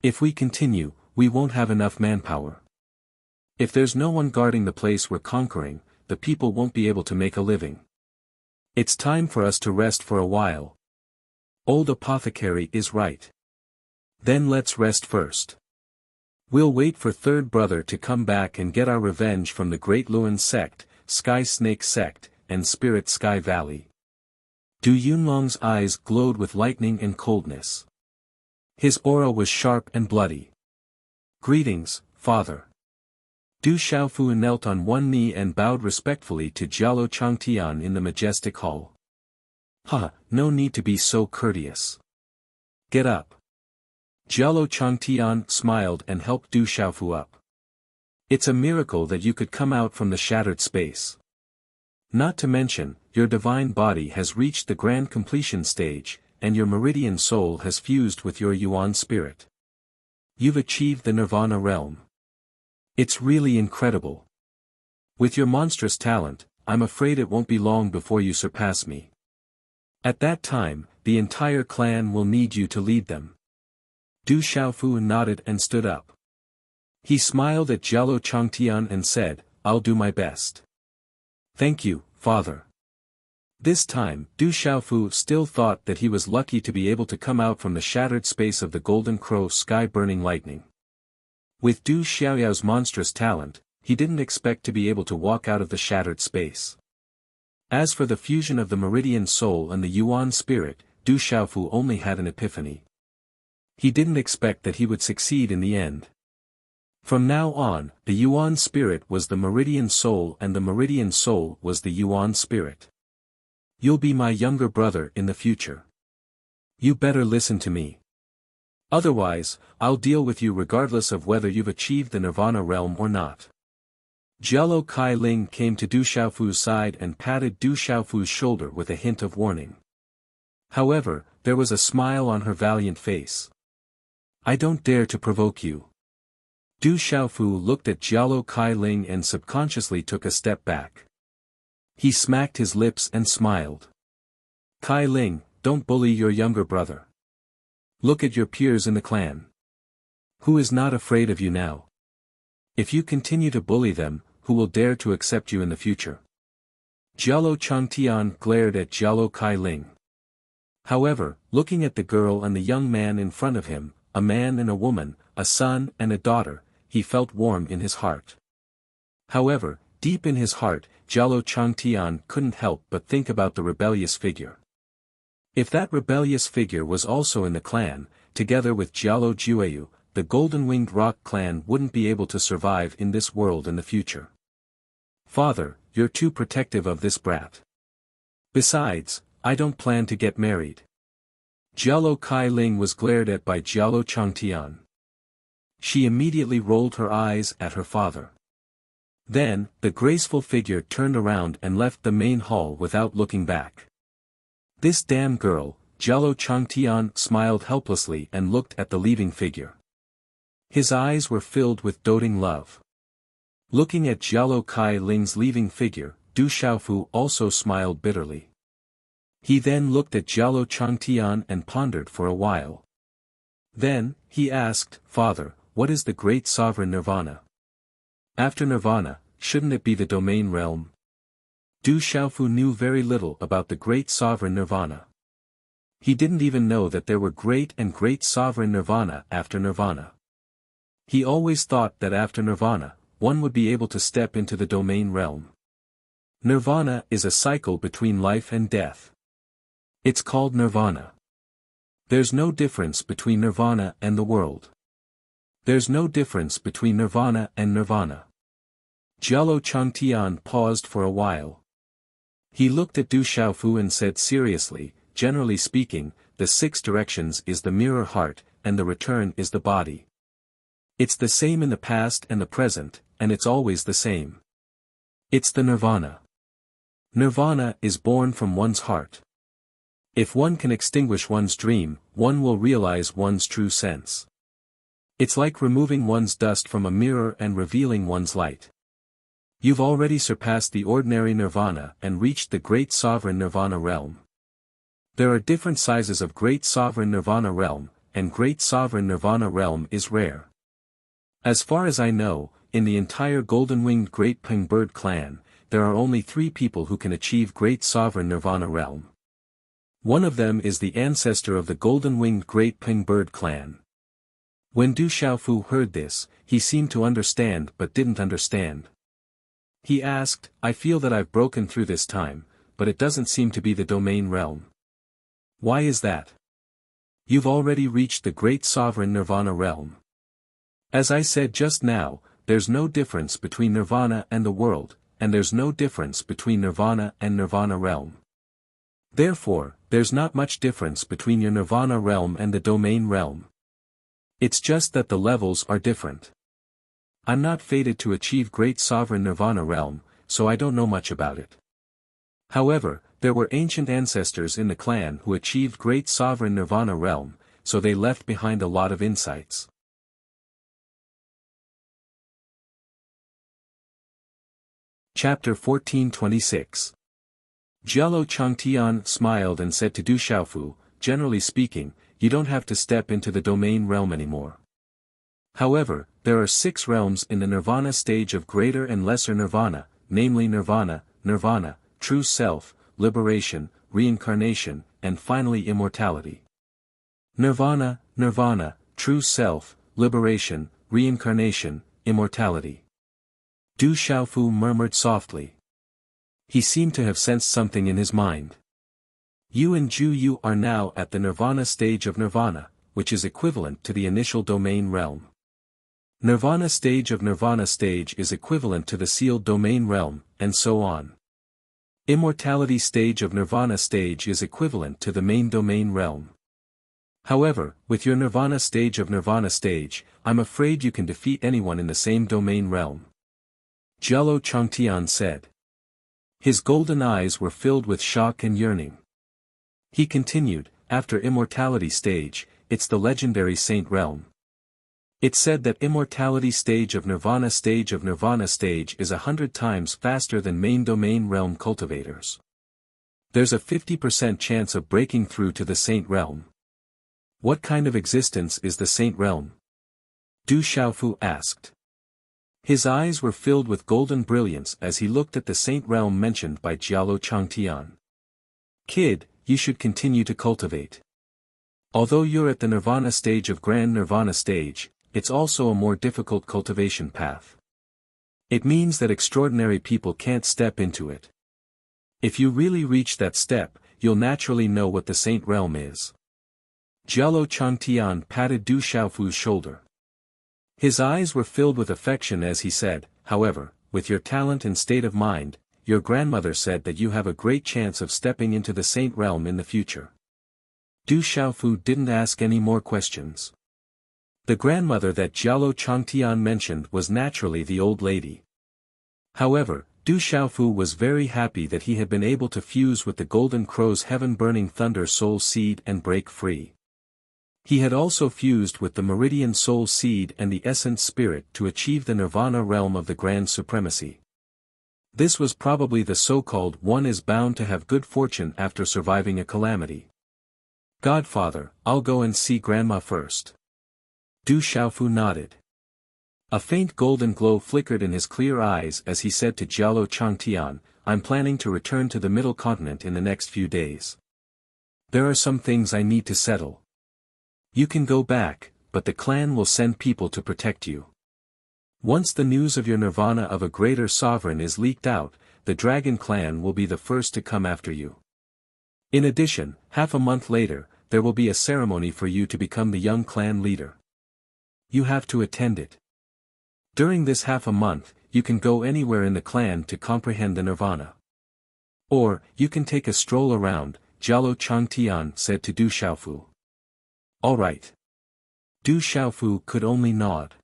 [SPEAKER 1] If we continue, we won't have enough manpower. If there's no one guarding the place we're conquering, the people won't be able to make a living. It's time for us to rest for a while. Old Apothecary is right. Then let's rest first. We'll wait for third brother to come back and get our revenge from the Great Luan Sect, Sky Snake Sect, and Spirit Sky Valley." Du Yunlong's eyes glowed with lightning and coldness. His aura was sharp and bloody. "Greetings, father." Du Xiaofu knelt on one knee and bowed respectfully to Jialo Changtian in the majestic hall. No need to be so courteous. Get up." Jialo Changtian smiled and helped Du Xiaofu up. "It's a miracle that you could come out from the shattered space. Not to mention, your divine body has reached the grand completion stage, and your meridian soul has fused with your Yuan spirit. You've achieved the Nirvana realm. It's really incredible. With your monstrous talent, I'm afraid it won't be long before you surpass me. At that time, the entire clan will need you to lead them." Du Xiaofu nodded and stood up. He smiled at Jialo Changtian and said, "I'll do my best." "Thank you, father." This time, Du Xiaofu still thought that he was lucky to be able to come out from the shattered space of the Golden Crow sky-burning lightning. With Du Xiaoyao's monstrous talent, he didn't expect to be able to walk out of the shattered space. As for the fusion of the Meridian Soul and the Yuan Spirit, Du Xiaofu only had an epiphany. He didn't expect that he would succeed in the end. From now on, the Yuan Spirit was the Meridian Soul and the Meridian Soul was the Yuan Spirit. You'll be my younger brother in the future. You better listen to me. Otherwise, I'll deal with you regardless of whether you've achieved the Nirvana realm or not. Jialo Kai Ling came to Du Xiaofu's side and patted Du Xiaofu's shoulder with a hint of warning. However, there was a smile on her valiant face. I don't dare to provoke you. Du Xiaofu looked at Jialo Kai Ling and subconsciously took a step back. He smacked his lips and smiled. Kai Ling, don't bully your younger brother. Look at your peers in the clan. Who is not afraid of you now? If you continue to bully them, who will dare to accept you in the future? Jialo Changtian glared at Jialo Kai Ling. However, looking at the girl and the young man in front of him, a man and a woman, a son and a daughter, he felt warm in his heart. However, deep in his heart, Jialo Changtian couldn't help but think about the rebellious figure. If that rebellious figure was also in the clan, together with Jialo Jueyu, the Golden-Winged Rock clan wouldn't be able to survive in this world in the future. Father, you're too protective of this brat. Besides, I don't plan to get married. Jialo Kai Ling was glared at by Jialo Changtian. She immediately rolled her eyes at her father. Then, the graceful figure turned around and left the main hall without looking back. This damn girl, Jialo Changtian smiled helplessly and looked at the leaving figure. His eyes were filled with doting love. Looking at Jialo Kai Ling's leaving figure, Du Xiaofu also smiled bitterly. He then looked at Jialo Changtian and pondered for a while. Then, he asked, Father, what is the great sovereign Nirvana? After Nirvana, shouldn't it be the domain realm? Du Xiaofu knew very little about the great sovereign Nirvana. He didn't even know that there were great and great sovereign Nirvana after Nirvana. He always thought that after Nirvana, one would be able to step into the domain realm. Nirvana is a cycle between life and death. It's called Nirvana. There's no difference between Nirvana and the world. There's no difference between Nirvana and Nirvana. Jialo Changtian paused for a while. He looked at Du Xiaofu and said seriously, generally speaking, the 6 directions is the mirror heart, and the return is the body. It's the same in the past and the present, and it's always the same. It's the Nirvana. Nirvana is born from one's heart. If one can extinguish one's dream, one will realize one's true sense. It's like removing one's dust from a mirror and revealing one's light. You've already surpassed the ordinary Nirvana and reached the Great Sovereign Nirvana realm. There are different sizes of Great Sovereign Nirvana realm, and Great Sovereign Nirvana realm is rare. As far as I know, in the entire Golden-Winged Great Peng Bird clan, there are only 3 people who can achieve Great Sovereign Nirvana realm. One of them is the ancestor of the Golden-Winged Great Peng Bird clan. When Du Xiaofu heard this, he seemed to understand but didn't understand. He asked, I feel that I've broken through this time, but it doesn't seem to be the domain realm. Why is that? You've already reached the Great Sovereign Nirvana realm. As I said just now, there's no difference between Nirvana and the world, and there's no difference between Nirvana and Nirvana realm. Therefore, there's not much difference between your Nirvana realm and the domain realm. It's just that the levels are different. I'm not fated to achieve Great Sovereign Nirvana realm, so I don't know much about it. However, there were ancient ancestors in the clan who achieved Great Sovereign Nirvana realm, so they left behind a lot of insights. Chapter 1426. Jialo Changtian smiled and said to Du Xiaofu, generally speaking, you don't have to step into the domain realm anymore. However, there are 6 realms in the Nirvana stage of Greater and Lesser Nirvana, namely Nirvana, Nirvana, True Self, Liberation, Reincarnation, and finally Immortality. Nirvana, Nirvana, True Self, Liberation, Reincarnation, Immortality. Du Xiaofu murmured softly. He seemed to have sensed something in his mind. You and Ju are now at the Nirvana stage of Nirvana, which is equivalent to the initial domain realm. Nirvana stage of Nirvana stage is equivalent to the sealed domain realm, and so on. Immortality stage of Nirvana stage is equivalent to the main domain realm. However, with your Nirvana stage of Nirvana stage, I'm afraid you can defeat anyone in the same domain realm. Jialo Changtian said. His golden eyes were filled with shock and yearning. He continued, after immortality stage, it's the legendary saint realm. It's said that immortality stage of Nirvana is 100 times faster than main domain realm cultivators. There's a 50% chance of breaking through to the saint realm. What kind of existence is the saint realm? Du Xiaofu asked. His eyes were filled with golden brilliance as he looked at the saint realm mentioned by Jialo Changtian. Kid, you should continue to cultivate. Although you're at the Nirvana stage of Grand Nirvana stage, it's also a more difficult cultivation path. It means that extraordinary people can't step into it. If you really reach that step, you'll naturally know what the saint realm is. Jialo Changtian patted Du Xiaofu's shoulder. His eyes were filled with affection as he said, however, with your talent and state of mind, your grandmother said that you have a great chance of stepping into the saint realm in the future. Du Xiaofu didn't ask any more questions. The grandmother that Jialo Changtian mentioned was naturally the old lady. However, Du Xiaofu was very happy that he had been able to fuse with the Golden Crow's heaven-burning thunder soul seed and break free. He had also fused with the Meridian Soul Seed and the Essence Spirit to achieve the Nirvana realm of the Grand Supremacy. This was probably the so-called one is bound to have good fortune after surviving a calamity. Godfather, I'll go and see Grandma first. Du Xiaofu nodded. A faint golden glow flickered in his clear eyes as he said to Jialo Changtian, I'm planning to return to the Middle Continent in the next few days. There are some things I need to settle. You can go back, but the clan will send people to protect you. Once the news of your nirvana of a greater sovereign is leaked out, the Dragon Clan will be the first to come after you. In addition, half a month later, there will be a ceremony for you to become the young clan leader. You have to attend it. During this half a month, you can go anywhere in the clan to comprehend the nirvana. Or, you can take a stroll around, Jialo Changtian said to Du Xiaofu. All right. Du Xiaofu could only nod.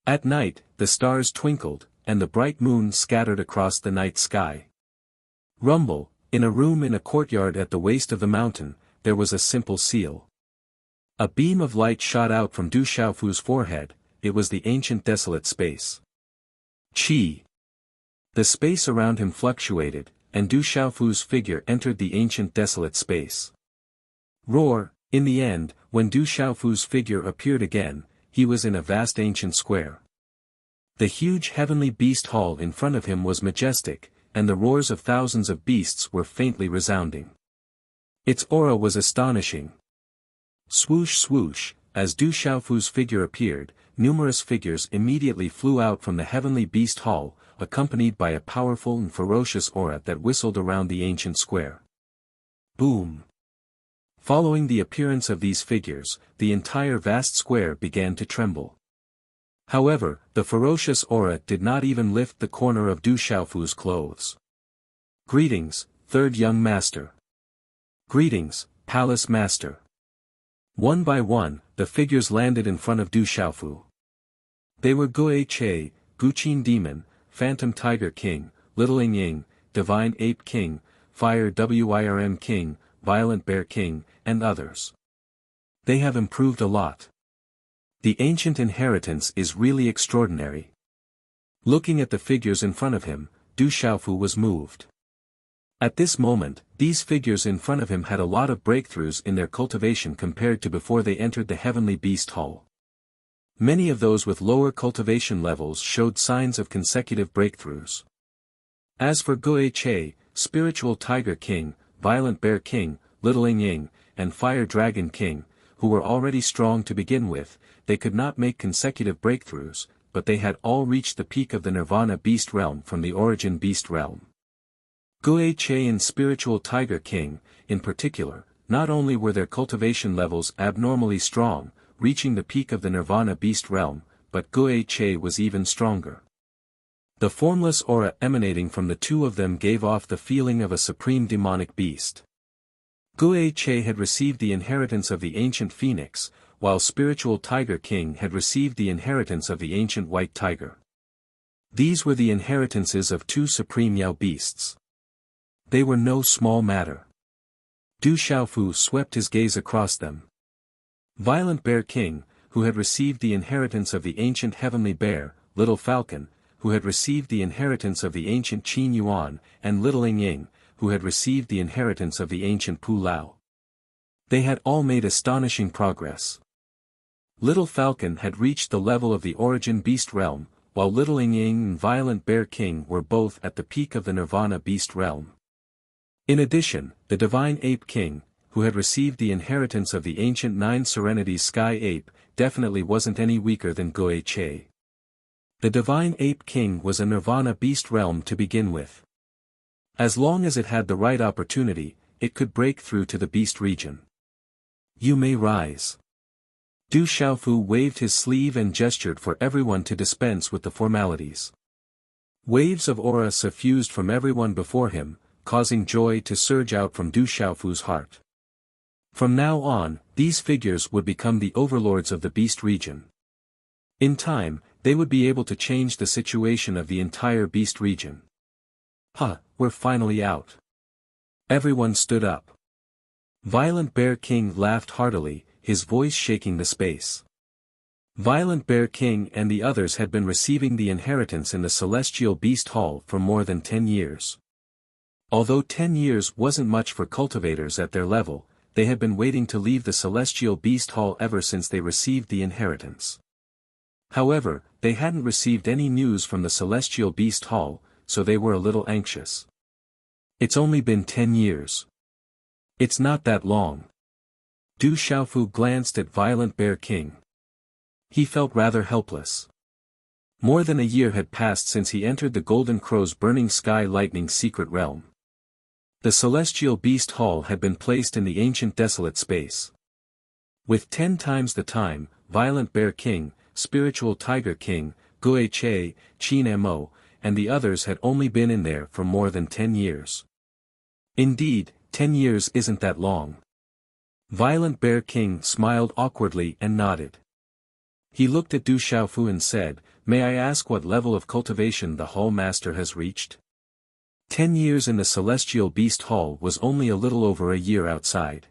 [SPEAKER 1] At night, the stars twinkled, and the bright moon scattered across the night sky. Rumble, in a room in a courtyard at the waist of the mountain, there was a simple seal. A beam of light shot out from Du Xiaofu's forehead, it was the ancient desolate space. Qi. The space around him fluctuated, and Du Xiaofu's figure entered the ancient desolate space. Roar, in the end, when Du Xiaofu's figure appeared again, he was in a vast ancient square. The huge heavenly beast hall in front of him was majestic, and the roars of thousands of beasts were faintly resounding. Its aura was astonishing. Swoosh swoosh, as Du Xiaofu's figure appeared, numerous figures immediately flew out from the heavenly beast hall, accompanied by a powerful and ferocious aura that whistled around the ancient square. Boom! Following the appearance of these figures, the entire vast square began to tremble. However, the ferocious aura did not even lift the corner of Du Xiaofu's clothes. Greetings, third young master. Greetings, palace master. One by one, the figures landed in front of Du Xiaofu. They were Guo Che, Guqin Demon, Phantom Tiger King, Little Ying, Divine Ape King, Fire Wirm King, Violent Bear King, and others. They have improved a lot. The ancient inheritance is really extraordinary. Looking at the figures in front of him, Du Xiaofu was moved. At this moment, these figures in front of him had a lot of breakthroughs in their cultivation compared to before they entered the heavenly beast hall. Many of those with lower cultivation levels showed signs of consecutive breakthroughs. As for Guo Che, Spiritual Tiger King, Violent Bear King, Little Ying, and Fire Dragon King, who were already strong to begin with, they could not make consecutive breakthroughs, but they had all reached the peak of the Nirvana beast realm from the origin beast realm. Guiche and Spiritual Tiger King, in particular, not only were their cultivation levels abnormally strong, reaching the peak of the Nirvana beast realm, but Guiche was even stronger. The formless aura emanating from the two of them gave off the feeling of a supreme demonic beast. Guiche had received the inheritance of the ancient phoenix, while Spiritual Tiger King had received the inheritance of the ancient white tiger. These were the inheritances of two supreme Yao beasts. They were no small matter. Du Xiaofu swept his gaze across them. Violent Bear King, who had received the inheritance of the ancient heavenly bear, Little Falcon, who had received the inheritance of the ancient Qin Yuan, and Little Ying Ying, who had received the inheritance of the ancient Pu Lao. They had all made astonishing progress. Little Falcon had reached the level of the origin beast realm, while Little Ying Ying and Violent Bear King were both at the peak of the Nirvana beast realm. In addition, the Divine Ape King, who had received the inheritance of the ancient Nine Serenities Sky Ape, definitely wasn't any weaker than Guiche. The Divine Ape King was a Nirvana beast realm to begin with. As long as it had the right opportunity, it could break through to the beast region. You may rise. Du Xiaofu waved his sleeve and gestured for everyone to dispense with the formalities. Waves of aura suffused from everyone before him, causing joy to surge out from Du Xiaofu's heart. From now on, these figures would become the overlords of the beast region. In time, they would be able to change the situation of the entire beast region. We're finally out. Everyone stood up. Violent Bear King laughed heartily, his voice shaking the space. Violent Bear King and the others had been receiving the inheritance in the Celestial Beast Hall for more than 10 years. Although 10 years wasn't much for cultivators at their level, they had been waiting to leave the Celestial Beast Hall ever since they received the inheritance. However, they hadn't received any news from the Celestial Beast Hall, so they were a little anxious. It's only been 10 years. It's not that long. Du Xiaofu glanced at Violent Bear King. He felt rather helpless. More than a year had passed since he entered the Golden Crow's Burning Sky Lightning secret realm. The Celestial Beast Hall had been placed in the ancient desolate space. With 10 times the time, Violent Bear King, Spiritual Tiger King, Guiche, Qin Mo, and the others had only been in there for more than 10 years. Indeed, 10 years isn't that long. Violent Bear King smiled awkwardly and nodded. He looked at Du Xiaofu and said, "May I ask what level of cultivation the Hall Master has reached?" 10 years in the Celestial Beast Hall was only a little over a year outside.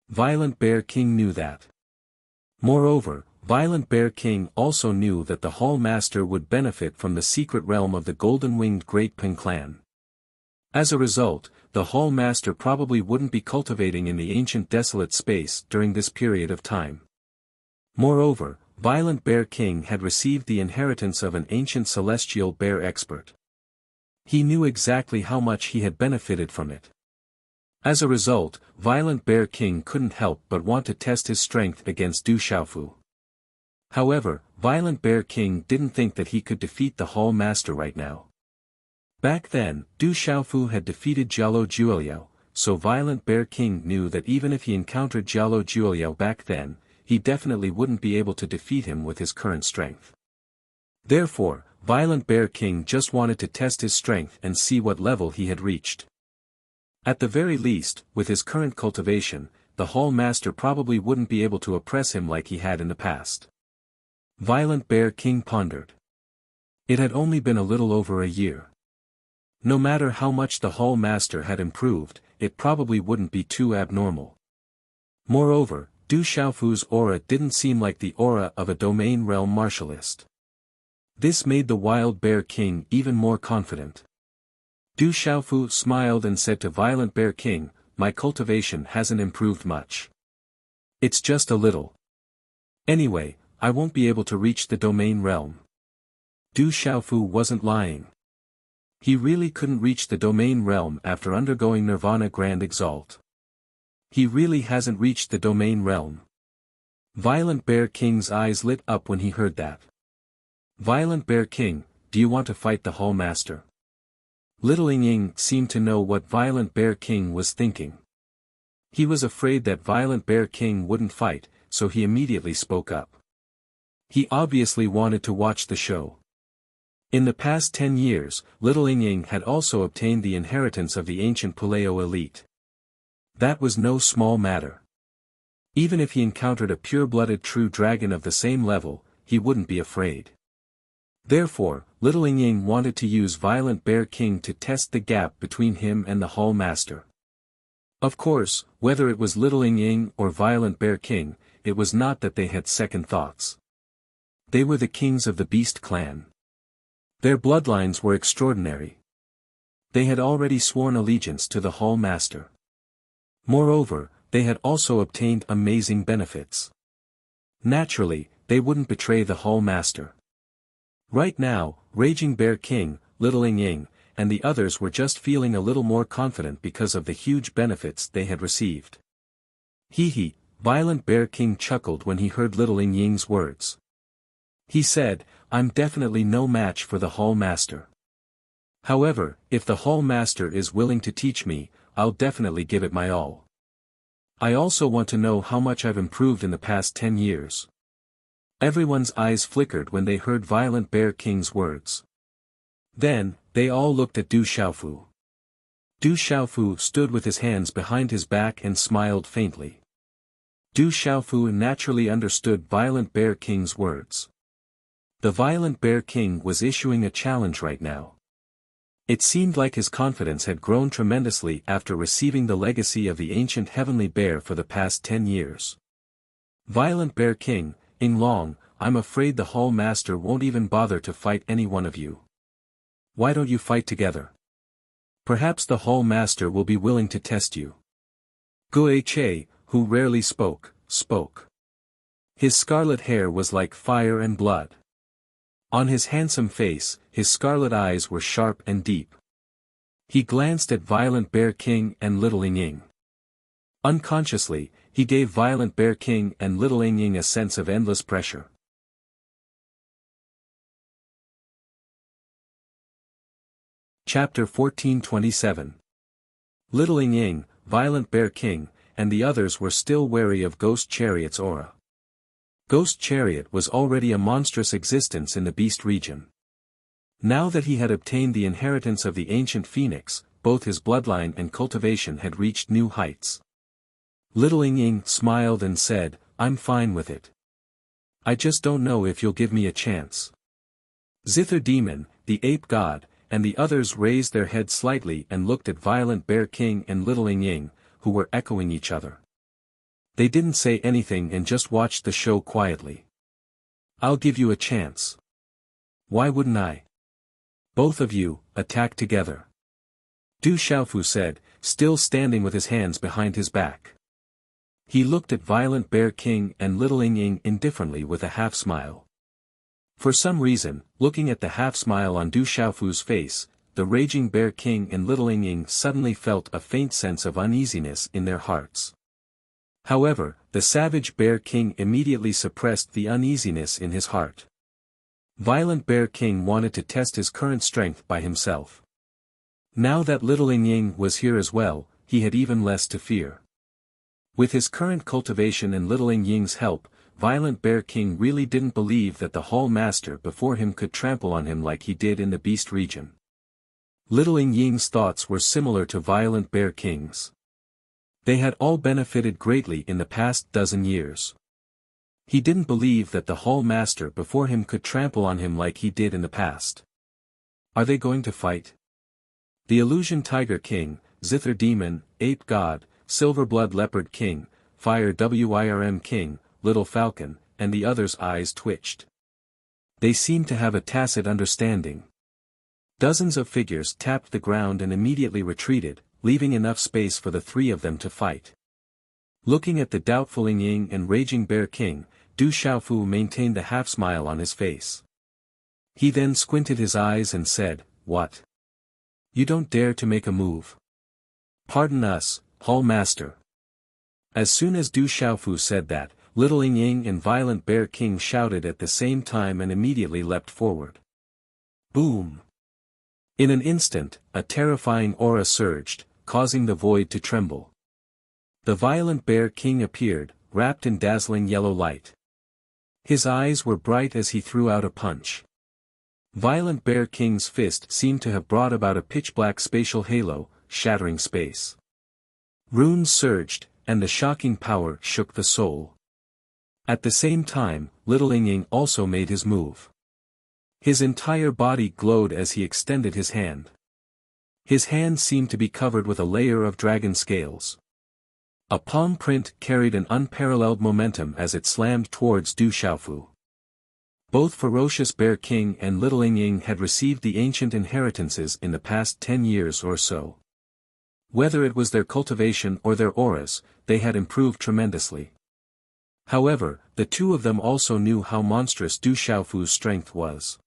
[SPEAKER 1] Violent Bear King knew that. Moreover, Violent Bear King also knew that the Hall Master would benefit from the secret realm of the golden-winged Great Ping clan. As a result, the Hall Master probably wouldn't be cultivating in the ancient desolate space during this period of time. Moreover, Violent Bear King had received the inheritance of an ancient celestial bear expert. He knew exactly how much he had benefited from it. As a result, Violent Bear King couldn't help but want to test his strength against Du Xiaofu. However, Violent Bear King didn't think that he could defeat the Hall Master right now. Back then, Du Xiaofu had defeated Jialo Jueliao, so Violent Bear King knew that even if he encountered Jialo Jueliao back then, he definitely wouldn't be able to defeat him with his current strength. Therefore, Violent Bear King just wanted to test his strength and see what level he had reached. At the very least, with his current cultivation, the Hall Master probably wouldn't be able to oppress him like he had in the past. Violent Bear King pondered. It had only been a little over a year. No matter how much the Hall Master had improved, it probably wouldn't be too abnormal. Moreover, Du Xiaofu's aura didn't seem like the aura of a domain realm martialist. This made the Wild Bear King even more confident. Du Xiaofu smiled and said to Violent Bear King, "My cultivation hasn't improved much. It's just a little. Anyway, I won't be able to reach the domain realm." Du Xiaofu wasn't lying. He really couldn't reach the domain realm after undergoing Nirvana Grand Exalt. He really hasn't reached the domain realm. Violent Bear King's eyes lit up when he heard that. "Violent Bear King, do you want to fight the Hall Master?" Little Ying seemed to know what Violent Bear King was thinking. He was afraid that Violent Bear King wouldn't fight, so he immediately spoke up. He obviously wanted to watch the show. In the past 10 years, Little Ying had also obtained the inheritance of the ancient Puleo elite. That was no small matter. Even if he encountered a pure-blooded true dragon of the same level, he wouldn't be afraid. Therefore, Little Ying wanted to use Violent Bear King to test the gap between him and the Hall Master. Of course, whether it was Little Ying or Violent Bear King, it was not that they had second thoughts. They were the kings of the Beast clan. Their bloodlines were extraordinary. They had already sworn allegiance to the Hall Master. Moreover, they had also obtained amazing benefits. Naturally, they wouldn't betray the Hall Master. Right now, Raging Bear King, Little Ying, and the others were just feeling a little more confident because of the huge benefits they had received. Hee, Violent Bear King chuckled when he heard Little Ying's words. He said, "I'm definitely no match for the Hall Master. However, if the Hall Master is willing to teach me, I'll definitely give it my all. I also want to know how much I've improved in the past 10 years. Everyone's eyes flickered when they heard Violent Bear King's words. Then, they all looked at Du Xiaofu. Du Xiaofu stood with his hands behind his back and smiled faintly. Du Xiaofu naturally understood Violent Bear King's words. The Violent Bear King was issuing a challenge right now. It seemed like his confidence had grown tremendously after receiving the legacy of the ancient heavenly bear for the past 10 years. Violent Bear King, Ying Long, I'm afraid the Hall Master won't even bother to fight any one of you. Why don't you fight together? Perhaps the Hall Master will be willing to test you. Gui Che, who rarely spoke. His scarlet hair was like fire and blood. On his handsome face, his scarlet eyes were sharp and deep. He glanced at Violent Bear King and Little Ying. Unconsciously, he gave Violent Bear King and Little Ying a sense of endless pressure. Chapter 1427. Little Ying, Violent Bear King, and the others were still wary of Ghost Chariot's aura. Ghost Chariot was already a monstrous existence in the Beast region. Now that he had obtained the inheritance of the ancient phoenix, both his bloodline and cultivation had reached new heights. Little Ying smiled and said, I'm fine with it. I just don't know if you'll give me a chance. Zither Demon, the ape god, and the others raised their heads slightly and looked at Violent Bear King and Little Ying, who were echoing each other. They didn't say anything and just watched the show quietly. I'll give you a chance. Why wouldn't I? Both of you, attack together. Du Xiaofu said, still standing with his hands behind his back. He looked at Violent Bear King and Little Ying indifferently with a half-smile. For some reason, looking at the half-smile on Du Xiaofu's face, the Raging Bear King and Little Ying suddenly felt a faint sense of uneasiness in their hearts. However, the Savage Bear King immediately suppressed the uneasiness in his heart. Violent Bear King wanted to test his current strength by himself. Now that Little Ying was here as well, he had even less to fear. With his current cultivation and Little Ying's help, Violent Bear King really didn't believe that the Hall Master before him could trample on him like he did in the Beast region. Little Ying's thoughts were similar to Violent Bear King's. They had all benefited greatly in the past dozen years. He didn't believe that the Hall Master before him could trample on him like he did in the past. Are they going to fight? The Illusion Tiger King, Zither Demon, Ape God, Silverblood Leopard King, Fire Wyrm King, Little Falcon, and the others' eyes twitched. They seemed to have a tacit understanding. Dozens of figures tapped the ground and immediately retreated, leaving enough space for the three of them to fight. Looking at the doubtful Ying and Raging Bear King, Du Xiaofu maintained a half-smile on his face. He then squinted his eyes and said, What? You don't dare to make a move? Pardon us, Hall Master. As soon as Du Xiaofu said that, Little Ying and Violent Bear King shouted at the same time and immediately leapt forward. Boom! In an instant, a terrifying aura surged, causing the void to tremble. The violent Bear King appeared, wrapped in dazzling yellow light. His eyes were bright as he threw out a punch. Violent Bear King's fist seemed to have brought about a pitch-black spatial halo, shattering space. Runes surged, and the shocking power shook the soul. At the same time, Little Ying also made his move. His entire body glowed as he extended his hand. His hand seemed to be covered with a layer of dragon scales. A palm print carried an unparalleled momentum as it slammed towards Du Xiaofu. Both Ferocious Bear King and Little Ying had received the ancient inheritances in the past 10 years or so. Whether it was their cultivation or their auras, they had improved tremendously. However, the two of them also knew how monstrous Du Xiaofu's strength was.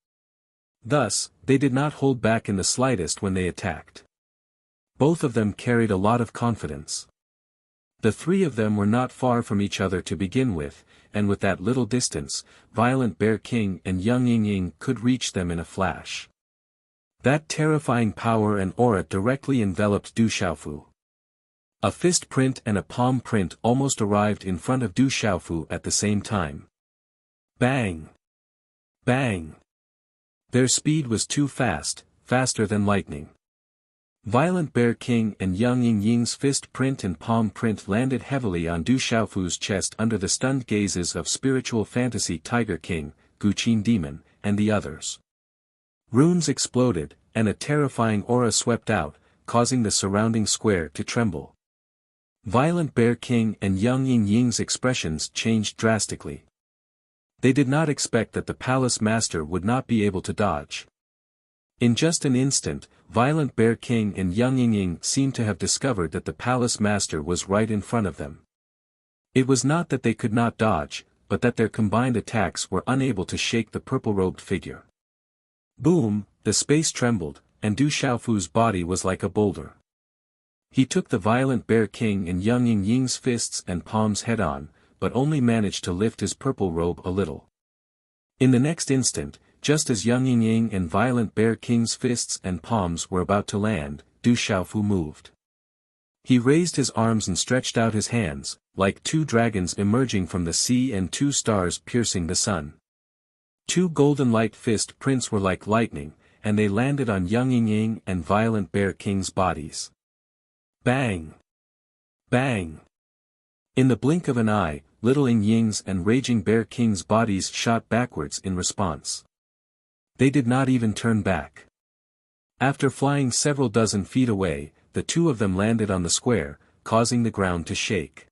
[SPEAKER 1] Thus, they did not hold back in the slightest when they attacked. Both of them carried a lot of confidence. The three of them were not far from each other to begin with, and with that little distance, Violent Bear King and Young Ying could reach them in a flash. That terrifying power and aura directly enveloped Du Xiaofu. A fist print and a palm print almost arrived in front of Du Xiaofu at the same time. Bang! Bang! Their speed was too fast, faster than lightning. Violent Bear King and Young Ying's fist print and palm print landed heavily on Du Xiaofu's chest under the stunned gazes of Spiritual Fantasy Tiger King, Guqin Demon, and the others. Runes exploded, and a terrifying aura swept out, causing the surrounding square to tremble. Violent Bear King and Young Ying's expressions changed drastically. They did not expect that the Palace Master would not be able to dodge. In just an instant, Violent Bear King and Young Ying seemed to have discovered that the Palace Master was right in front of them. It was not that they could not dodge, but that their combined attacks were unable to shake the purple-robed figure. Boom, the space trembled, and Du Xiaofu's body was like a boulder. He took the Violent Bear King and Young Ying's fists and palms head-on, but only managed to lift his purple robe a little. In the next instant, just as Young Ying and Violent Bear King's fists and palms were about to land, Du Xiaofu moved. He raised his arms and stretched out his hands, like two dragons emerging from the sea and two stars piercing the sun. Two golden light fist prints were like lightning, and they landed on Young Ying and Violent Bear King's bodies. Bang! Bang! In the blink of an eye, Little Ying's and Raging Bear King's bodies shot backwards in response. They did not even turn back. After flying several dozen feet away, the two of them landed on the square, causing the ground to shake.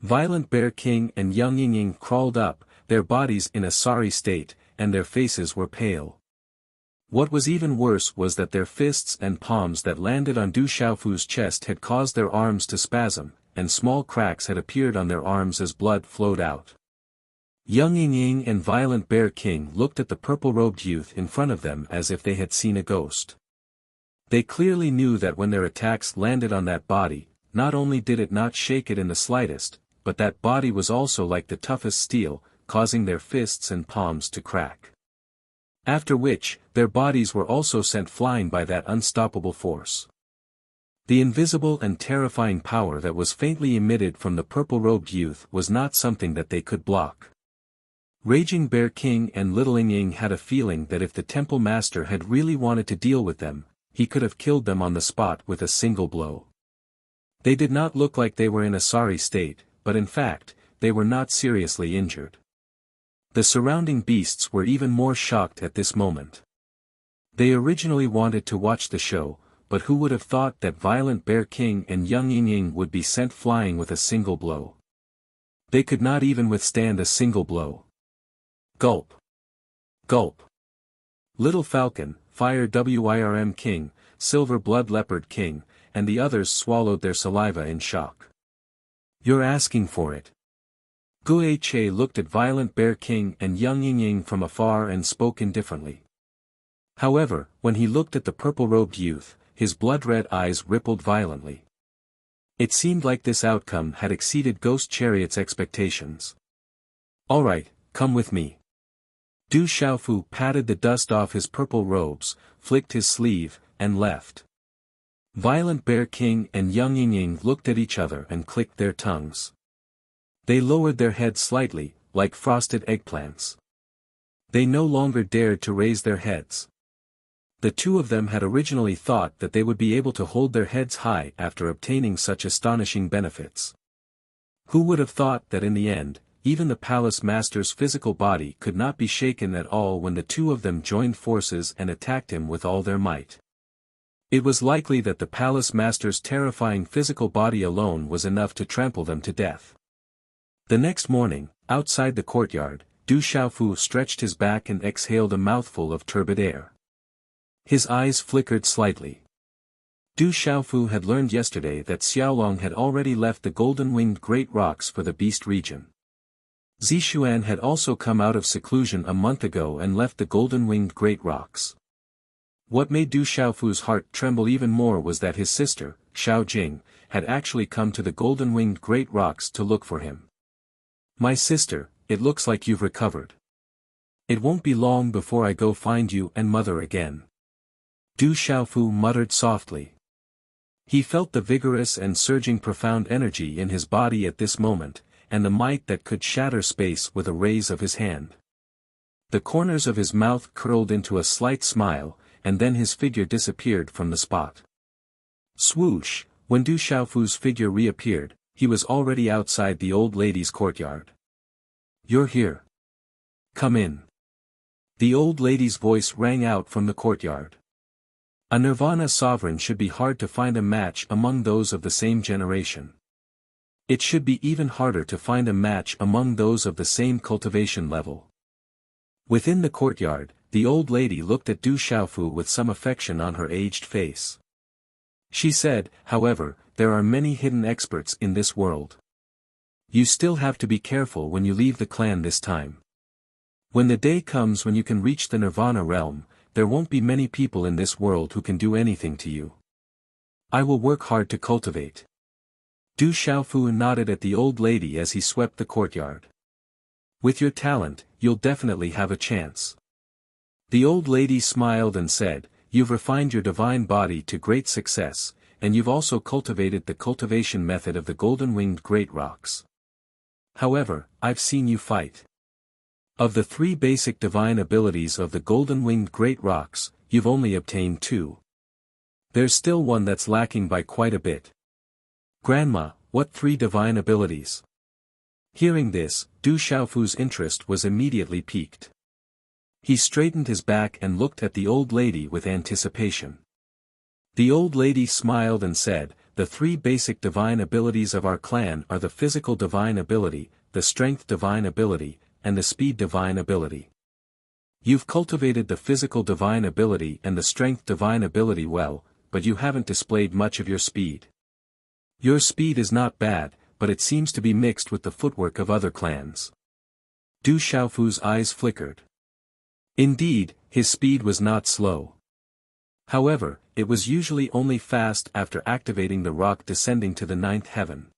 [SPEAKER 1] Violent Bear King and Young Ying crawled up, their bodies in a sorry state, and their faces were pale. What was even worse was that their fists and palms that landed on Du Xiaofu's chest had caused their arms to spasm, and small cracks had appeared on their arms as blood flowed out. Young Ying and Violent Bear King looked at the purple-robed youth in front of them as if they had seen a ghost. They clearly knew that when their attacks landed on that body, not only did it not shake it in the slightest, but that body was also like the toughest steel, causing their fists and palms to crack. After which, their bodies were also sent flying by that unstoppable force. The invisible and terrifying power that was faintly emitted from the purple-robed youth was not something that they could block. Raging Bear King and Little Ying had a feeling that if the Temple Master had really wanted to deal with them, he could have killed them on the spot with a single blow. They did not look like they were in a sorry state, but in fact, they were not seriously injured. The surrounding beasts were even more shocked at this moment. They originally wanted to watch the show, but who would have thought that Violent Bear King and Young Ying would be sent flying with a single blow? They could not even withstand a single blow. Gulp. Gulp. Little Falcon, Fire Wyrm King, Silver Blood Leopard King, and the others swallowed their saliva in shock. You're asking for it. Gue Che looked at Violent Bear King and Young Ying from afar and spoke indifferently. However, when he looked at the purple-robed youth, his blood-red eyes rippled violently. It seemed like this outcome had exceeded Ghost Chariot's expectations. All right, come with me. Du Xiaofu patted the dust off his purple robes, flicked his sleeve, and left. Violent Bear King and Young Yingying looked at each other and clicked their tongues. They lowered their heads slightly, like frosted eggplants. They no longer dared to raise their heads. The two of them had originally thought that they would be able to hold their heads high after obtaining such astonishing benefits. Who would have thought that in the end, even the palace master's physical body could not be shaken at all when the two of them joined forces and attacked him with all their might. It was likely that the palace master's terrifying physical body alone was enough to trample them to death. The next morning, outside the courtyard, Du Xiaofu stretched his back and exhaled a mouthful of turbid air. His eyes flickered slightly. Du Xiaofu had learned yesterday that Xiaolong had already left the golden-winged great rocks for the beast region. Zixuan had also come out of seclusion a month ago and left the golden-winged great rocks. What made Du Xiaofu's heart tremble even more was that his sister, Xiao Jing, had actually come to the golden-winged great rocks to look for him. "My sister, it looks like you've recovered. It won't be long before I go find you and mother again." Du Xiaofu muttered softly. He felt the vigorous and surging profound energy in his body at this moment, and the might that could shatter space with a raise of his hand. The corners of his mouth curled into a slight smile, and then his figure disappeared from the spot. Swoosh, when Du Xiaofu's figure reappeared, he was already outside the old lady's courtyard. "You're here. Come in." The old lady's voice rang out from the courtyard. A Nirvana sovereign should be hard to find a match among those of the same generation. It should be even harder to find a match among those of the same cultivation level. Within the courtyard, the old lady looked at Du Xiaofu with some affection on her aged face. She said, "However, there are many hidden experts in this world. You still have to be careful when you leave the clan this time. When the day comes when you can reach the Nirvana realm, there won't be many people in this world who can do anything to you. I will work hard to cultivate." Du Xiaofu nodded at the old lady as he swept the courtyard. "With your talent, you'll definitely have a chance." The old lady smiled and said, "You've refined your divine body to great success, and you've also cultivated the cultivation method of the golden-winged great rocks. However, I've seen you fight. Of the 3 basic divine abilities of the golden-winged great rocks, you've only obtained 2. There's still one that's lacking by quite a bit." "Grandma, what 3 divine abilities?" Hearing this, Du Xiaofu's interest was immediately piqued. He straightened his back and looked at the old lady with anticipation. The old lady smiled and said, "The 3 basic divine abilities of our clan are the physical divine ability, the strength divine ability, and the speed divine ability. You've cultivated the physical divine ability and the strength divine ability well, but you haven't displayed much of your speed. Your speed is not bad, but it seems to be mixed with the footwork of other clans." Du Xiaofu's eyes flickered. Indeed, his speed was not slow. However, it was usually only fast after activating the rock descending to the 9th heaven.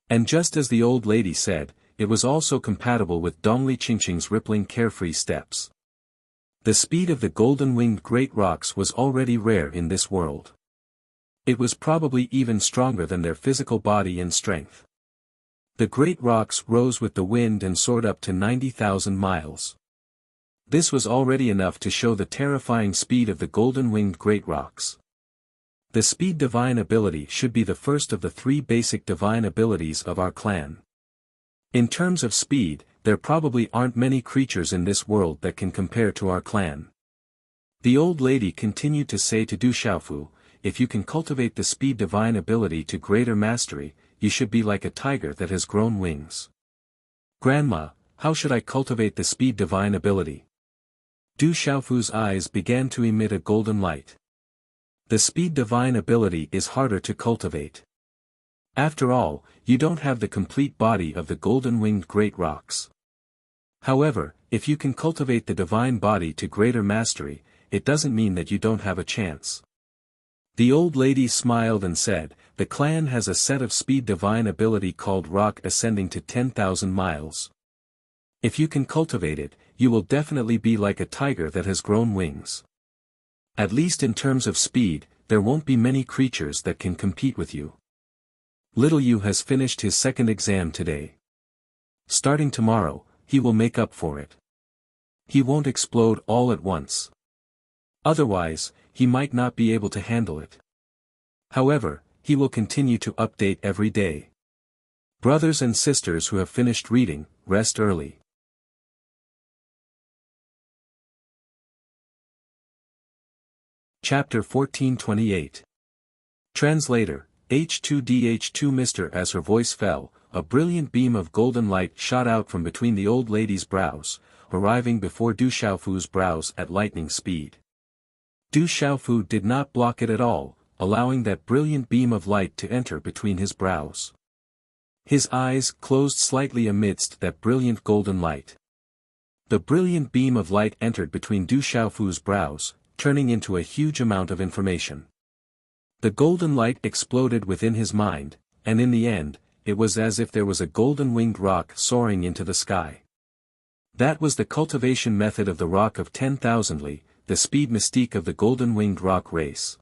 [SPEAKER 1] And just as the old lady said, it was also compatible with Dongli Qingqing's rippling carefree steps. The speed of the golden-winged great rocks was already rare in this world. It was probably even stronger than their physical body and strength. The great rocks rose with the wind and soared up to 90,000 miles. This was already enough to show the terrifying speed of the golden-winged great rocks. The speed divine ability should be the first of the 3 basic divine abilities of our clan. In terms of speed, there probably aren't many creatures in this world that can compare to our clan. The old lady continued to say to Du Xiaofu, "If you can cultivate the speed divine ability to greater mastery, you should be like a tiger that has grown wings." "Grandma, how should I cultivate the speed divine ability?" Du Xiaofu's eyes began to emit a golden light. The speed divine ability is harder to cultivate. After all, you don't have the complete body of the golden-winged great rocks. However, if you can cultivate the divine body to greater mastery, it doesn't mean that you don't have a chance. The old lady smiled and said, "The clan has a set of speed divine ability called Rock Ascending to 10,000 miles. If you can cultivate it, you will definitely be like a tiger that has grown wings. At least in terms of speed, there won't be many creatures that can compete with you. Little Yu has finished his second exam today. Starting tomorrow, he will make up for it. He won't explode all at once. Otherwise, he might not be able to handle it. However, he will continue to update every day. Brothers and sisters who have finished reading, rest early. Chapter 1428. Translator, H2DH2 Mr. As her voice fell, a brilliant beam of golden light shot out from between the old lady's brows, arriving before Du Xiaofu's brows at lightning speed. Du Xiaofu did not block it at all, allowing that brilliant beam of light to enter between his brows. His eyes closed slightly amidst that brilliant golden light. The brilliant beam of light entered between Du Xiaofu's brows, turning into a huge amount of information. The golden light exploded within his mind, and in the end, it was as if there was a golden-winged rock soaring into the sky. That was the cultivation method of the rock of 10,000 li, the speed mystique of the golden-winged rock race.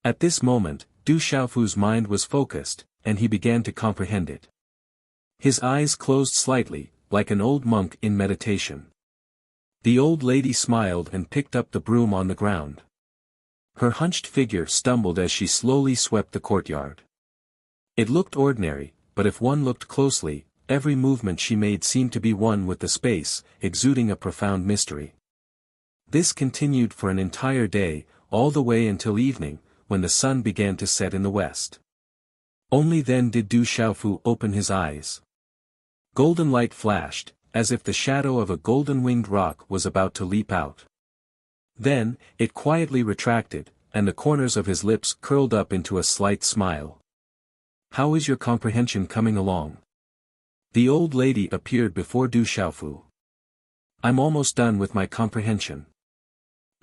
[SPEAKER 1] At this moment, Du Xiaofu's mind was focused, and he began to comprehend it. His eyes closed slightly, like an old monk in meditation. The old lady smiled and picked up the broom on the ground. Her hunched figure stumbled as she slowly swept the courtyard. It looked ordinary, but if one looked closely, every movement she made seemed to be one with the space, exuding a profound mystery. This continued for an entire day, all the way until evening, when the sun began to set in the west. Only then did Du Xiaofu open his eyes. Golden light flashed, as if the shadow of a golden-winged rock was about to leap out. Then, it quietly retracted, and the corners of his lips curled up into a slight smile. "How is your comprehension coming along?" The old lady appeared before Du Xiaofu. "I'm almost done with my comprehension.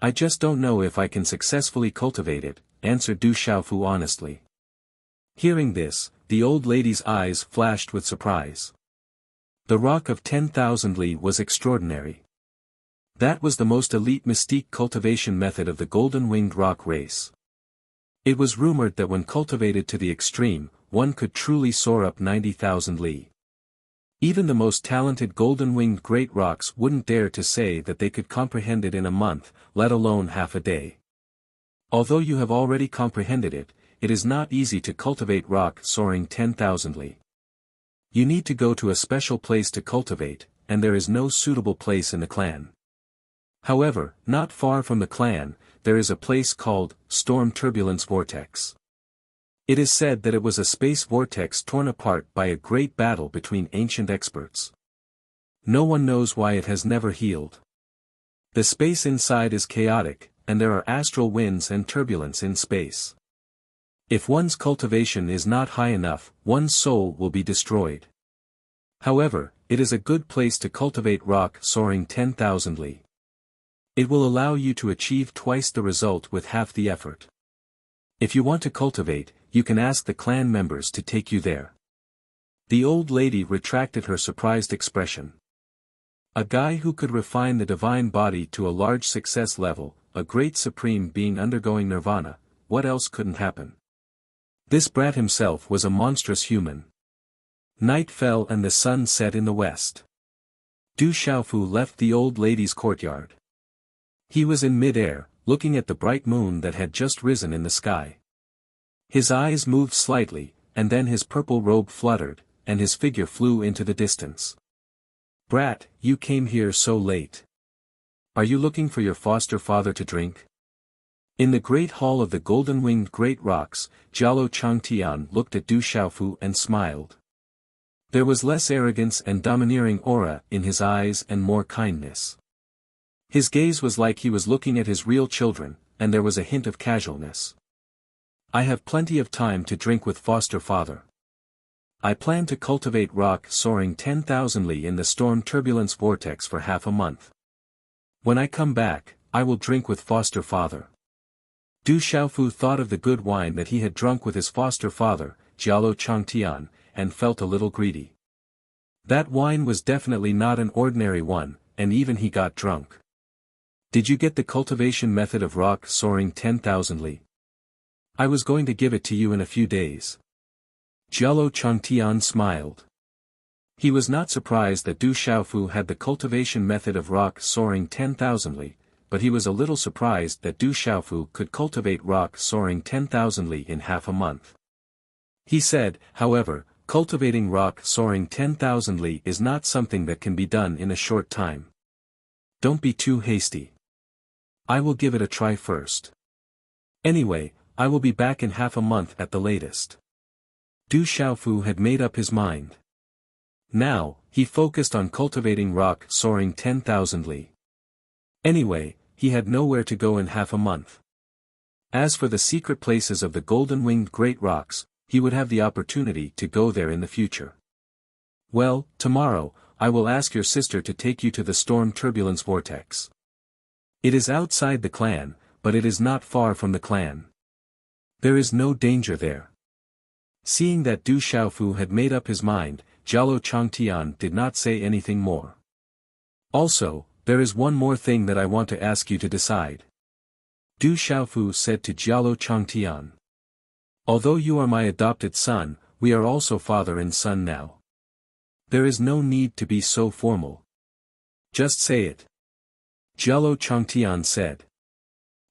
[SPEAKER 1] I just don't know if I can successfully cultivate it," answered Du Xiaofu honestly. Hearing this, the old lady's eyes flashed with surprise. The rock of 10,000 li was extraordinary. That was the most elite mystique cultivation method of the golden-winged rock race. It was rumored that when cultivated to the extreme, one could truly soar up 90,000 li. Even the most talented golden-winged great rocks wouldn't dare to say that they could comprehend it in a month, let alone half a day. Although you have already comprehended it, it is not easy to cultivate rock soaring 10,000 li. You need to go to a special place to cultivate, and there is no suitable place in the clan. However, not far from the clan, there is a place called Storm Turbulence Vortex. It is said that it was a space vortex torn apart by a great battle between ancient experts. No one knows why it has never healed. The space inside is chaotic, and there are astral winds and turbulence in space. If one's cultivation is not high enough, one's soul will be destroyed. However, it is a good place to cultivate rock soaring 10,000 li. It will allow you to achieve twice the result with half the effort. If you want to cultivate, you can ask the clan members to take you there. The old lady retracted her surprised expression. A guy who could refine the divine body to a large success level, a great supreme being undergoing nirvana, what else couldn't happen? This brat himself was a monstrous human. Night fell and the sun set in the west. Du Xiaofu left the old lady's courtyard. He was in mid-air, looking at the bright moon that had just risen in the sky. His eyes moved slightly, and then his purple robe fluttered, and his figure flew into the distance. "Brat, you came here so late. Are you looking for your foster father to drink?" In the great hall of the golden-winged great rocks, Jialo Changtian looked at Du Xiaofu and smiled. There was less arrogance and domineering aura in his eyes and more kindness. His gaze was like he was looking at his real children, and there was a hint of casualness. "I have plenty of time to drink with foster father. I plan to cultivate rock soaring 10,000 li in the storm turbulence vortex for half a month. When I come back, I will drink with foster father." Du Xiaofu thought of the good wine that he had drunk with his foster father, Jialo Changtian, and felt a little greedy. That wine was definitely not an ordinary one, and even he got drunk. Did you get the cultivation method of rock soaring 10,000 li? I was going to give it to you in a few days. Jialo Changtian smiled. He was not surprised that Du Xiaofu had the cultivation method of rock soaring 10,000 li, but he was a little surprised that Du Xiaofu could cultivate rock soaring 10,000 li in half a month. He said, however, cultivating rock soaring 10,000 li is not something that can be done in a short time. Don't be too hasty. I will give it a try first. Anyway, I will be back in half a month at the latest. Du Xiaofu had made up his mind. Now, he focused on cultivating rock soaring 10,000 li. Anyway, he had nowhere to go in half a month. As for the secret places of the golden-winged great rocks, he would have the opportunity to go there in the future. Well, tomorrow, I will ask your sister to take you to the storm turbulence vortex. It is outside the clan, but it is not far from the clan. There is no danger there. Seeing that Du Xiaofu had made up his mind, Jialo Changtian did not say anything more. Also, there is one more thing that I want to ask you to decide. Du Xiaofu said to Jialo Changtian. Although you are my adopted son, we are also father and son now. There is no need to be so formal. Just say it. Jialo Changtian said.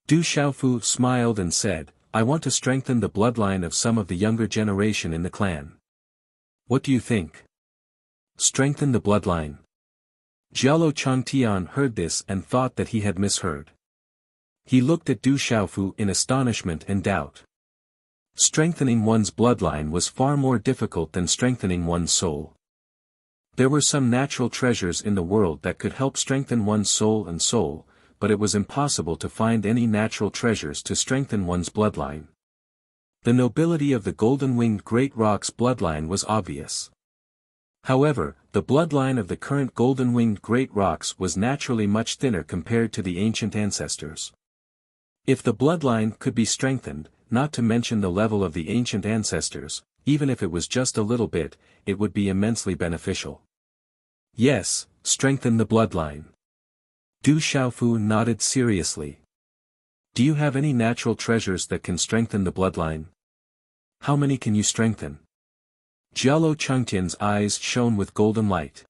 [SPEAKER 1] Du Xiaofu smiled and said, I want to strengthen the bloodline of some of the younger generation in the clan. What do you think? Strengthen the bloodline. Jialo Changtian heard this and thought that he had misheard. He looked at Du Xiaofu in astonishment and doubt. Strengthening one's bloodline was far more difficult than strengthening one's soul. There were some natural treasures in the world that could help strengthen one's soul, but it was impossible to find any natural treasures to strengthen one's bloodline. The nobility of the golden-winged great rock's bloodline was obvious. However, the bloodline of the current golden-winged great rocks was naturally much thinner compared to the ancient ancestors. If the bloodline could be strengthened, not to mention the level of the ancient ancestors, even if it was just a little bit, it would be immensely beneficial. Yes, strengthen the bloodline. Du Xiaofu nodded seriously. Do you have any natural treasures that can strengthen the bloodline? How many can you strengthen? Jialo Changtian's eyes shone with golden light.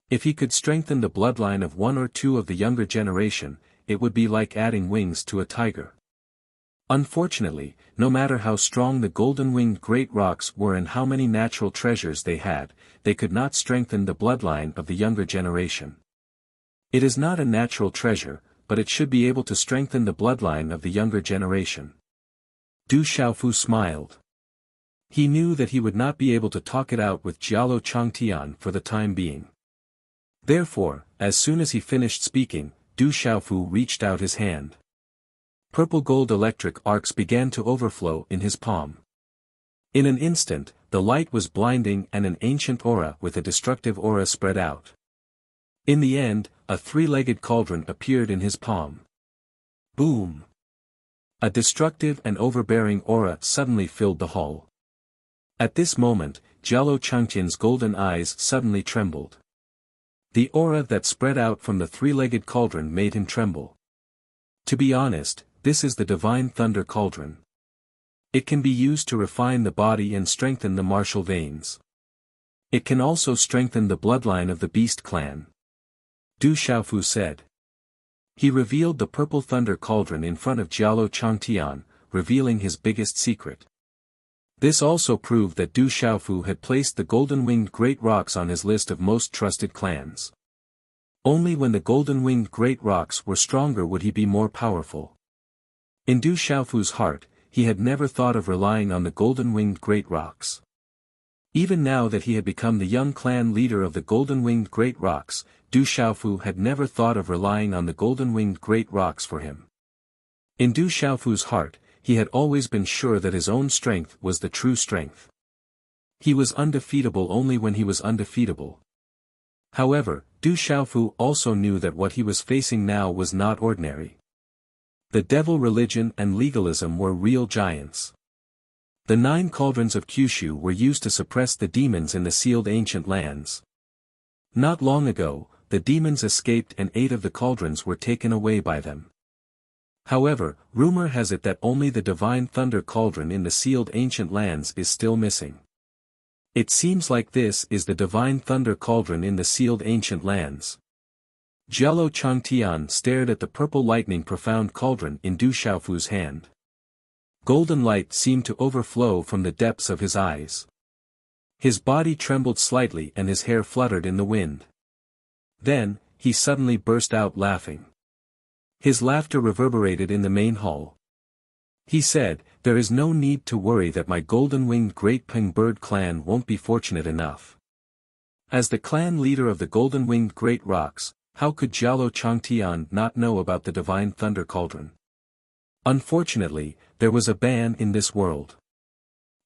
[SPEAKER 1] If he could strengthen the bloodline of one or two of the younger generation, it would be like adding wings to a tiger. Unfortunately, no matter how strong the golden-winged great rocks were and how many natural treasures they had, they could not strengthen the bloodline of the younger generation. It is not a natural treasure, but it should be able to strengthen the bloodline of the younger generation. Du Xiaofu smiled. He knew that he would not be able to talk it out with Jialo Changtian for the time being. Therefore, as soon as he finished speaking, Du Xiaofu reached out his hand. Purple gold electric arcs began to overflow in his palm. In an instant, the light was blinding and an ancient aura with a destructive aura spread out. In the end, a three-legged cauldron appeared in his palm. Boom! A destructive and overbearing aura suddenly filled the hall. At this moment, Jialo Changtian's golden eyes suddenly trembled. The aura that spread out from the three-legged cauldron made him tremble. To be honest, this is the divine thunder cauldron. It can be used to refine the body and strengthen the martial veins. It can also strengthen the bloodline of the beast clan. Du Xiaofu said. He revealed the purple thunder cauldron in front of Jialo Changtian, revealing his biggest secret. This also proved that Du Xiaofu had placed the golden-winged great rocks on his list of most trusted clans. Only when the golden-winged great rocks were stronger would he be more powerful. In Du Xiaofu's heart, he had never thought of relying on the golden-winged great rocks. Even now that he had become the young clan leader of the golden-winged great rocks, Du Xiaofu had never thought of relying on the golden-winged great rocks for him. In Du Xiaofu's heart, he had always been sure that his own strength was the true strength. He was undefeatable only when he was undefeatable. However, Du Xiaofu also knew that what he was facing now was not ordinary. The devil religion and legalism were real giants. The 9 cauldrons of Kyushu were used to suppress the demons in the sealed ancient lands. Not long ago, the demons escaped and 8 of the cauldrons were taken away by them. However, rumor has it that only the divine thunder cauldron in the sealed ancient lands is still missing. It seems like this is the divine thunder cauldron in the sealed ancient lands. Jialo Changtian stared at the purple lightning profound cauldron in Du Xiaofu's hand. Golden light seemed to overflow from the depths of his eyes. His body trembled slightly and his hair fluttered in the wind. Then, he suddenly burst out laughing. His laughter reverberated in the main hall. He said, "There is no need to worry that my golden-winged Great Peng Bird clan won't be fortunate enough." As the clan leader of the golden-winged Great Rocks, how could Jialo Changtian not know about the divine thunder cauldron? Unfortunately, there was a ban in this world.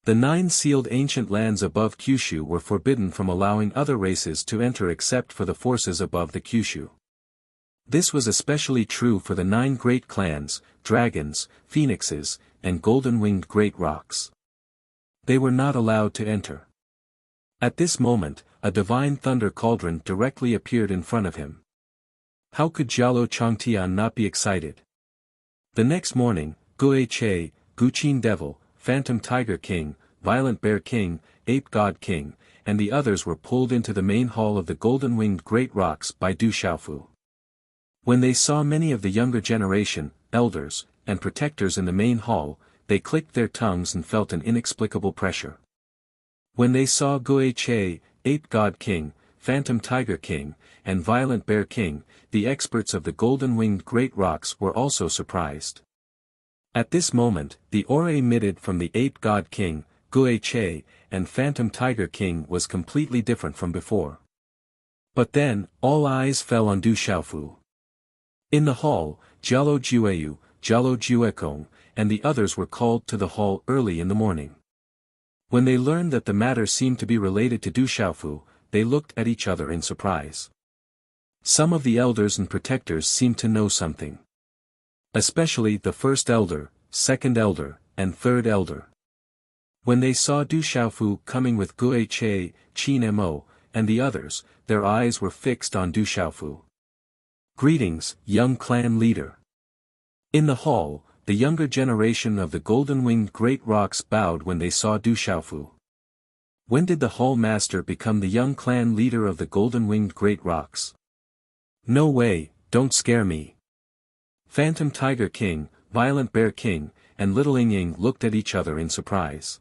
[SPEAKER 1] The 9 sealed ancient lands above Kyushu were forbidden from allowing other races to enter except for the forces above the Kyushu. This was especially true for the 9 great clans, dragons, phoenixes, and golden-winged great rocks. They were not allowed to enter. At this moment, a divine thunder cauldron directly appeared in front of him. How could Jialo Changtian not be excited? The next morning, Gue Che, Guqin Devil, Phantom Tiger King, Violent Bear King, Ape God King, and the others were pulled into the main hall of the golden-winged great rocks by Du Xiaofu. When they saw many of the younger generation, elders, and protectors in the main hall, they clicked their tongues and felt an inexplicable pressure. When they saw Gue Che, Ape God King, Phantom Tiger King, and Violent Bear King, the experts of the golden-winged great rocks were also surprised. At this moment, the aura emitted from the Ape God King, Gue Che, and Phantom Tiger King was completely different from before. But then, all eyes fell on Du Xiaofu. In the hall, Jialo Jueyu, Jialo Juekong, and the others were called to the hall early in the morning. When they learned that the matter seemed to be related to Du Xiaofu, they looked at each other in surprise. Some of the elders and protectors seemed to know something. Especially the first elder, second elder, and third elder. When they saw Du Xiaofu coming with Gue Che, Qin Mo, and the others, their eyes were fixed on Du Xiaofu. "Greetings, young clan leader." In the hall, the younger generation of the golden-winged great rocks bowed when they saw Du Xiaofu. When did the hall master become the young clan leader of the golden-winged great rocks? No way, don't scare me. Phantom Tiger King, Violent Bear King, and Little Ying Ying looked at each other in surprise.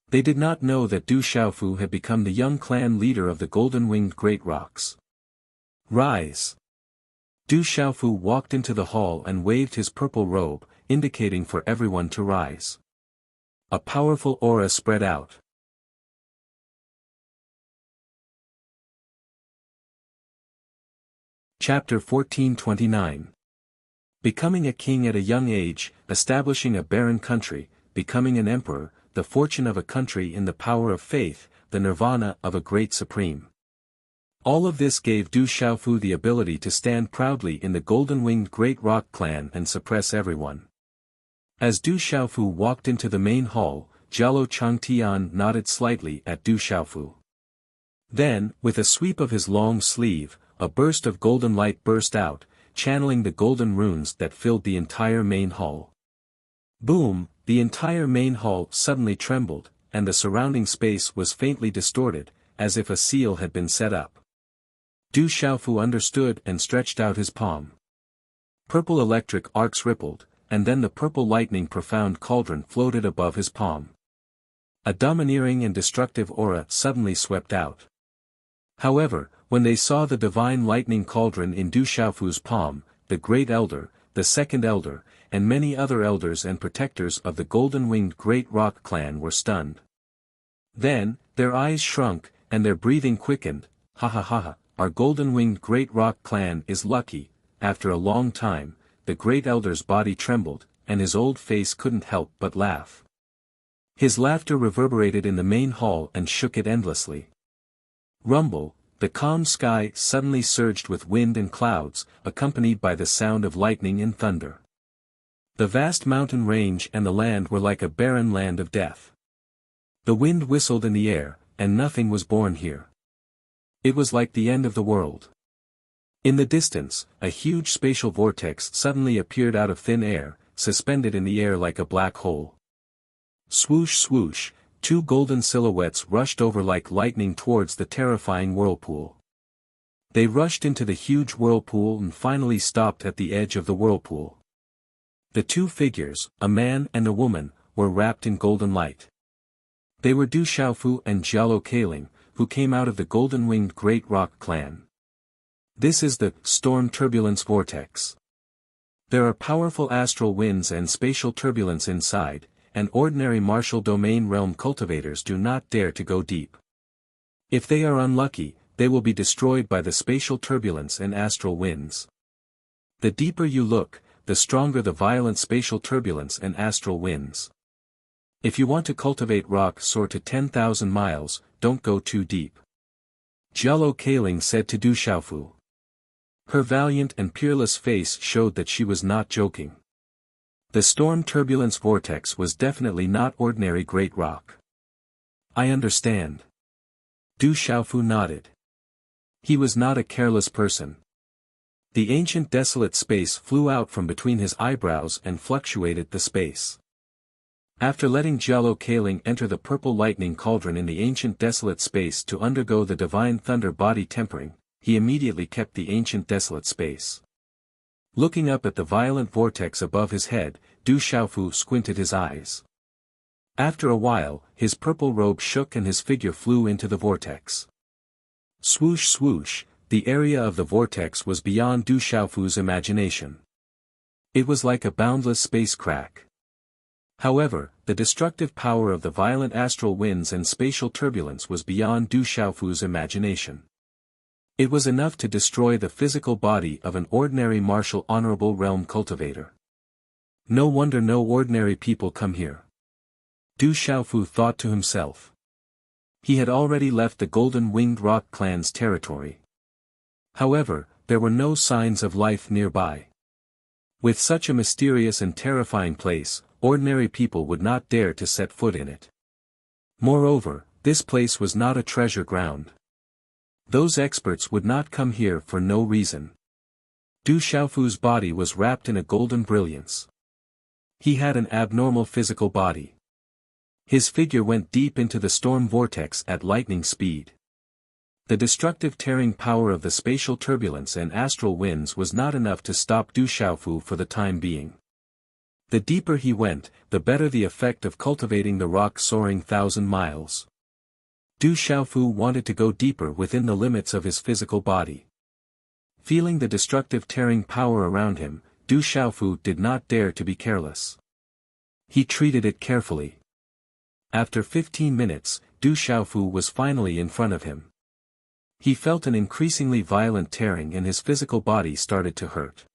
[SPEAKER 1] They did not know that Du Xiaofu had become the young clan leader of the golden-winged great rocks. Rise! Du Xiaofu walked into the hall and waved his purple robe, indicating for everyone to rise. A powerful aura spread out. Chapter 1429. Becoming a king at a young age, establishing a barren country, becoming an emperor, the fortune of a country in the power of faith, the nirvana of a great supreme. All of this gave Du Xiaofu the ability to stand proudly in the golden-winged great rock clan and suppress everyone. As Du Xiaofu walked into the main hall, Jialo Changtian nodded slightly at Du Xiaofu. Then, with a sweep of his long sleeve, a burst of golden light burst out, channeling the golden runes that filled the entire main hall. Boom! The entire main hall suddenly trembled, and the surrounding space was faintly distorted, as if a seal had been set up. Du Xiaofu understood and stretched out his palm. Purple electric arcs rippled, and then the purple lightning profound cauldron floated above his palm. A domineering and destructive aura suddenly swept out. However, when they saw the divine lightning cauldron in Du Xiaofu's palm, the great elder, the second elder, and many other elders and protectors of the golden-winged great rock clan were stunned. Then, their eyes shrunk, and their breathing quickened. Ha ha ha ha, our golden-winged great rock clan is lucky. After a long time, the great elder's body trembled, and his old face couldn't help but laugh. His laughter reverberated in the main hall and shook it endlessly. Rumble! The calm sky suddenly surged with wind and clouds, accompanied by the sound of lightning and thunder. The vast mountain range and the land were like a barren land of death. The wind whistled in the air, and nothing was born here. It was like the end of the world. In the distance, a huge spatial vortex suddenly appeared out of thin air, suspended in the air like a black hole. Swoosh swoosh, two golden silhouettes rushed over like lightning towards the terrifying whirlpool. They rushed into the huge whirlpool and finally stopped at the edge of the whirlpool. The two figures, a man and a woman, were wrapped in golden light. They were Du Xiaofu and Jialo Kaling, who came out of the golden-winged Great Rock clan. This is the storm turbulence vortex. There are powerful astral winds and spatial turbulence inside, and ordinary martial domain realm cultivators do not dare to go deep. If they are unlucky, they will be destroyed by the spatial turbulence and astral winds. The deeper you look, the stronger the violent spatial turbulence and astral winds. If you want to cultivate rock soar to 10,000 miles, don't go too deep. Jialo Kaling said to Du Xiaofu. Her valiant and peerless face showed that she was not joking. The storm turbulence vortex was definitely not ordinary great rock. I understand. Du Xiaofu nodded. He was not a careless person. The ancient desolate space flew out from between his eyebrows and fluctuated the space. After letting Jialo Kaling enter the purple lightning cauldron in the ancient desolate space to undergo the divine thunder body tempering, he immediately kept the ancient desolate space. Looking up at the violent vortex above his head, Du Xiaofu squinted his eyes. After a while, his purple robe shook and his figure flew into the vortex. Swoosh swoosh, the area of the vortex was beyond Du Xiaofu's imagination. It was like a boundless space crack. However, the destructive power of the violent astral winds and spatial turbulence was beyond Du Xiaofu's imagination. It was enough to destroy the physical body of an ordinary martial honorable realm cultivator. No wonder no ordinary people come here. Du Xiaofu thought to himself. He had already left the Golden Winged Rock clan's territory. However, there were no signs of life nearby. With such a mysterious and terrifying place, ordinary people would not dare to set foot in it. Moreover, this place was not a treasure ground. Those experts would not come here for no reason. Du Xiaofu's body was wrapped in a golden brilliance. He had an abnormal physical body. His figure went deep into the storm vortex at lightning speed. The destructive tearing power of the spatial turbulence and astral winds was not enough to stop Du Xiaofu for the time being. The deeper he went, the better the effect of cultivating the rock soaring 1,000 miles. Du Xiaofu wanted to go deeper within the limits of his physical body. Feeling the destructive tearing power around him, Du Xiaofu did not dare to be careless. He treated it carefully. After 15 minutes, Du Xiaofu was finally in front of him. He felt an increasingly violent tearing and his physical body started to hurt.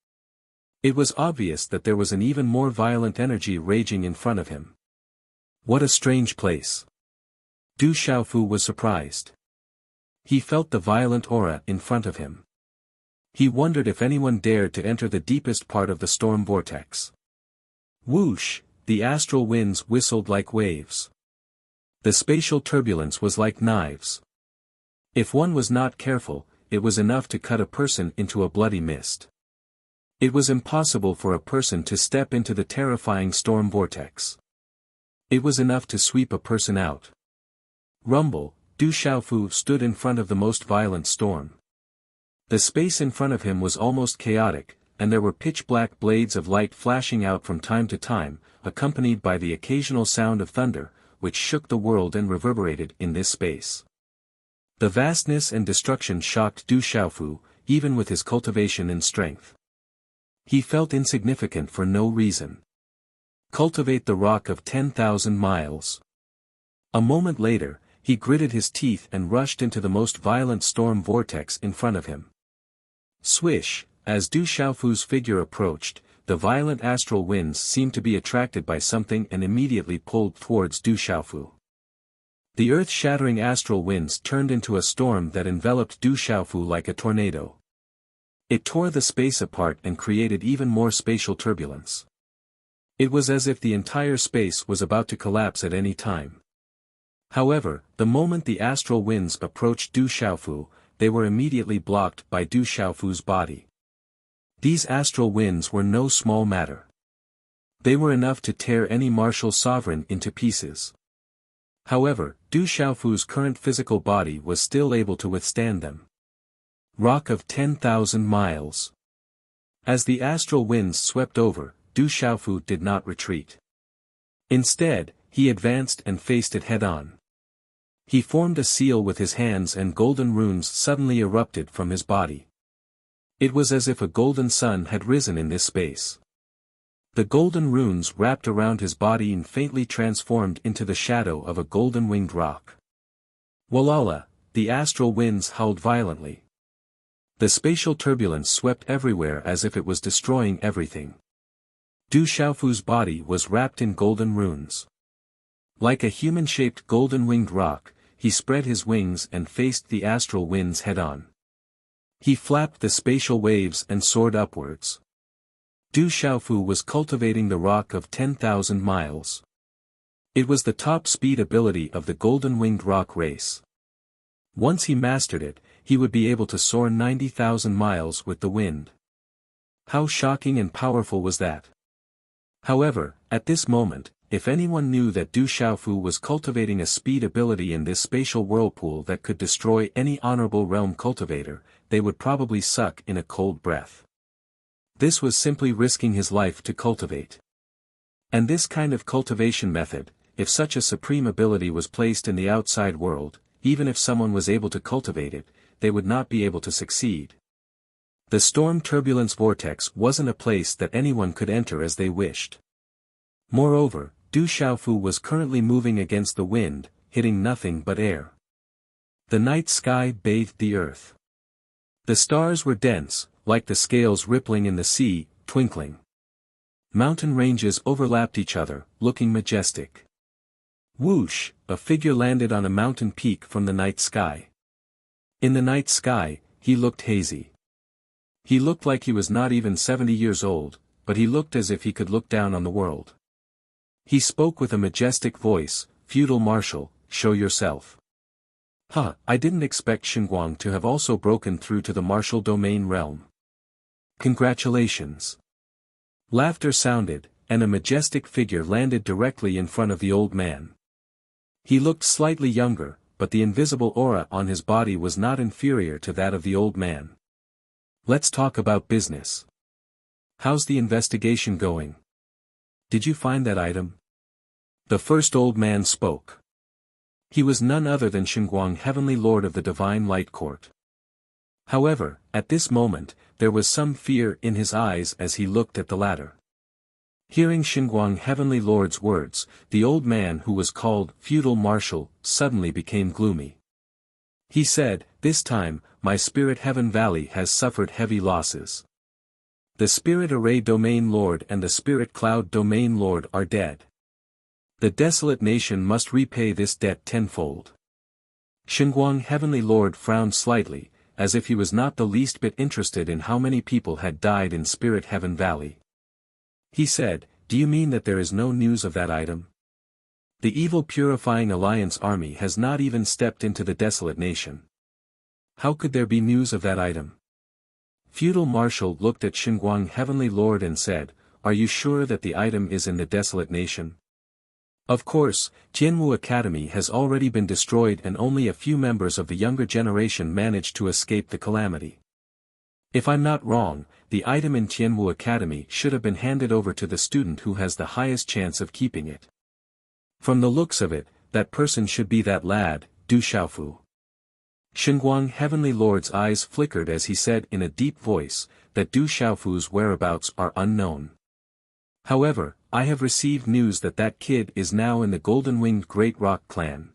[SPEAKER 1] It was obvious that there was an even more violent energy raging in front of him. What a strange place. Du Xiaofu was surprised. He felt the violent aura in front of him. He wondered if anyone dared to enter the deepest part of the storm vortex. Whoosh, the astral winds whistled like waves. The spatial turbulence was like knives. If one was not careful, it was enough to cut a person into a bloody mist. It was impossible for a person to step into the terrifying storm vortex. It was enough to sweep a person out. Rumble, Du Xiaofu stood in front of the most violent storm. The space in front of him was almost chaotic, and there were pitch-black blades of light flashing out from time to time, accompanied by the occasional sound of thunder, which shook the world and reverberated in this space. The vastness and destruction shocked Du Xiaofu, even with his cultivation and strength. He felt insignificant for no reason. Cultivate the rock of 10,000 miles. A moment later, he gritted his teeth and rushed into the most violent storm vortex in front of him. Swish, as Du Xiaofu's figure approached, the violent astral winds seemed to be attracted by something and immediately pulled towards Du Xiaofu. The earth-shattering astral winds turned into a storm that enveloped Du Xiaofu like a tornado. It tore the space apart and created even more spatial turbulence. It was as if the entire space was about to collapse at any time. However, the moment the astral winds approached Du Xiaofu, they were immediately blocked by Du Xiaofu's body. These astral winds were no small matter. They were enough to tear any martial sovereign into pieces. However, Du Xiaofu's current physical body was still able to withstand them. Rock of 10,000 miles. As the astral winds swept over, Du Xiaofu did not retreat. Instead, he advanced and faced it head-on. He formed a seal with his hands and golden runes suddenly erupted from his body. It was as if a golden sun had risen in this space. The golden runes wrapped around his body and faintly transformed into the shadow of a golden-winged rock. Walala, the astral winds howled violently. The spatial turbulence swept everywhere as if it was destroying everything. Du Xiaofu's body was wrapped in golden runes. Like a human-shaped golden-winged rock, he spread his wings and faced the astral winds head-on. He flapped the spatial waves and soared upwards. Du Xiaofu was cultivating the rock of 10,000 miles. It was the top speed ability of the golden-winged rock race. Once he mastered it, he would be able to soar 90,000 miles with the wind. How shocking and powerful was that? However, at this moment, if anyone knew that Du Xiaofu was cultivating a speed ability in this spatial whirlpool that could destroy any honorable realm cultivator, they would probably suck in a cold breath. This was simply risking his life to cultivate. And this kind of cultivation method, if such a supreme ability was placed in the outside world, even if someone was able to cultivate it, they would not be able to succeed. The storm turbulence vortex wasn't a place that anyone could enter as they wished. Moreover, Du Xiaofu was currently moving against the wind, hitting nothing but air. The night sky bathed the earth. The stars were dense, like the scales rippling in the sea, twinkling. Mountain ranges overlapped each other, looking majestic. Whoosh, a figure landed on a mountain peak from the night sky. In the night sky, he looked hazy. He looked like he was not even 70 years old, but he looked as if he could look down on the world. He spoke with a majestic voice, "Feudal Marshal, show yourself." I didn't expect Xinguang to have also broken through to the martial domain realm. Congratulations. Laughter sounded, and a majestic figure landed directly in front of the old man. He looked slightly younger, but the invisible aura on his body was not inferior to that of the old man. Let's talk about business. How's the investigation going? Did you find that item? The first old man spoke. He was none other than Xinguang, Heavenly Lord of the Divine Light Court. However, at this moment, there was some fear in his eyes as he looked at the latter. Hearing Xinguang Heavenly Lord's words, the old man who was called Feudal Marshal suddenly became gloomy. He said, "This time, my Spirit Heaven Valley has suffered heavy losses. The Spirit Array Domain Lord and the Spirit Cloud Domain Lord are dead. The desolate nation must repay this debt tenfold." Xinguang Heavenly Lord frowned slightly, as if he was not the least bit interested in how many people had died in Spirit Heaven Valley. He said, "Do you mean that there is no news of that item? The Evil Purifying Alliance army has not even stepped into the desolate nation. How could there be news of that item?" Feudal Marshal looked at Xinguang Heavenly Lord and said, "Are you sure that the item is in the desolate nation? Of course, Tianwu Academy has already been destroyed and only a few members of the younger generation managed to escape the calamity. If I'm not wrong, the item in Tianwu Academy should have been handed over to the student who has the highest chance of keeping it. From the looks of it, that person should be that lad, Du Xiaofu." Xinguang Heavenly Lord's eyes flickered as he said in a deep voice, that Du Xiaofu's whereabouts are unknown. However, I have received news that that kid is now in the Golden-Winged Great Rock clan.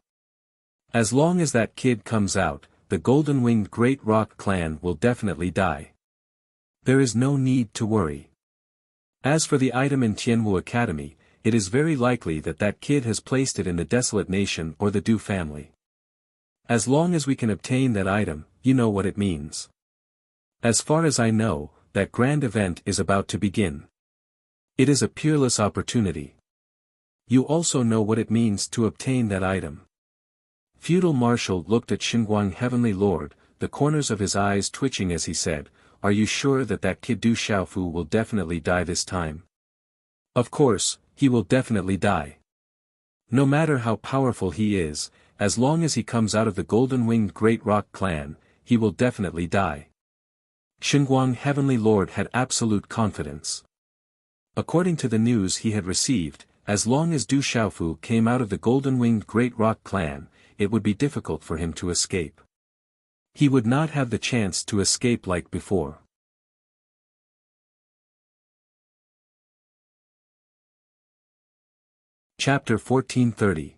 [SPEAKER 1] As long as that kid comes out, the Golden-Winged Great Rock clan will definitely die. There is no need to worry. As for the item in Tianwu Academy, it is very likely that that kid has placed it in the Desolate Nation or the Du family. As long as we can obtain that item, you know what it means. As far as I know, that grand event is about to begin. It is a peerless opportunity. You also know what it means to obtain that item. Feudal Marshal looked at Xinguang Heavenly Lord, the corners of his eyes twitching as he said, "Are you sure that that kid Du Xiaofu will definitely die this time?" "Of course, he will definitely die. No matter how powerful he is, as long as he comes out of the golden-winged Great Rock clan, he will definitely die." Xinguang Heavenly Lord had absolute confidence. According to the news he had received, as long as Du Xiaofu came out of the golden-winged Great Rock clan, it would be difficult for him to escape. He would not have the chance to escape like before. Chapter 1430.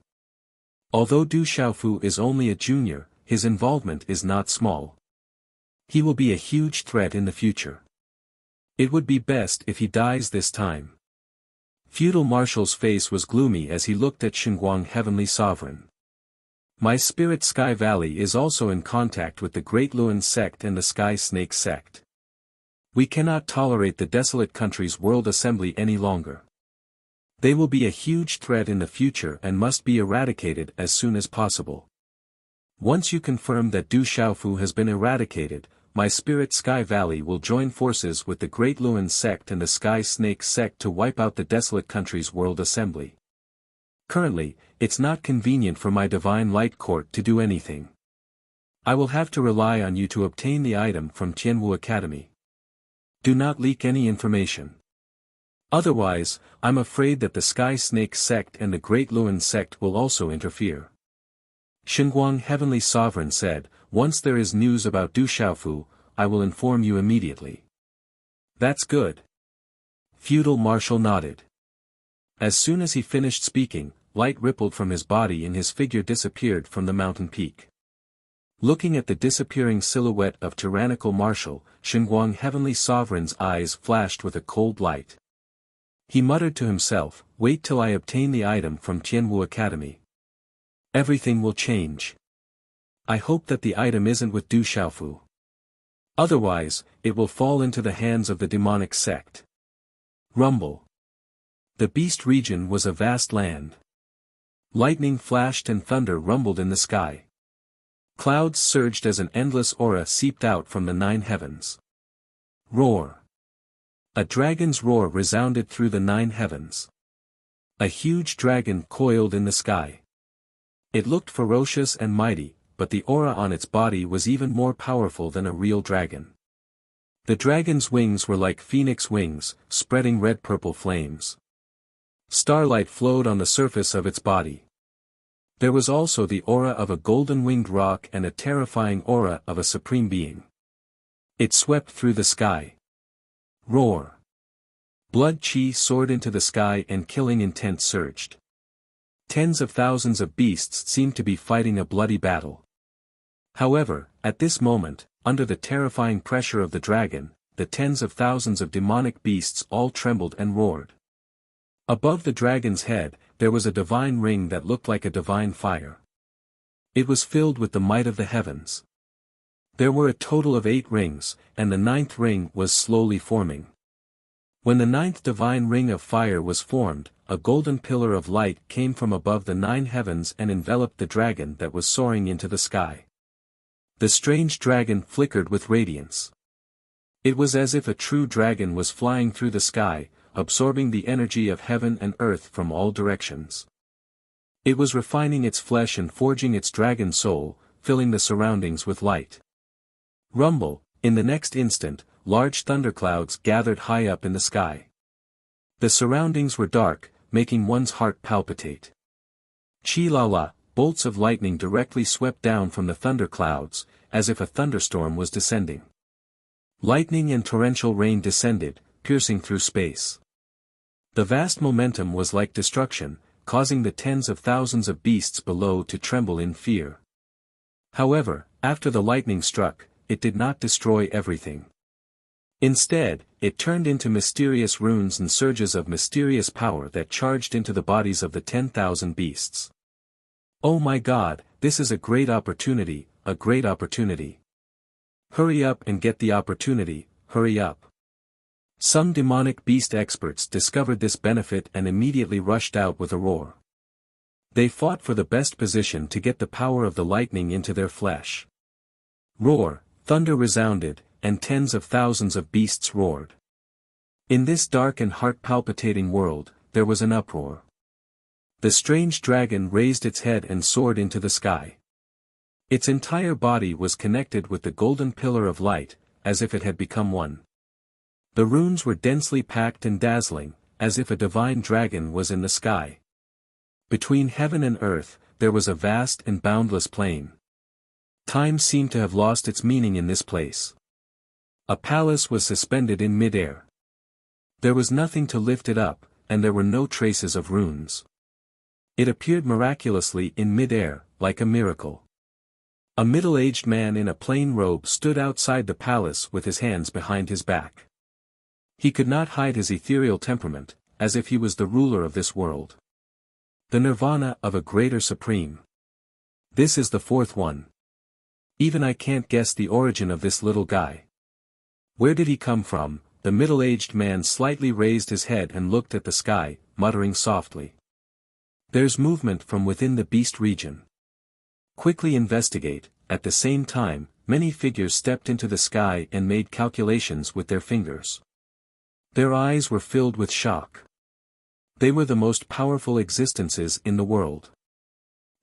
[SPEAKER 1] Although Du Xiaofu is only a junior, his involvement is not small. He will be a huge threat in the future. It would be best if he dies this time. Feudal Marshal's face was gloomy as he looked at Xinguang Heavenly Sovereign. "My spirit Sky Valley is also in contact with the Great Luan sect and the Sky Snake sect. We cannot tolerate the desolate country's world assembly any longer. They will be a huge threat in the future and must be eradicated as soon as possible. Once you confirm that Du Xiaofu has been eradicated, my spirit Sky Valley will join forces with the Great Luan sect and the Sky Snake sect to wipe out the desolate country's world assembly. Currently, it's not convenient for my Divine Light Court to do anything. I will have to rely on you to obtain the item from Tianwu Academy. Do not leak any information. Otherwise, I'm afraid that the Sky Snake sect and the Great Luan sect will also interfere." Xinguang Heavenly Sovereign said, "Once there is news about Du Xiaofu, I will inform you immediately." "That's good." Feudal Marshal nodded. As soon as he finished speaking, light rippled from his body and his figure disappeared from the mountain peak. Looking at the disappearing silhouette of tyrannical Marshal, Xinguang Heavenly Sovereign's eyes flashed with a cold light. He muttered to himself, "Wait till I obtain the item from Tianwu Academy. Everything will change. I hope that the item isn't with Du Xiaofu. Otherwise, it will fall into the hands of the demonic sect." Rumble. The beast region was a vast land. Lightning flashed and thunder rumbled in the sky. Clouds surged as an endless aura seeped out from the 9 heavens. Roar. A dragon's roar resounded through the 9 heavens. A huge dragon coiled in the sky. It looked ferocious and mighty, but the aura on its body was even more powerful than a real dragon. The dragon's wings were like phoenix wings, spreading red-purple flames. Starlight flowed on the surface of its body. There was also the aura of a golden-winged rock and a terrifying aura of a supreme being. It swept through the sky. Roar. Blood chi soared into the sky and killing intent surged. Tens of thousands of beasts seemed to be fighting a bloody battle. However, at this moment, under the terrifying pressure of the dragon, the tens of thousands of demonic beasts all trembled and roared. Above the dragon's head, there was a divine ring that looked like a divine fire. It was filled with the might of the heavens. There were a total of 8 rings, and the 9th ring was slowly forming. When the 9th divine ring of fire was formed, a golden pillar of light came from above the 9 heavens and enveloped the dragon that was soaring into the sky. The strange dragon flickered with radiance. It was as if a true dragon was flying through the sky, absorbing the energy of heaven and earth from all directions. It was refining its flesh and forging its dragon soul, filling the surroundings with light. Rumble. In the next instant, large thunderclouds gathered high up in the sky. The surroundings were dark, making one's heart palpitate. Chi-la-la, bolts of lightning directly swept down from the thunderclouds, as if a thunderstorm was descending. Lightning and torrential rain descended, piercing through space. The vast momentum was like destruction, causing the tens of thousands of beasts below to tremble in fear. However, after the lightning struck, it did not destroy everything. Instead, it turned into mysterious runes and surges of mysterious power that charged into the bodies of the 10,000 beasts. Oh my God, this is a great opportunity, a great opportunity. Hurry up and get the opportunity, hurry up. Some demonic beast experts discovered this benefit and immediately rushed out with a roar. They fought for the best position to get the power of the lightning into their flesh. Roar, thunder resounded, and tens of thousands of beasts roared. In this dark and heart-palpitating world, there was an uproar. The strange dragon raised its head and soared into the sky. Its entire body was connected with the golden pillar of light, as if it had become one. The runes were densely packed and dazzling, as if a divine dragon was in the sky. Between heaven and earth, there was a vast and boundless plain. Time seemed to have lost its meaning in this place. A palace was suspended in mid-air. There was nothing to lift it up, and there were no traces of runes. It appeared miraculously in mid-air, like a miracle. A middle-aged man in a plain robe stood outside the palace with his hands behind his back. He could not hide his ethereal temperament, as if he was the ruler of this world. The nirvana of a greater supreme. This is the fourth one. Even I can't guess the origin of this little guy. Where did he come from? The middle-aged man slightly raised his head and looked at the sky, muttering softly. There's movement from within the beast region. Quickly investigate. At the same time, many figures stepped into the sky and made calculations with their fingers. Their eyes were filled with shock. They were the most powerful existences in the world.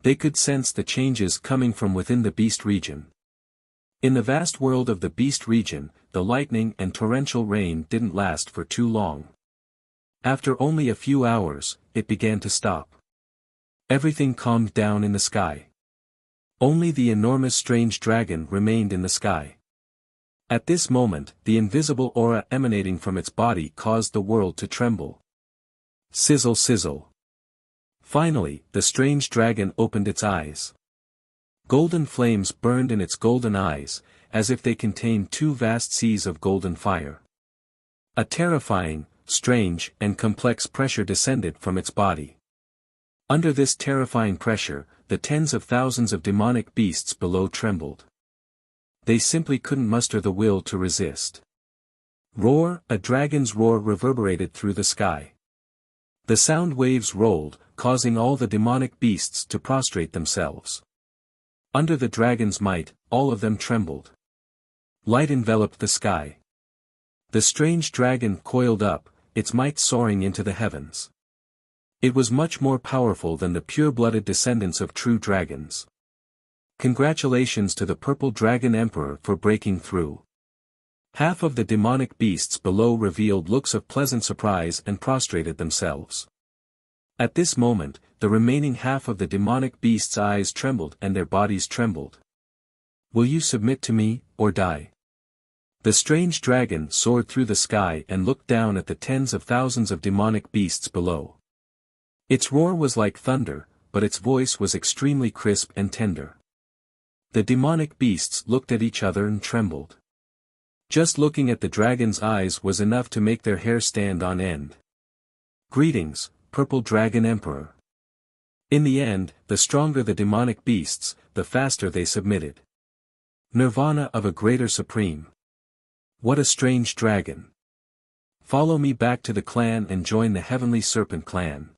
[SPEAKER 1] They could sense the changes coming from within the beast region. In the vast world of the beast region, the lightning and torrential rain didn't last for too long. After only a few hours, it began to stop. Everything calmed down in the sky. Only the enormous strange dragon remained in the sky. At this moment, the invisible aura emanating from its body caused the world to tremble. Sizzle sizzle. Finally, the strange dragon opened its eyes. Golden flames burned in its golden eyes, as if they contained two vast seas of golden fire. A terrifying, strange, and complex pressure descended from its body. Under this terrifying pressure, the tens of thousands of demonic beasts below trembled. They simply couldn't muster the will to resist. Roar, a dragon's roar reverberated through the sky. The sound waves rolled, causing all the demonic beasts to prostrate themselves. Under the dragon's might, all of them trembled. Light enveloped the sky. The strange dragon coiled up, its might soaring into the heavens. It was much more powerful than the pure-blooded descendants of true dragons. Congratulations to the Purple Dragon Emperor for breaking through. Half of the demonic beasts below revealed looks of pleasant surprise and prostrated themselves. At this moment, the remaining half of the demonic beasts' eyes trembled and their bodies trembled. Will you submit to me, or die? The strange dragon soared through the sky and looked down at the tens of thousands of demonic beasts below. Its roar was like thunder, but its voice was extremely crisp and tender. The demonic beasts looked at each other and trembled. Just looking at the dragon's eyes was enough to make their hair stand on end. Greetings, Purple Dragon Emperor. In the end, the stronger the demonic beasts, the faster they submitted. Nirvana of a greater supreme. What a strange dragon. Follow me back to the clan and join the Heavenly Serpent clan.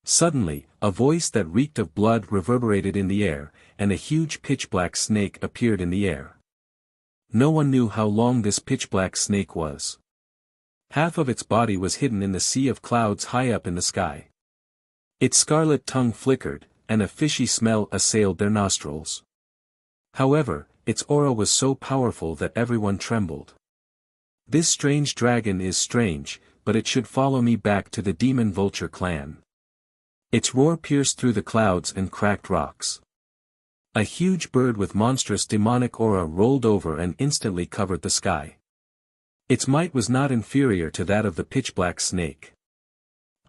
[SPEAKER 1] Suddenly, a voice that reeked of blood reverberated in the air, and a huge pitch-black snake appeared in the air. No one knew how long this pitch-black snake was. Half of its body was hidden in the sea of clouds high up in the sky. Its scarlet tongue flickered, and a fishy smell assailed their nostrils. However, its aura was so powerful that everyone trembled. This strange dragon is strange, but it should follow me back to the Demon Vulture clan. Its roar pierced through the clouds and cracked rocks. A huge bird with monstrous demonic aura rolled over and instantly covered the sky. Its might was not inferior to that of the pitch-black snake.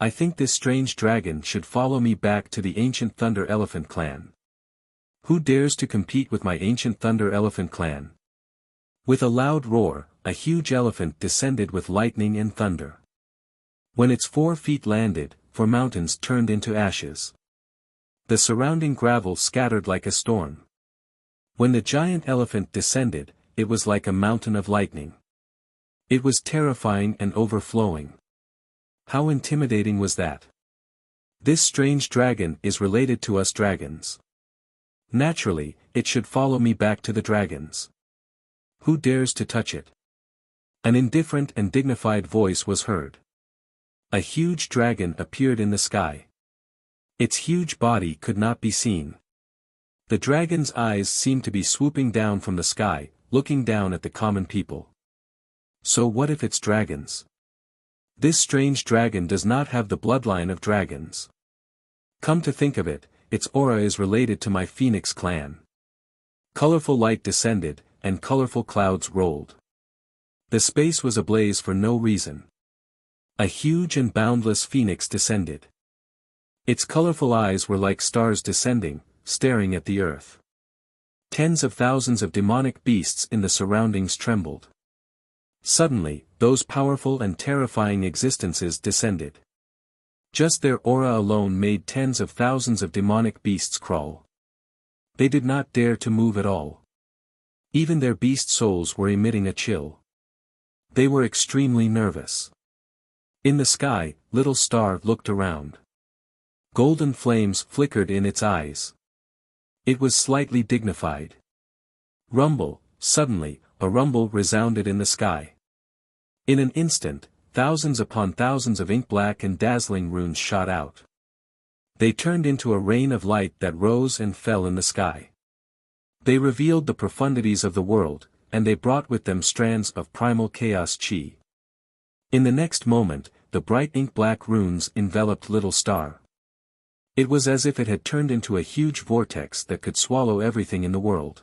[SPEAKER 1] I think this strange dragon should follow me back to the ancient Thunder Elephant clan. Who dares to compete with my ancient Thunder Elephant clan? With a loud roar, a huge elephant descended with lightning and thunder. When its 4 feet landed, 4 mountains turned into ashes. The surrounding gravel scattered like a storm. When the giant elephant descended, it was like a mountain of lightning. It was terrifying and overflowing. How intimidating was that? This strange dragon is related to us dragons. Naturally, it should follow me back to the dragons. Who dares to touch it? An indifferent and dignified voice was heard. A huge dragon appeared in the sky. Its huge body could not be seen. The dragon's eyes seemed to be swooping down from the sky, looking down at the common people. So what if it's dragons? This strange dragon does not have the bloodline of dragons. Come to think of it, its aura is related to my phoenix clan. Colorful light descended, and colorful clouds rolled. The space was ablaze for no reason. A huge and boundless phoenix descended. Its colorful eyes were like stars descending, staring at the earth. Tens of thousands of demonic beasts in the surroundings trembled. Suddenly, those powerful and terrifying existences descended. Just their aura alone made tens of thousands of demonic beasts crawl. They did not dare to move at all. Even their beast souls were emitting a chill. They were extremely nervous. In the sky, Little Star looked around. Golden flames flickered in its eyes. It was slightly dignified. Rumble, suddenly, a rumble resounded in the sky. In an instant, thousands upon thousands of ink-black and dazzling runes shot out. They turned into a rain of light that rose and fell in the sky. They revealed the profundities of the world, and they brought with them strands of primal chaos chi. In the next moment, the bright ink-black runes enveloped Little Star. It was as if it had turned into a huge vortex that could swallow everything in the world.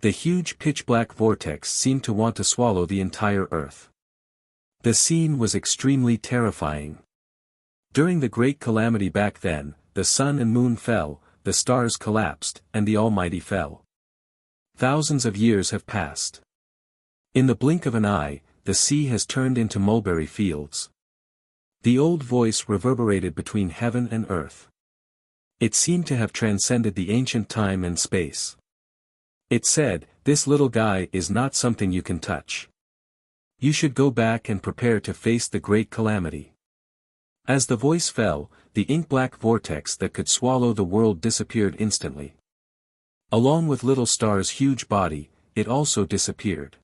[SPEAKER 1] The huge pitch-black vortex seemed to want to swallow the entire earth. The scene was extremely terrifying. During the great calamity back then, the sun and moon fell, the stars collapsed, and the Almighty fell. Thousands of years have passed. In the blink of an eye, the sea has turned into mulberry fields. The old voice reverberated between heaven and earth. It seemed to have transcended the ancient time and space. It said, "This little guy is not something you can touch. You should go back and prepare to face the great calamity." As the voice fell, the ink-black vortex that could swallow the world disappeared instantly. Along with Little Star's huge body, it also disappeared.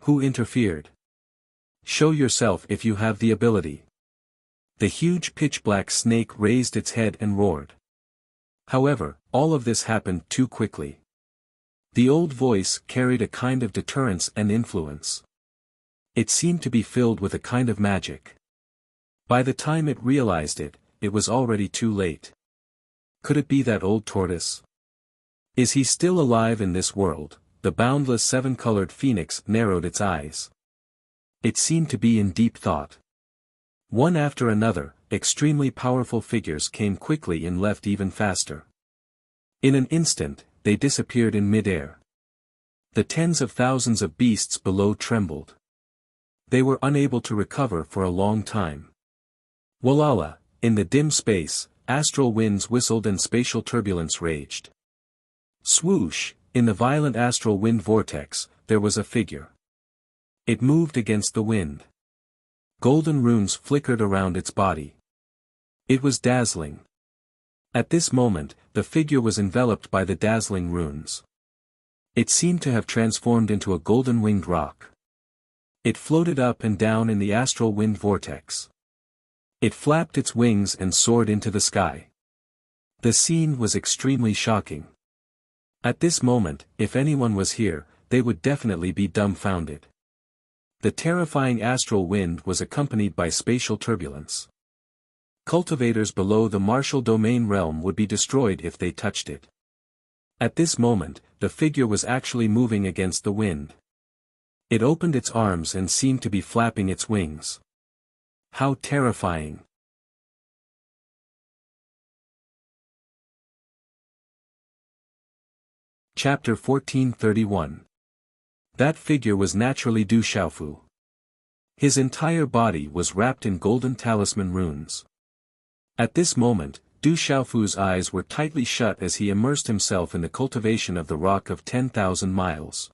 [SPEAKER 1] Who interfered? Show yourself if you have the ability. The huge pitch-black snake raised its head and roared. However, all of this happened too quickly. The old voice carried a kind of deterrence and influence. It seemed to be filled with a kind of magic. By the time it realized it, it was already too late. Could it be that old tortoise? Is he still alive in this world? The boundless seven-colored phoenix narrowed its eyes. It seemed to be in deep thought. One after another, extremely powerful figures came quickly and left even faster. In an instant, they disappeared in mid-air. The tens of thousands of beasts below trembled. They were unable to recover for a long time. Walala, in the dim space, astral winds whistled and spatial turbulence raged. Swoosh, in the violent astral wind vortex, there was a figure. It moved against the wind. Golden runes flickered around its body. It was dazzling. At this moment, the figure was enveloped by the dazzling runes. It seemed to have transformed into a golden-winged rock. It floated up and down in the astral wind vortex. It flapped its wings and soared into the sky. The scene was extremely shocking. At this moment, if anyone was here, they would definitely be dumbfounded. The terrifying astral wind was accompanied by spatial turbulence. Cultivators below the martial domain realm would be destroyed if they touched it. At this moment, the figure was actually moving against the wind. It opened its arms and seemed to be flapping its wings. How terrifying! Chapter 1431. That figure was naturally Du Xiaofu. His entire body was wrapped in golden talisman runes. At this moment, Du Xiaofu's eyes were tightly shut as he immersed himself in the cultivation of the rock of 10,000 miles.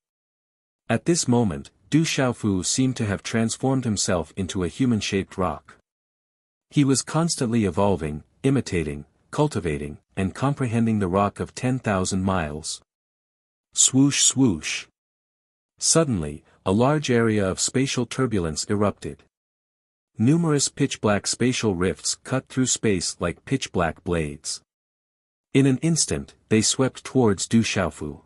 [SPEAKER 1] At this moment, Du Xiaofu seemed to have transformed himself into a human-shaped rock. He was constantly evolving, imitating, cultivating, and comprehending the rock of 10,000 miles. Swoosh swoosh. Suddenly, a large area of spatial turbulence erupted. Numerous pitch-black spatial rifts cut through space like pitch-black blades. In an instant, they swept towards Du Xiaofu.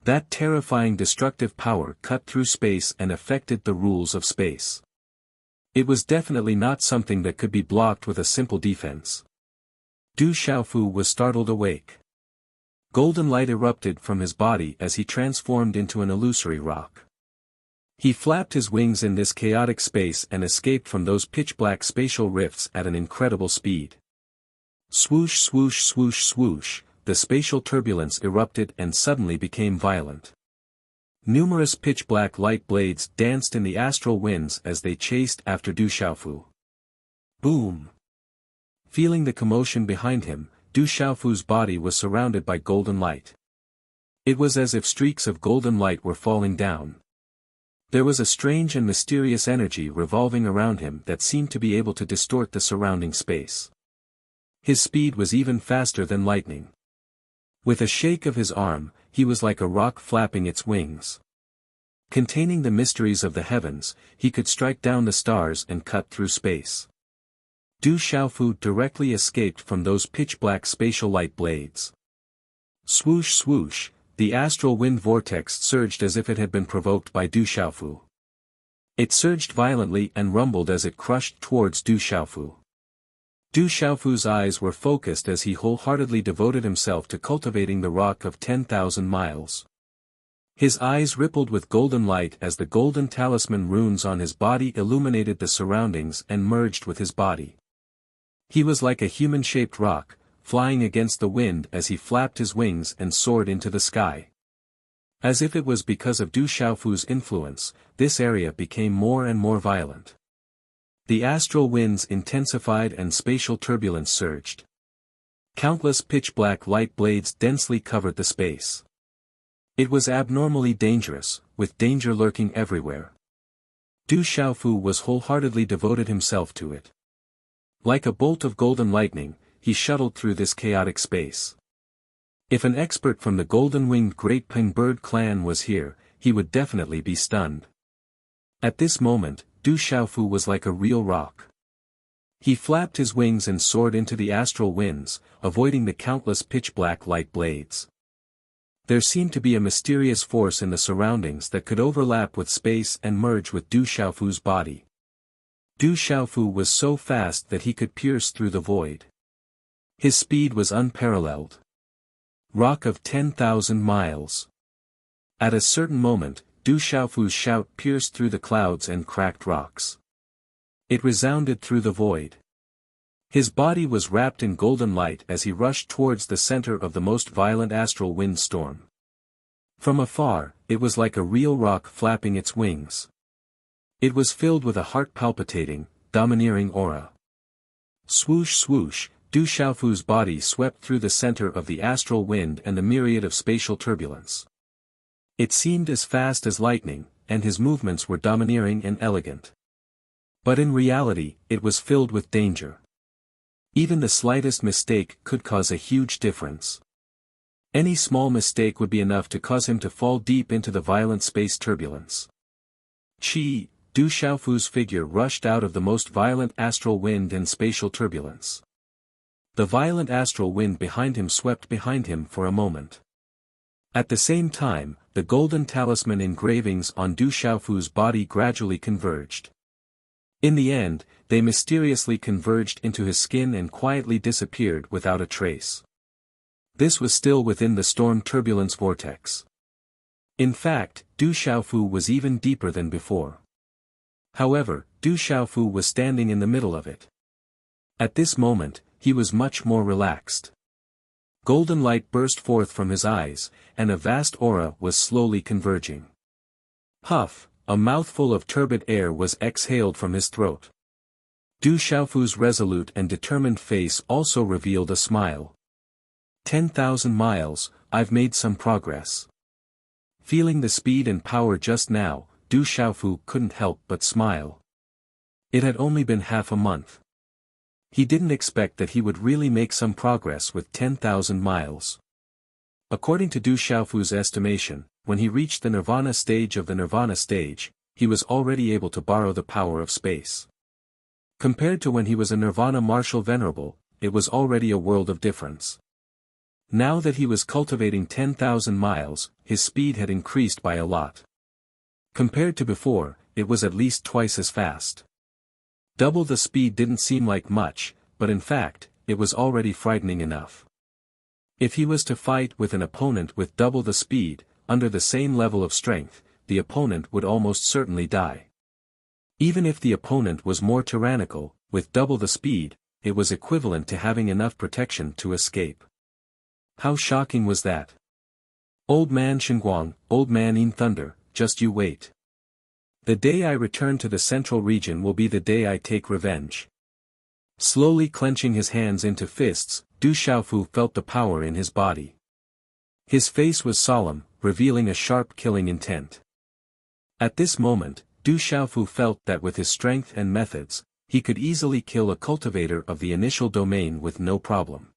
[SPEAKER 1] That terrifying destructive power cut through space and affected the rules of space. It was definitely not something that could be blocked with a simple defense. Du Xiaofu was startled awake. Golden light erupted from his body as he transformed into an illusory rock. He flapped his wings in this chaotic space and escaped from those pitch-black spatial rifts at an incredible speed. Swoosh swoosh swoosh swoosh, the spatial turbulence erupted and suddenly became violent. Numerous pitch-black light blades danced in the astral winds as they chased after Du Xiaofu. Boom! Feeling the commotion behind him, Du Xiaofu's body was surrounded by golden light. It was as if streaks of golden light were falling down. There was a strange and mysterious energy revolving around him that seemed to be able to distort the surrounding space. His speed was even faster than lightning. With a shake of his arm, he was like a rock flapping its wings. Containing the mysteries of the heavens, he could strike down the stars and cut through space. Du Xiaofu directly escaped from those pitch-black spatial light blades. Swoosh swoosh, the astral wind vortex surged as if it had been provoked by Du Xiaofu. It surged violently and rumbled as it crushed towards Du Xiaofu. Du Xiaofu's eyes were focused as he wholeheartedly devoted himself to cultivating the rock of 10,000 miles. His eyes rippled with golden light as the golden talisman runes on his body illuminated the surroundings and merged with his body. He was like a human-shaped rock, flying against the wind as he flapped his wings and soared into the sky. As if it was because of Du Xiaofu's influence, this area became more and more violent. The astral winds intensified and spatial turbulence surged. Countless pitch-black light blades densely covered the space. It was abnormally dangerous, with danger lurking everywhere. Du Xiaofu was wholeheartedly devoted himself to it. Like a bolt of golden lightning, he shuttled through this chaotic space. If an expert from the golden-winged Great Ping Bird clan was here, he would definitely be stunned. At this moment, Du Xiaofu was like a real rock. He flapped his wings and soared into the astral winds, avoiding the countless pitch-black light blades. There seemed to be a mysterious force in the surroundings that could overlap with space and merge with Du Xiaofu's body. Du Xiaofu was so fast that he could pierce through the void. His speed was unparalleled. Rock of 10,000 miles. At a certain moment, Du Xiaofu's shout pierced through the clouds and cracked rocks. It resounded through the void. His body was wrapped in golden light as he rushed towards the center of the most violent astral wind storm. From afar, it was like a real rock flapping its wings. It was filled with a heart-palpitating, domineering aura. Swoosh swoosh, Du Xiaofu's body swept through the center of the astral wind and the myriad of spatial turbulence. It seemed as fast as lightning, and his movements were domineering and elegant. But in reality, it was filled with danger. Even the slightest mistake could cause a huge difference. Any small mistake would be enough to cause him to fall deep into the violent space turbulence. Du Xiaofu's figure rushed out of the most violent astral wind and spatial turbulence. The violent astral wind behind him swept behind him for a moment. At the same time, the golden talisman engravings on Du Xiaofu's body gradually converged. In the end, they mysteriously converged into his skin and quietly disappeared without a trace. This was still within the storm turbulence vortex. In fact, Du Xiaofu was even deeper than before. However, Du Xiaofu was standing in the middle of it. At this moment, he was much more relaxed. Golden light burst forth from his eyes, and a vast aura was slowly converging. Puff, a mouthful of turbid air was exhaled from his throat. Du Xiaofu's resolute and determined face also revealed a smile. 10,000 miles, I've made some progress. Feeling the speed and power just now, Du Xiaofu couldn't help but smile. It had only been half a month. He didn't expect that he would really make some progress with 10,000 miles. According to Du Xiaofu's estimation, when he reached the Nirvana stage of the Nirvana stage, he was already able to borrow the power of space. Compared to when he was a Nirvana Martial Venerable, it was already a world of difference. Now that he was cultivating 10,000 miles, his speed had increased by a lot. Compared to before, it was at least twice as fast. Double the speed didn't seem like much, but in fact, it was already frightening enough. If he was to fight with an opponent with double the speed, under the same level of strength, the opponent would almost certainly die. Even if the opponent was more tyrannical, with double the speed, it was equivalent to having enough protection to escape. How shocking was that? Old man Shenguang, old man In Thunder, just you wait. The day I return to the central region will be the day I take revenge. Slowly clenching his hands into fists, Du Xiaofu felt the power in his body. His face was solemn, revealing a sharp killing intent. At this moment, Du Xiaofu felt that with his strength and methods, he could easily kill a cultivator of the initial domain with no problem.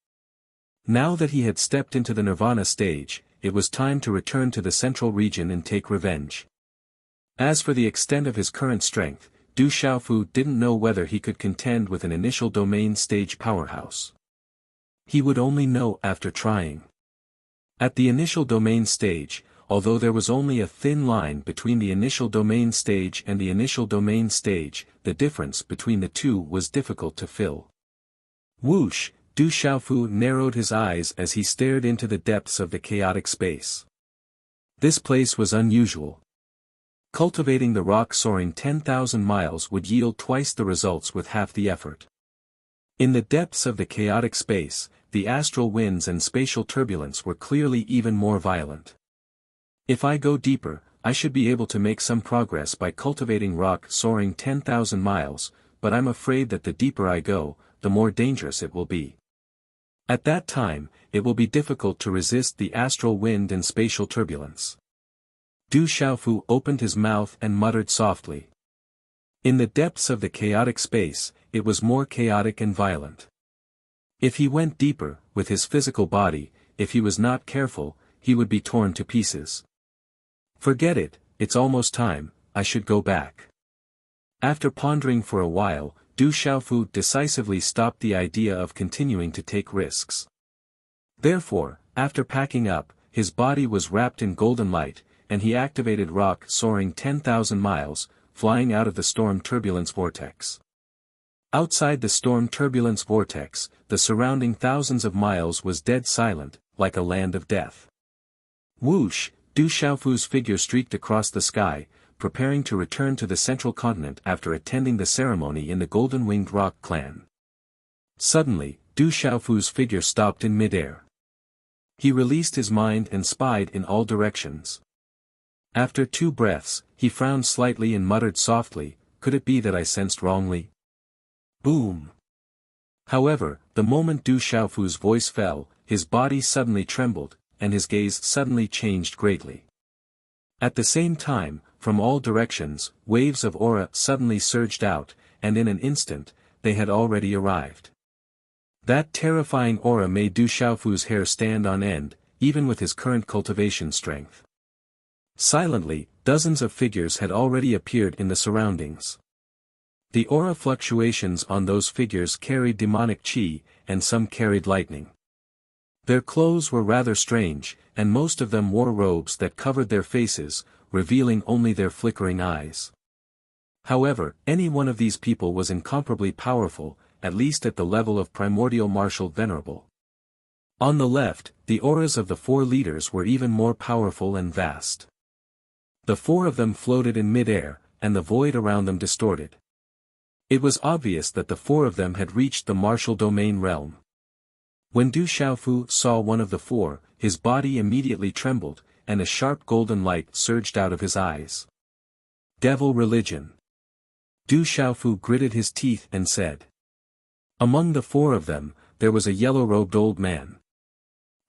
[SPEAKER 1] Now that he had stepped into the Nirvana stage, it was time to return to the central region and take revenge. As for the extent of his current strength, Du Xiaofu didn't know whether he could contend with an initial domain stage powerhouse. He would only know after trying. At the initial domain stage, although there was only a thin line between the initial domain stage and the initial domain stage, the difference between the two was difficult to fill. Whoosh! Du Xiaofu narrowed his eyes as he stared into the depths of the chaotic space. This place was unusual. Cultivating the rock soaring 10,000 miles would yield twice the results with half the effort. In the depths of the chaotic space, the astral winds and spatial turbulence were clearly even more violent. If I go deeper, I should be able to make some progress by cultivating rock soaring 10,000 miles, but I'm afraid that the deeper I go, the more dangerous it will be. At that time, it will be difficult to resist the astral wind and spatial turbulence. Du Xiaofu opened his mouth and muttered softly. In the depths of the chaotic space, it was more chaotic and violent. If he went deeper, with his physical body, if he was not careful, he would be torn to pieces. Forget it, it's almost time, I should go back. After pondering for a while, Du Xiaofu decisively stopped the idea of continuing to take risks. Therefore, after packing up, his body was wrapped in golden light, and he activated rock soaring 10,000 miles, flying out of the storm turbulence vortex. Outside the storm turbulence vortex, the surrounding thousands of miles was dead silent, like a land of death. Whoosh! Du Xiaofu's figure streaked across the sky, preparing to return to the central continent after attending the ceremony in the golden-winged rock clan. Suddenly, Du Xiaofu's figure stopped in midair. He released his mind and spied in all directions. After 2 breaths, he frowned slightly and muttered softly, could it be that I sensed wrongly? Boom! However, the moment Du Xiaofu's voice fell, his body suddenly trembled, and his gaze suddenly changed greatly. At the same time, from all directions, waves of aura suddenly surged out, and in an instant, they had already arrived. That terrifying aura made Du Xiaofu's hair stand on end, even with his current cultivation strength. Silently, dozens of figures had already appeared in the surroundings. The aura fluctuations on those figures carried demonic chi, and some carried lightning. Their clothes were rather strange, and most of them wore robes that covered their faces, revealing only their flickering eyes. However, any one of these people was incomparably powerful, at least at the level of primordial martial venerable. On the left, the auras of the 4 leaders were even more powerful and vast. The 4 of them floated in midair, and the void around them distorted. It was obvious that the 4 of them had reached the martial domain realm. When Du Xiaofu saw one of the 4, his body immediately trembled, and a sharp golden light surged out of his eyes. Devil religion. Du Xiaofu gritted his teeth and said. Among the 4 of them, there was a yellow-robed old man.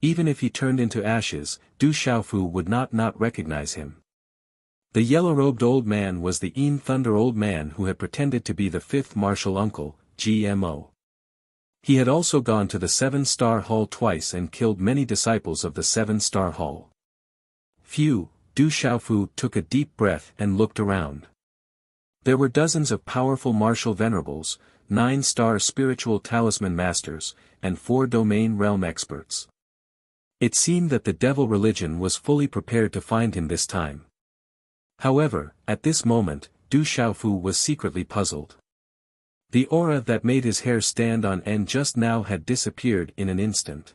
[SPEAKER 1] Even if he turned into ashes, Du Xiaofu would not recognize him. The yellow-robed old man was the In Thunder old man who had pretended to be the 5th martial uncle, GMO. He had also gone to the 7-star hall twice and killed many disciples of the 7-star hall. Phew, Du Xiaofu took a deep breath and looked around. There were dozens of powerful martial venerables, 9-star spiritual talisman masters, and 4 domain realm experts. It seemed that the devil religion was fully prepared to find him this time. However, at this moment, Du Xiaofu was secretly puzzled. The aura that made his hair stand on end just now had disappeared in an instant.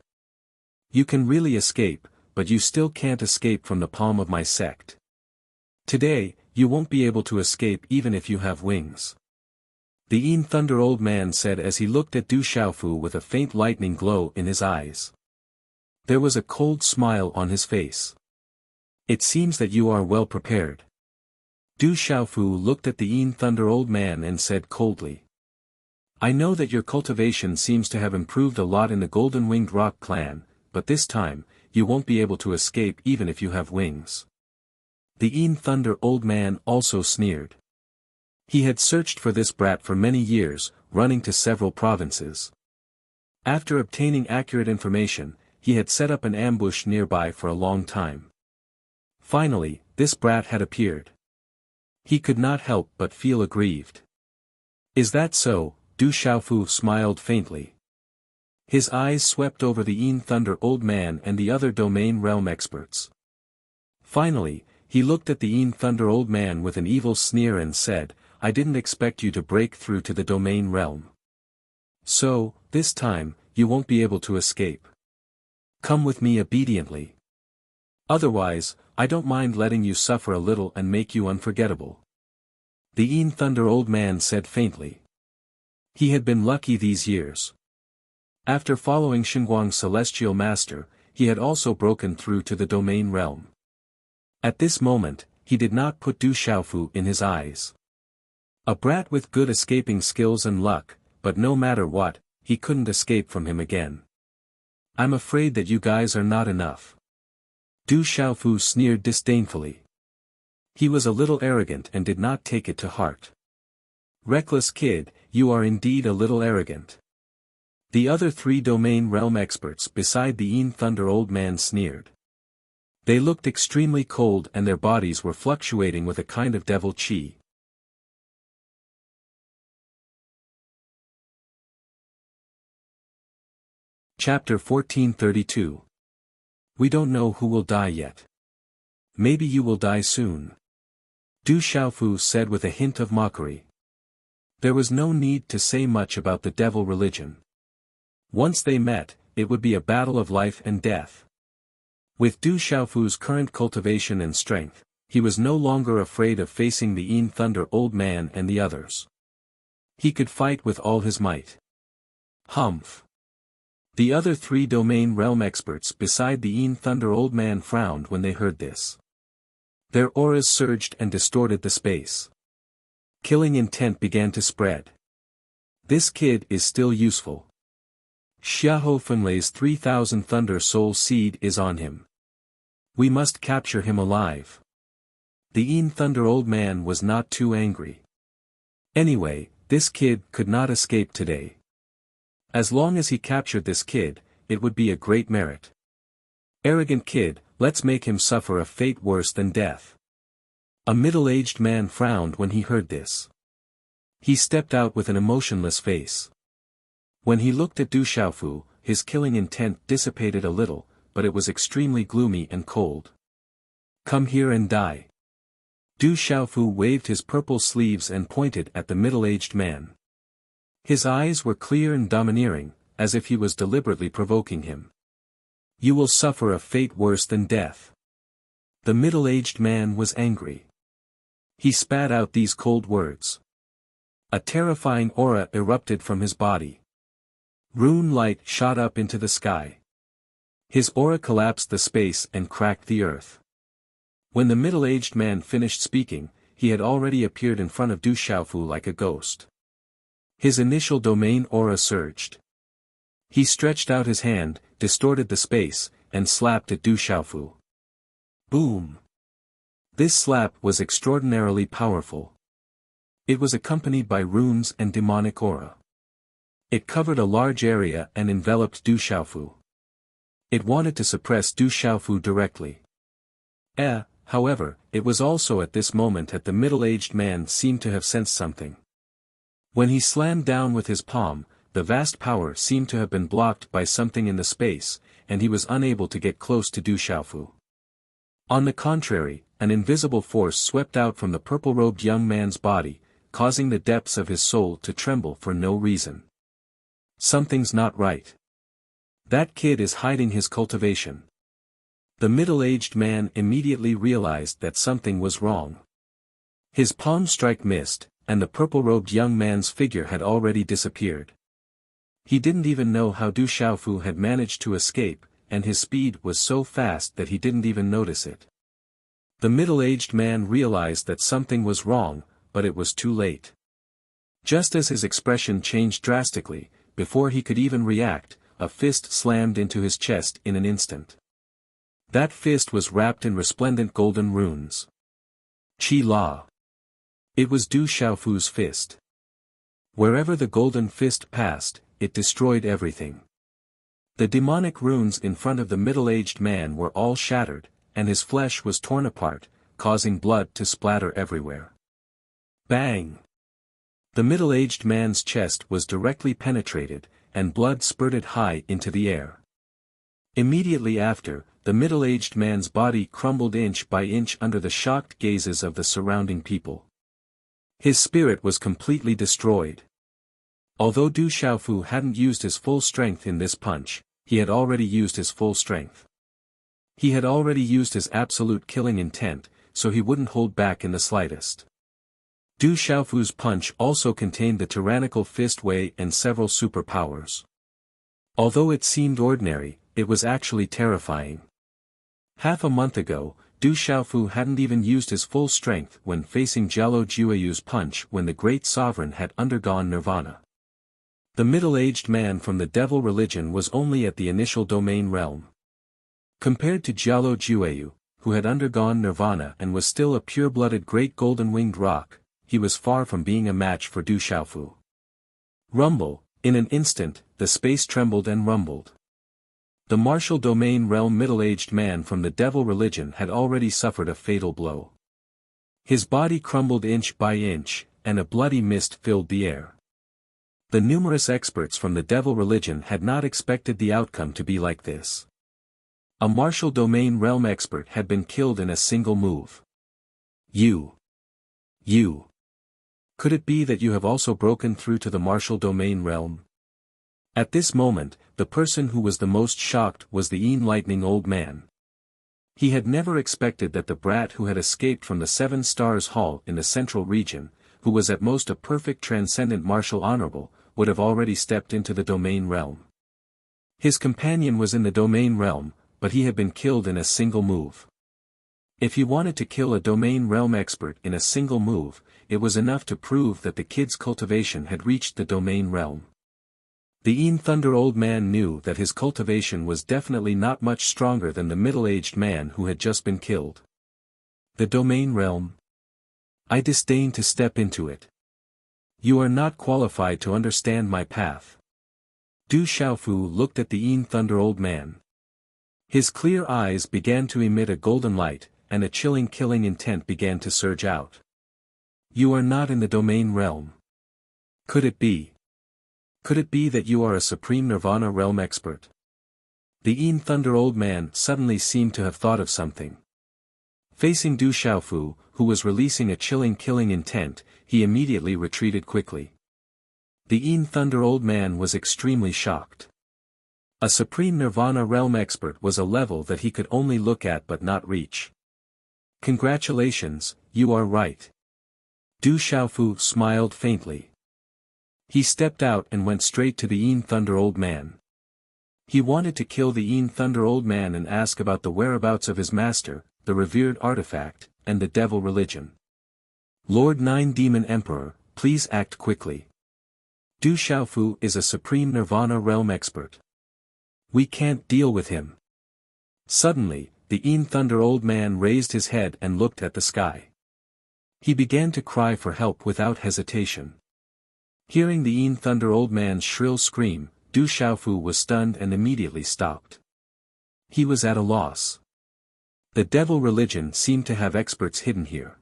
[SPEAKER 1] You can really escape, but you still can't escape from the palm of my sect. Today, you won't be able to escape even if you have wings. The Yin Thunder old man said as he looked at Du Xiaofu with a faint lightning glow in his eyes. There was a cold smile on his face. It seems that you are well prepared. Du Xiaofu looked at the Yin Thunder old man and said coldly. I know that your cultivation seems to have improved a lot in the Golden Winged Rock clan, but this time, you won't be able to escape even if you have wings. The Yin Thunder old man also sneered. He had searched for this brat for many years, running to several provinces. After obtaining accurate information, he had set up an ambush nearby for a long time. Finally, this brat had appeared. He could not help but feel aggrieved. Is that so? Du Xiaofu smiled faintly. His eyes swept over the Yin Thunder old man and the other domain realm experts. Finally, he looked at the Yin Thunder old man with an evil sneer and said, I didn't expect you to break through to the domain realm. So, this time, you won't be able to escape. Come with me obediently. Otherwise, I don't mind letting you suffer a little and make you unforgettable. The Yin Thunder old man said faintly. He had been lucky these years. After following Xinguang's celestial master, he had also broken through to the domain realm. At this moment, he did not put Du Xiaofu in his eyes. A brat with good escaping skills and luck, but no matter what, he couldn't escape from him again. I'm afraid that you guys are not enough. Du Xiaofu sneered disdainfully. He was a little arrogant and did not take it to heart. Reckless kid, you are indeed a little arrogant. The other 3 domain realm experts beside the Yin Thunder old man sneered. They looked extremely cold and their bodies were fluctuating with a kind of devil chi. Chapter 1432. We don't know who will die yet. Maybe you will die soon. Du Xiaofu said with a hint of mockery. There was no need to say much about the devil religion. Once they met, it would be a battle of life and death. With Du Xiaofu's current cultivation and strength, he was no longer afraid of facing the Yin Thunder old man and the others. He could fight with all his might. Humph. The other 3 domain realm experts beside the Yin Thunder old man frowned when they heard this. Their auras surged and distorted the space. Killing intent began to spread. This kid is still useful. Xiahou Fenlei's 3000 Thunder Soul Seed is on him. We must capture him alive. The Yin Thunder old man was not too angry. Anyway, this kid could not escape today. As long as he captured this kid, it would be a great merit. Arrogant kid, let's make him suffer a fate worse than death. A middle-aged man frowned when he heard this. He stepped out with an emotionless face. When he looked at Du Xiaofu, his killing intent dissipated a little, but it was extremely gloomy and cold. Come here and die. Du Xiaofu waved his purple sleeves and pointed at the middle-aged man. His eyes were clear and domineering, as if he was deliberately provoking him. You will suffer a fate worse than death. The middle-aged man was angry. He spat out these cold words. A terrifying aura erupted from his body. Rune light shot up into the sky. His aura collapsed the space and cracked the earth. When the middle-aged man finished speaking, he had already appeared in front of Du Xiaofu like a ghost. His initial domain aura surged. He stretched out his hand, distorted the space, and slapped at Du Xiaofu. Boom! This slap was extraordinarily powerful. It was accompanied by runes and demonic aura. It covered a large area and enveloped Du Xiaofu. It wanted to suppress Du Xiaofu directly. However, it was also at this moment that the middle-aged man seemed to have sensed something. When he slammed down with his palm, the vast power seemed to have been blocked by something in the space, and he was unable to get close to Du Xiaofu. On the contrary, an invisible force swept out from the purple-robed young man's body, causing the depths of his soul to tremble for no reason. Something's not right. That kid is hiding his cultivation. The middle-aged man immediately realized that something was wrong. His palm strike missed, and the purple-robed young man's figure had already disappeared. He didn't even know how Du Xiaofu had managed to escape, and his speed was so fast that he didn't even notice it. The middle-aged man realized that something was wrong, but it was too late. Just as his expression changed drastically, before he could even react, a fist slammed into his chest in an instant. That fist was wrapped in resplendent golden runes. Qi La. It was Du Xiaofu's fist. Wherever the golden fist passed, it destroyed everything. The demonic runes in front of the middle-aged man were all shattered, and his flesh was torn apart, causing blood to splatter everywhere. Bang! The middle-aged man's chest was directly penetrated, and blood spurted high into the air. Immediately after, the middle-aged man's body crumbled inch by inch under the shocked gazes of the surrounding people. His spirit was completely destroyed. Although Du Xiaofu hadn't used his full strength in this punch, he had already used his full strength. He had already used his absolute killing intent, so he wouldn't hold back in the slightest. Du Xiaofu's punch also contained the tyrannical fist wei and several superpowers. Although it seemed ordinary, it was actually terrifying. Half a month ago, Du Xiaofu hadn't even used his full strength when facing Jialo Jueyu's punch when the great sovereign had undergone nirvana. The middle-aged man from the devil religion was only at the initial domain realm. Compared to Jialo Jueyu, who had undergone nirvana and was still a pure-blooded great golden-winged rock, he was far from being a match for Du Xiaofu. Rumble, in an instant, the space trembled and rumbled. The martial domain realm middle-aged man from the devil religion had already suffered a fatal blow. His body crumbled inch by inch, and a bloody mist filled the air. The numerous experts from the devil religion had not expected the outcome to be like this. A martial domain realm expert had been killed in a single move. You. Could it be that you have also broken through to the martial domain realm? At this moment, the person who was the most shocked was the enlightening old man. He had never expected that the brat who had escaped from the 7 Stars Hall in the central region, who was at most a perfect transcendent martial honorable, would have already stepped into the domain realm. His companion was in the domain realm, but he had been killed in a single move. If he wanted to kill a domain realm expert in a single move, it was enough to prove that the kid's cultivation had reached the domain realm. The Yin Thunder old man knew that his cultivation was definitely not much stronger than the middle-aged man who had just been killed. The domain realm? I disdain to step into it. You are not qualified to understand my path. Du Xiaofu looked at the Yin Thunder old man. His clear eyes began to emit a golden light, and a chilling killing intent began to surge out. You are not in the domain realm. Could it be? Could it be that you are a supreme nirvana realm expert? The Yin Thunder old man suddenly seemed to have thought of something. Facing Du Xiaofu, who was releasing a chilling killing intent, he immediately retreated quickly. The Yin Thunder old man was extremely shocked. A supreme nirvana realm expert was a level that he could only look at but not reach. Congratulations, you are right. Du Xiaofu smiled faintly. He stepped out and went straight to the Yin Thunder old man. He wanted to kill the Yin Thunder old man and ask about the whereabouts of his master, the revered artifact, and the devil religion. Lord Nine Demon Emperor, please act quickly. Du Xiaofu is a supreme nirvana realm expert. We can't deal with him. Suddenly, the Yin Thunder old man raised his head and looked at the sky. He began to cry for help without hesitation. Hearing the Yin Thunder Old Man's shrill scream, Du Xiaofu was stunned and immediately stopped. He was at a loss. The devil religion seemed to have experts hidden here.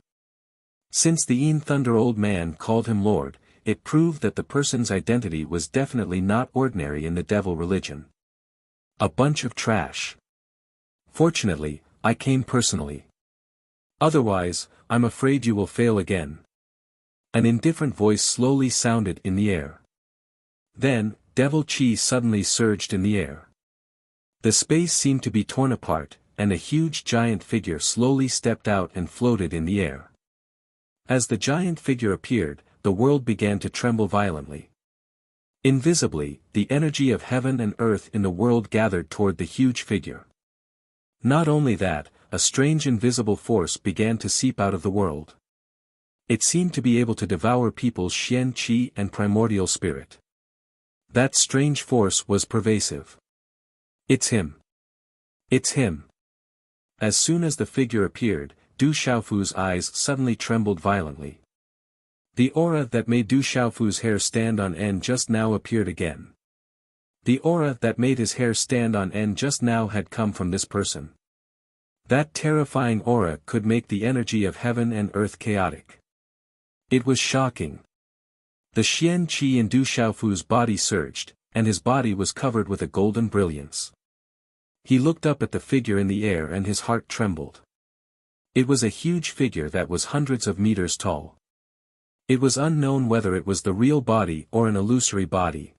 [SPEAKER 1] Since the Yin Thunder Old Man called him Lord, it proved that the person's identity was definitely not ordinary in the devil religion. A bunch of trash. Fortunately, I came personally. Otherwise, I'm afraid you will fail again. An indifferent voice slowly sounded in the air. Then, devil chi suddenly surged in the air. The space seemed to be torn apart, and a huge giant figure slowly stepped out and floated in the air. As the giant figure appeared, the world began to tremble violently. Invisibly, the energy of heaven and earth in the world gathered toward the huge figure. Not only that, a strange invisible force began to seep out of the world. It seemed to be able to devour people's Xian Qi and primordial spirit. That strange force was pervasive. It's him. It's him. As soon as the figure appeared, Du Xiaofu's eyes suddenly trembled violently. The aura that made Du Xiaofu's hair stand on end just now appeared again. The aura that made his hair stand on end just now had come from this person. That terrifying aura could make the energy of heaven and earth chaotic. It was shocking. The Xian Qi in Du Xiaofu's body surged, and his body was covered with a golden brilliance. He looked up at the figure in the air and his heart trembled. It was a huge figure that was hundreds of meters tall. It was unknown whether it was the real body or an illusory body.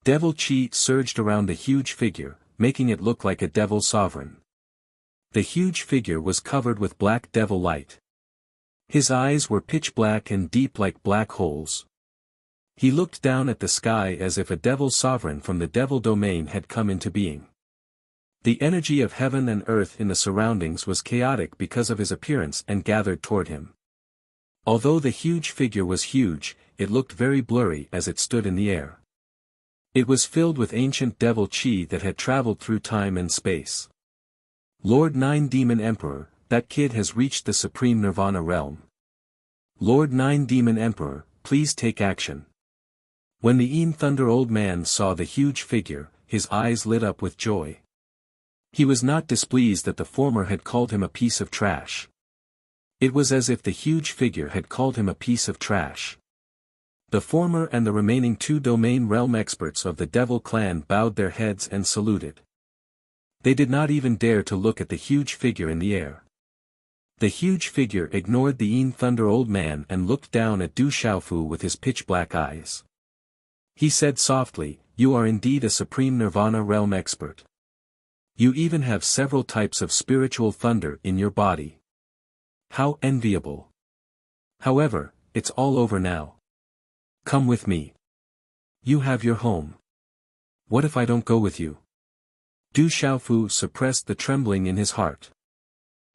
[SPEAKER 1] Devil Qi surged around the huge figure, making it look like a devil sovereign. The huge figure was covered with black devil light. His eyes were pitch black and deep like black holes. He looked down at the sky as if a devil sovereign from the devil domain had come into being. The energy of heaven and earth in the surroundings was chaotic because of his appearance and gathered toward him. Although the huge figure was huge, it looked very blurry as it stood in the air. It was filled with ancient devil Qi that had traveled through time and space. Lord Nine Demon Emperor, that kid has reached the supreme nirvana realm. Lord Nine Demon Emperor, please take action. When the Yin Thunder Old Man saw the huge figure, his eyes lit up with joy. He was not displeased that the former had called him a piece of trash. It was as if the huge figure had called him a piece of trash. The former and the remaining two domain realm experts of the devil clan bowed their heads and saluted. They did not even dare to look at the huge figure in the air. The huge figure ignored the Yin Thunder Old Man and looked down at Du Xiaofu with his pitch-black eyes. He said softly, "You are indeed a supreme nirvana realm expert. You even have several types of spiritual thunder in your body. How enviable. However, it's all over now. Come with me. You have your home. What if I don't go with you?" Du Xiaofu suppressed the trembling in his heart.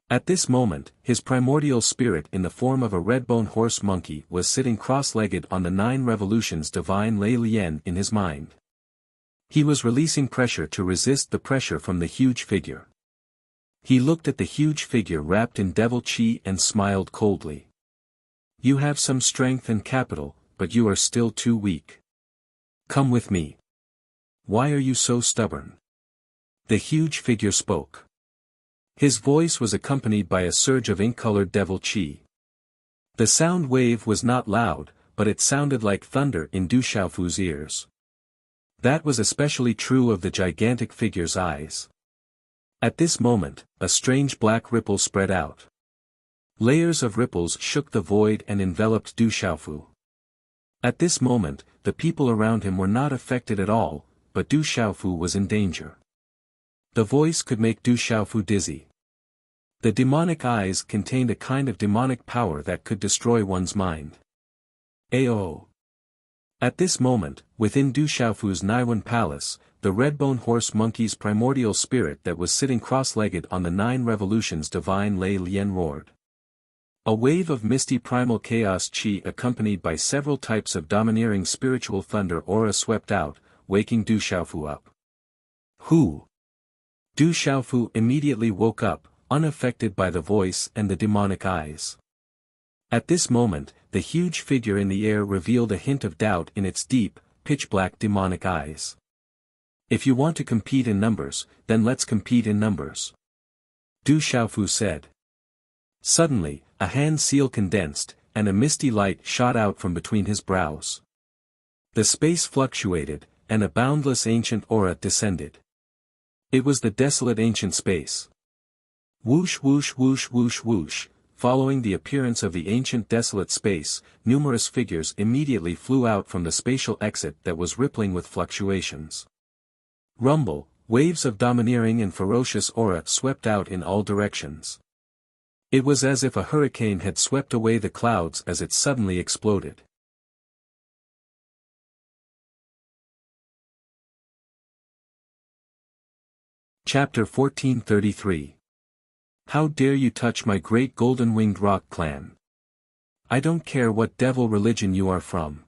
[SPEAKER 1] At this moment, his primordial spirit in the form of a red-bone horse monkey was sitting cross-legged on the 9 revolutions divine Lei Lian in his mind. He was releasing pressure to resist the pressure from the huge figure. He looked at the huge figure wrapped in devil Qi and smiled coldly. "You have some strength and capital, but you are still too weak. Come with me. Why are you so stubborn?" The huge figure spoke. His voice was accompanied by a surge of ink-colored devil Qi. The sound wave was not loud, but it sounded like thunder in Du Xiaofu's ears. That was especially true of the gigantic figure's eyes. At this moment, a strange black ripple spread out. Layers of ripples shook the void and enveloped Du Xiaofu. At this moment, the people around him were not affected at all, but Du Xiaofu was in danger. The voice could make Du Xiaofu dizzy. The demonic eyes contained a kind of demonic power that could destroy one's mind. Ao. At this moment, within Du Xiaofu's Naiwan palace, the red-bone horse monkey's primordial spirit that was sitting cross-legged on the 9 revolutions divine Lei Lian roared. A wave of misty primal chaos Qi accompanied by several types of domineering spiritual thunder aura swept out, waking Du Xiaofu up. Who? Du Xiaofu immediately woke up, unaffected by the voice and the demonic eyes. At this moment, the huge figure in the air revealed a hint of doubt in its deep, pitch-black demonic eyes. "If you want to compete in numbers, then let's compete in numbers," Du Xiaofu said. Suddenly, a hand seal condensed, and a misty light shot out from between his brows. The space fluctuated, and a boundless ancient aura descended. It was the desolate ancient space. Whoosh whoosh whoosh whoosh whoosh, following the appearance of the ancient desolate space, numerous figures immediately flew out from the spatial exit that was rippling with fluctuations. Rumble, waves of domineering and ferocious aura swept out in all directions. It was as if a hurricane had swept away the clouds as it suddenly exploded. Chapter 1433. How dare you touch my great golden-winged rock clan? I don't care what devil religion you are from.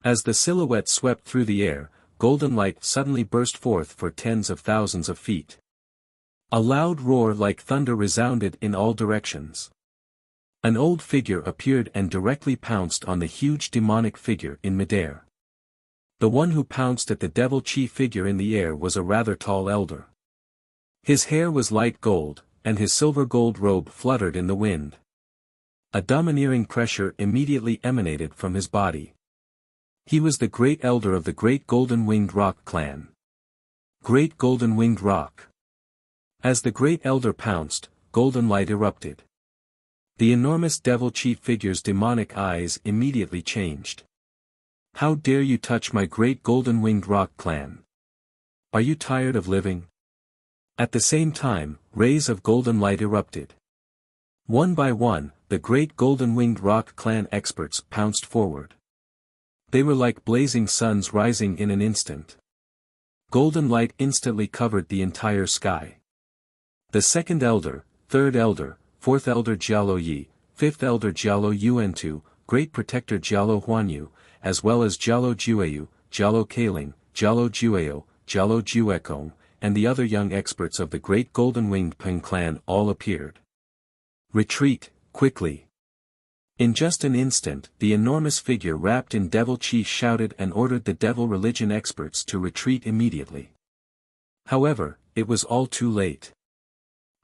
[SPEAKER 1] As the silhouette swept through the air, golden light suddenly burst forth for tens of thousands of feet. A loud roar like thunder resounded in all directions. An old figure appeared and directly pounced on the huge demonic figure in midair. The one who pounced at the devil chief figure in the air was a rather tall elder. His hair was light gold, and his silver gold robe fluttered in the wind. A domineering pressure immediately emanated from his body. He was the great elder of the Great Golden-Winged Rock clan. Great Golden-Winged Rock. As the great elder pounced, golden light erupted. The enormous devil chief figure's demonic eyes immediately changed. How dare you touch my Great Golden-Winged Rock clan? Are you tired of living? At the same time, rays of golden light erupted. One by one, the Great Golden-Winged Rock clan experts pounced forward. They were like blazing suns rising in an instant. Golden light instantly covered the entire sky. The second elder, third elder, fourth elder Jialo Yi, fifth elder Jialo Yuantu, great protector Jialo Huanyu, as well as Jialo Jueyu, Jialo Kaling, Jialo Jueo, Jialo Juekong, and the other young experts of the Great Golden-Winged Peng clan all appeared. Retreat, quickly! In just an instant, the enormous figure wrapped in devil chief shouted and ordered the devil religion experts to retreat immediately. However, it was all too late.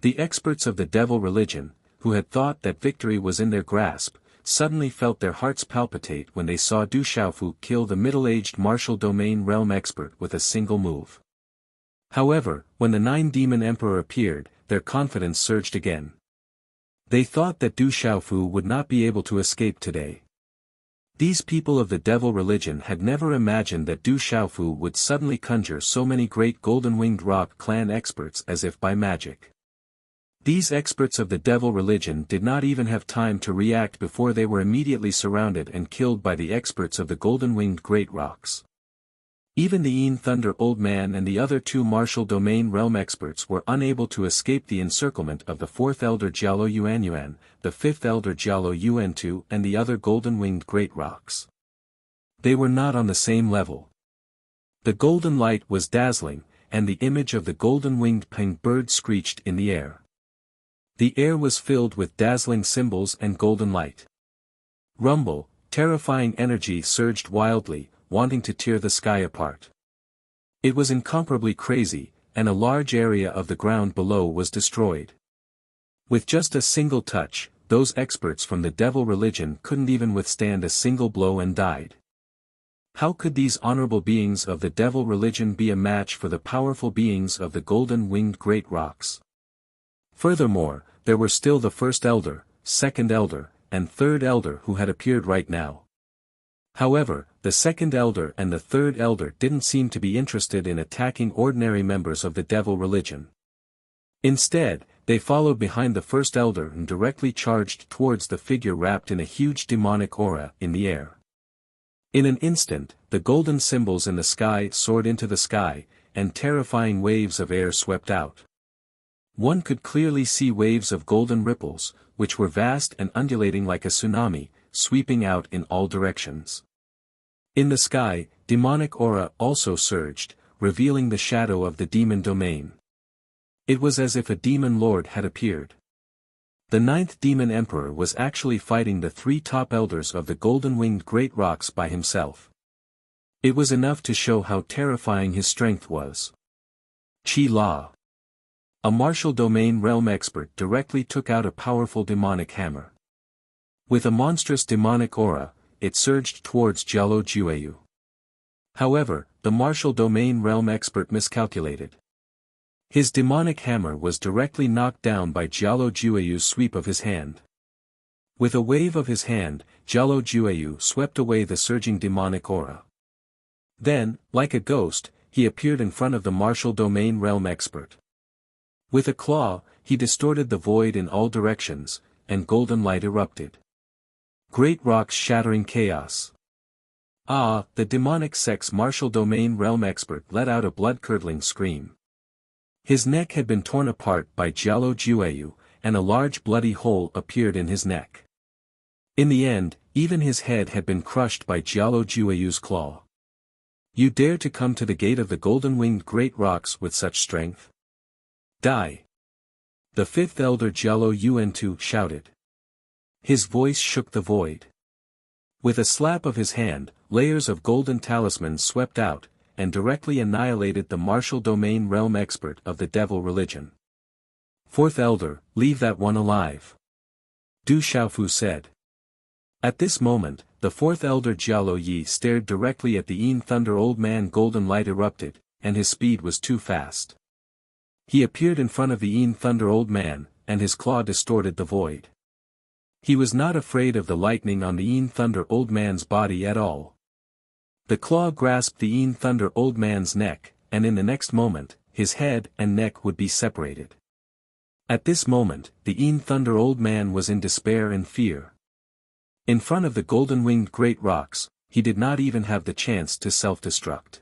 [SPEAKER 1] The experts of the devil religion, who had thought that victory was in their grasp, suddenly felt their hearts palpitate when they saw Du Xiaofu kill the middle-aged martial domain realm expert with a single move. However, when the Nine-Demon Emperor appeared, their confidence surged again. They thought that Du Xiaofu would not be able to escape today. These people of the devil religion had never imagined that Du Xiaofu would suddenly conjure so many great golden-winged rock clan experts as if by magic. These experts of the devil religion did not even have time to react before they were immediately surrounded and killed by the experts of the golden-winged great rocks. Even the Yin Thunder Old Man and the other two martial domain realm experts were unable to escape the encirclement of the fourth elder Jialo Yuanyuan, the fifth elder Jialo Yuantu and the other golden-winged great rocks. They were not on the same level. The golden light was dazzling, and the image of the golden-winged peng bird screeched in the air. The air was filled with dazzling symbols and golden light. Rumble, terrifying energy surged wildly, wanting to tear the sky apart. It was incomparably crazy, and a large area of the ground below was destroyed. With just a single touch, those experts from the devil religion couldn't even withstand a single blow and died. How could these honorable beings of the devil religion be a match for the powerful beings of the golden-winged great rocks? Furthermore, there were still the first elder, second elder, and third elder who had appeared right now. However, the second elder and the third elder didn't seem to be interested in attacking ordinary members of the devil religion. Instead, they followed behind the first elder and directly charged towards the figure wrapped in a huge demonic aura in the air. In an instant, the golden symbols in the sky soared into the sky, and terrifying waves of air swept out. One could clearly see waves of golden ripples, which were vast and undulating like a tsunami, sweeping out in all directions. In the sky, demonic aura also surged, revealing the shadow of the demon domain. It was as if a demon lord had appeared. The ninth demon emperor was actually fighting the three top elders of the golden-winged great rocks by himself. It was enough to show how terrifying his strength was. Qi La, a martial domain realm expert, directly took out a powerful demonic hammer. With a monstrous demonic aura, it surged towards Jialo Jueyu. However, the martial domain realm expert miscalculated. His demonic hammer was directly knocked down by Jialo Jueyu's sweep of his hand. With a wave of his hand, Jialo Jueyu swept away the surging demonic aura. Then, like a ghost, he appeared in front of the martial domain realm expert. With a claw, he distorted the void in all directions, and golden light erupted. Great rocks shattering chaos. Ah! The demonic sex martial domain realm expert let out a blood-curdling scream. His neck had been torn apart by Jialo Jueyu, and a large bloody hole appeared in his neck. In the end, even his head had been crushed by Jialo Jueyu's claw. You dare to come to the gate of the golden-winged great rocks with such strength? Die! The fifth elder Jialo Yuantu shouted. His voice shook the void. With a slap of his hand, layers of golden talismans swept out, and directly annihilated the martial domain realm expert of the devil religion. Fourth elder, leave that one alive. Du Xiaofu said. At this moment, the fourth elder Jialo Yi stared directly at the Yin Thunder old man. Golden light erupted, and his speed was too fast. He appeared in front of the Yin Thunder old man, and his claw distorted the void. He was not afraid of the lightning on the Yin Thunder old man's body at all. The claw grasped the Yin Thunder old man's neck, and in the next moment, his head and neck would be separated. At this moment, the Yin Thunder old man was in despair and fear. In front of the golden-winged great rocks, he did not even have the chance to self-destruct.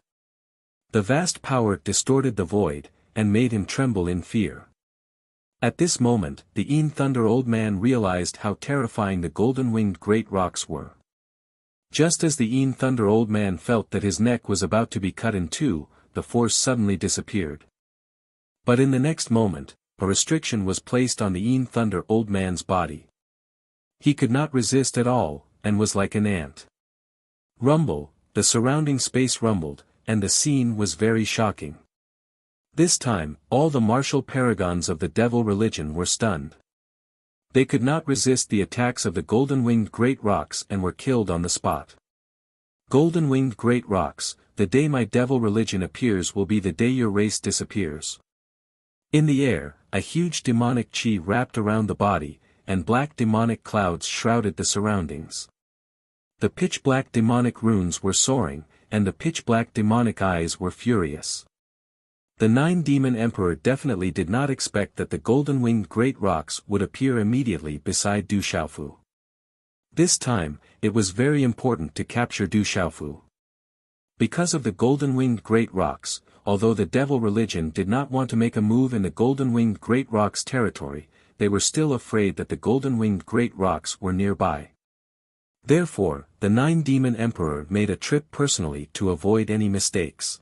[SPEAKER 1] The vast power distorted the void, and made him tremble in fear. At this moment, the Yin Thunder old man realized how terrifying the golden-winged great rocks were. Just as the Yin Thunder old man felt that his neck was about to be cut in two, the force suddenly disappeared. But in the next moment, a restriction was placed on the Yin Thunder old man's body. He could not resist at all, and was like an ant. Rumble, the surrounding space rumbled, and the scene was very shocking. This time, all the martial paragons of the devil religion were stunned. They could not resist the attacks of the golden-winged great rocks and were killed on the spot. Golden-winged great rocks, the day my devil religion appears will be the day your race disappears. In the air, a huge demonic chi wrapped around the body, and black demonic clouds shrouded the surroundings. The pitch-black demonic runes were soaring, and the pitch-black demonic eyes were furious. The nine-demon emperor definitely did not expect that the golden-winged great rocks would appear immediately beside Du Xiaofu. This time, it was very important to capture Du Xiaofu. Because of the golden-winged great rocks, although the devil religion did not want to make a move in the golden-winged great rocks territory, they were still afraid that the golden-winged great rocks were nearby. Therefore, the nine-demon emperor made a trip personally to avoid any mistakes.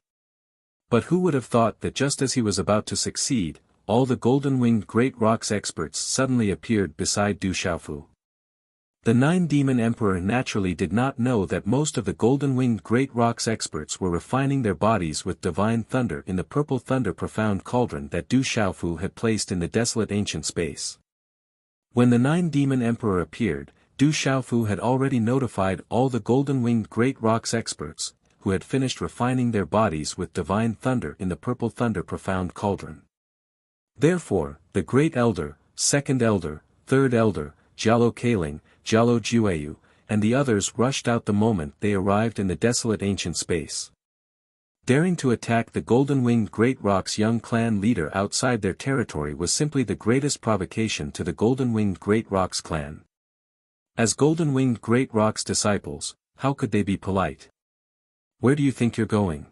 [SPEAKER 1] But who would have thought that just as he was about to succeed, all the golden-winged great rocks experts suddenly appeared beside Du Xiaofu. The nine-demon emperor naturally did not know that most of the golden-winged great rocks experts were refining their bodies with divine thunder in the purple thunder profound cauldron that Du Xiaofu had placed in the desolate ancient space. When the nine-demon emperor appeared, Du Xiaofu had already notified all the golden-winged great rocks experts, who had finished refining their bodies with divine thunder in the purple thunder profound cauldron. Therefore, the great elder, second elder, third elder, Jialo Kaling, Jialo Jueyu, and the others rushed out the moment they arrived in the desolate ancient space. Daring to attack the golden-winged great rocks young clan leader outside their territory was simply the greatest provocation to the golden-winged great rocks clan. As golden-winged great rocks disciples, how could they be polite? Where do you think you're going?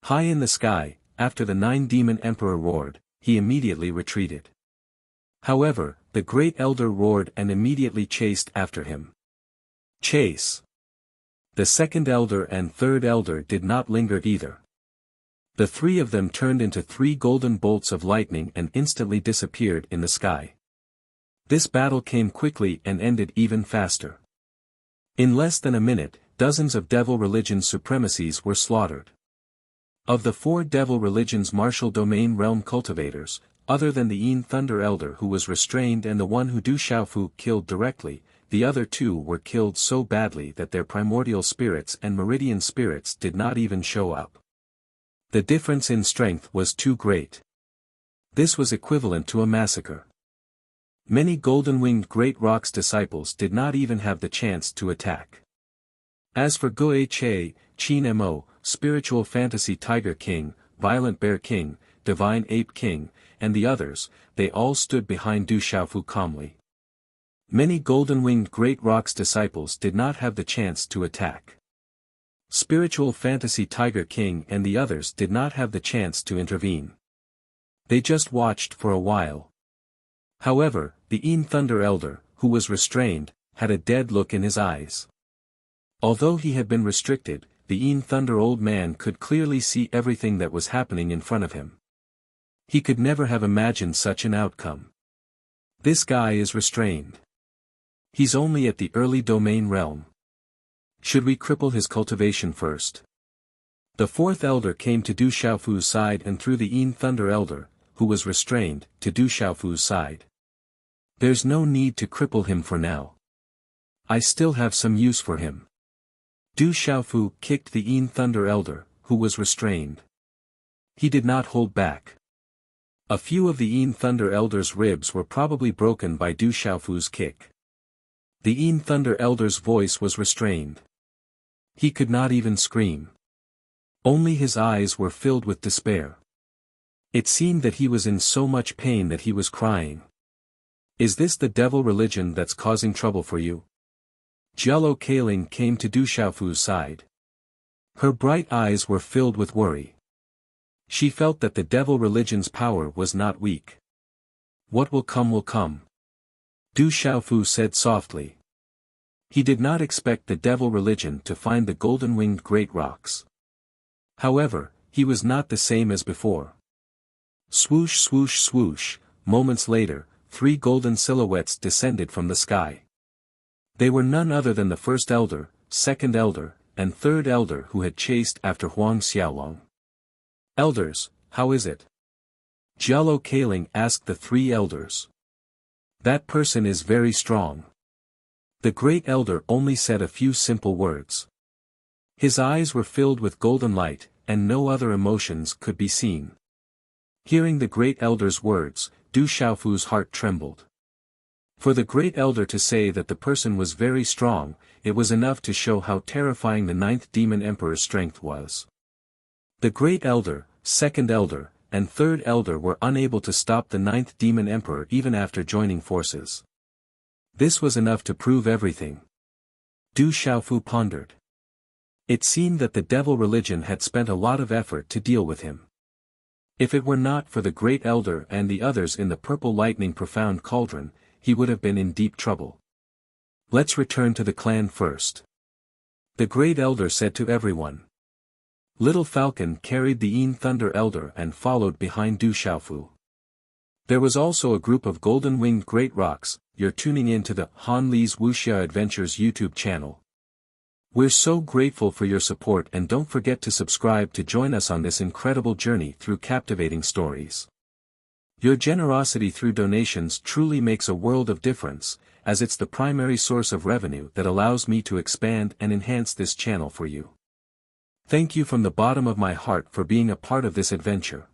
[SPEAKER 1] High in the sky, after the nine-demon emperor roared, he immediately retreated. However, the great elder roared and immediately chased after him. Chase! The second elder and third elder did not linger either. The three of them turned into three golden bolts of lightning and instantly disappeared in the sky. This battle came quickly and ended even faster. In less than a minute, dozens of devil religion's supremacies were slaughtered. Of the 4 devil religion's martial domain realm cultivators, other than the Yin Thunder Elder who was restrained and the one who Du Xiaofu killed directly, the other 2 were killed so badly that their primordial spirits and meridian spirits did not even show up. The difference in strength was too great. This was equivalent to a massacre. Many golden-winged Great Rock's disciples did not even have the chance to attack. As for Guo Che, Qin Mo, Spiritual Fantasy Tiger King, Violent Bear King, Divine Ape King, and the others, they all stood behind Du Xiaofu calmly. Many golden-winged Great Rock's disciples did not have the chance to attack. Spiritual Fantasy Tiger King and the others did not have the chance to intervene. They just watched for a while. However, the Yin Thunder Elder, who was restrained, had a dead look in his eyes. Although he had been restricted, the Yin Thunder Old Man could clearly see everything that was happening in front of him. He could never have imagined such an outcome. This guy is restrained. He's only at the early domain realm. Should we cripple his cultivation first? The 4th elder came to Du Xiaofu's side and threw the Yin Thunder Elder, who was restrained, to Du Xiaofu's side. There's no need to cripple him for now. I still have some use for him. Du Xiaofu kicked the Yin Thunder Elder, who was restrained. He did not hold back. A few of the Yin Thunder Elder's ribs were probably broken by Du Xiaofu's kick. The Yin Thunder Elder's voice was restrained. He could not even scream. Only his eyes were filled with despair. It seemed that he was in so much pain that he was crying. Is this the devil religion that's causing trouble for you? Jialo Kaling came to Du Xiaofu's side. Her bright eyes were filled with worry. She felt that the devil religion's power was not weak. What will come will come. Du Xiaofu said softly. He did not expect the devil religion to find the golden-winged Great Rocks. However, he was not the same as before. Swoosh swoosh swoosh, moments later, 3 golden silhouettes descended from the sky. They were none other than the 1st elder, 2nd elder, and 3rd elder who had chased after Huang Xiaolong. Elders, how is it? Jialo Kaling asked the 3 elders. That person is very strong. The great elder only said a few simple words. His eyes were filled with golden light, and no other emotions could be seen. Hearing the great elder's words, Du Xiaofu's heart trembled. For the great elder to say that the person was very strong, it was enough to show how terrifying the 9th demon emperor's strength was. The great elder, 2nd elder, and 3rd elder were unable to stop the 9th demon emperor even after joining forces. This was enough to prove everything. Du Xiaofu pondered. It seemed that the devil religion had spent a lot of effort to deal with him. If it were not for the great elder and the others in the purple lightning profound cauldron, he would have been in deep trouble. Let's return to the clan first. The great elder said to everyone. Little Falcon carried the Yin Thunder Elder and followed behind Du Xiaofu. There was also a group of golden-winged Great Rocks. You're tuning in to the Han Li's Wuxia Adventures YouTube channel. We're so grateful for your support and don't forget to subscribe to join us on this incredible journey through captivating stories. Your generosity through donations truly makes a world of difference, as it's the primary source of revenue that allows me to expand and enhance this channel for you. Thank you from the bottom of my heart for being a part of this adventure.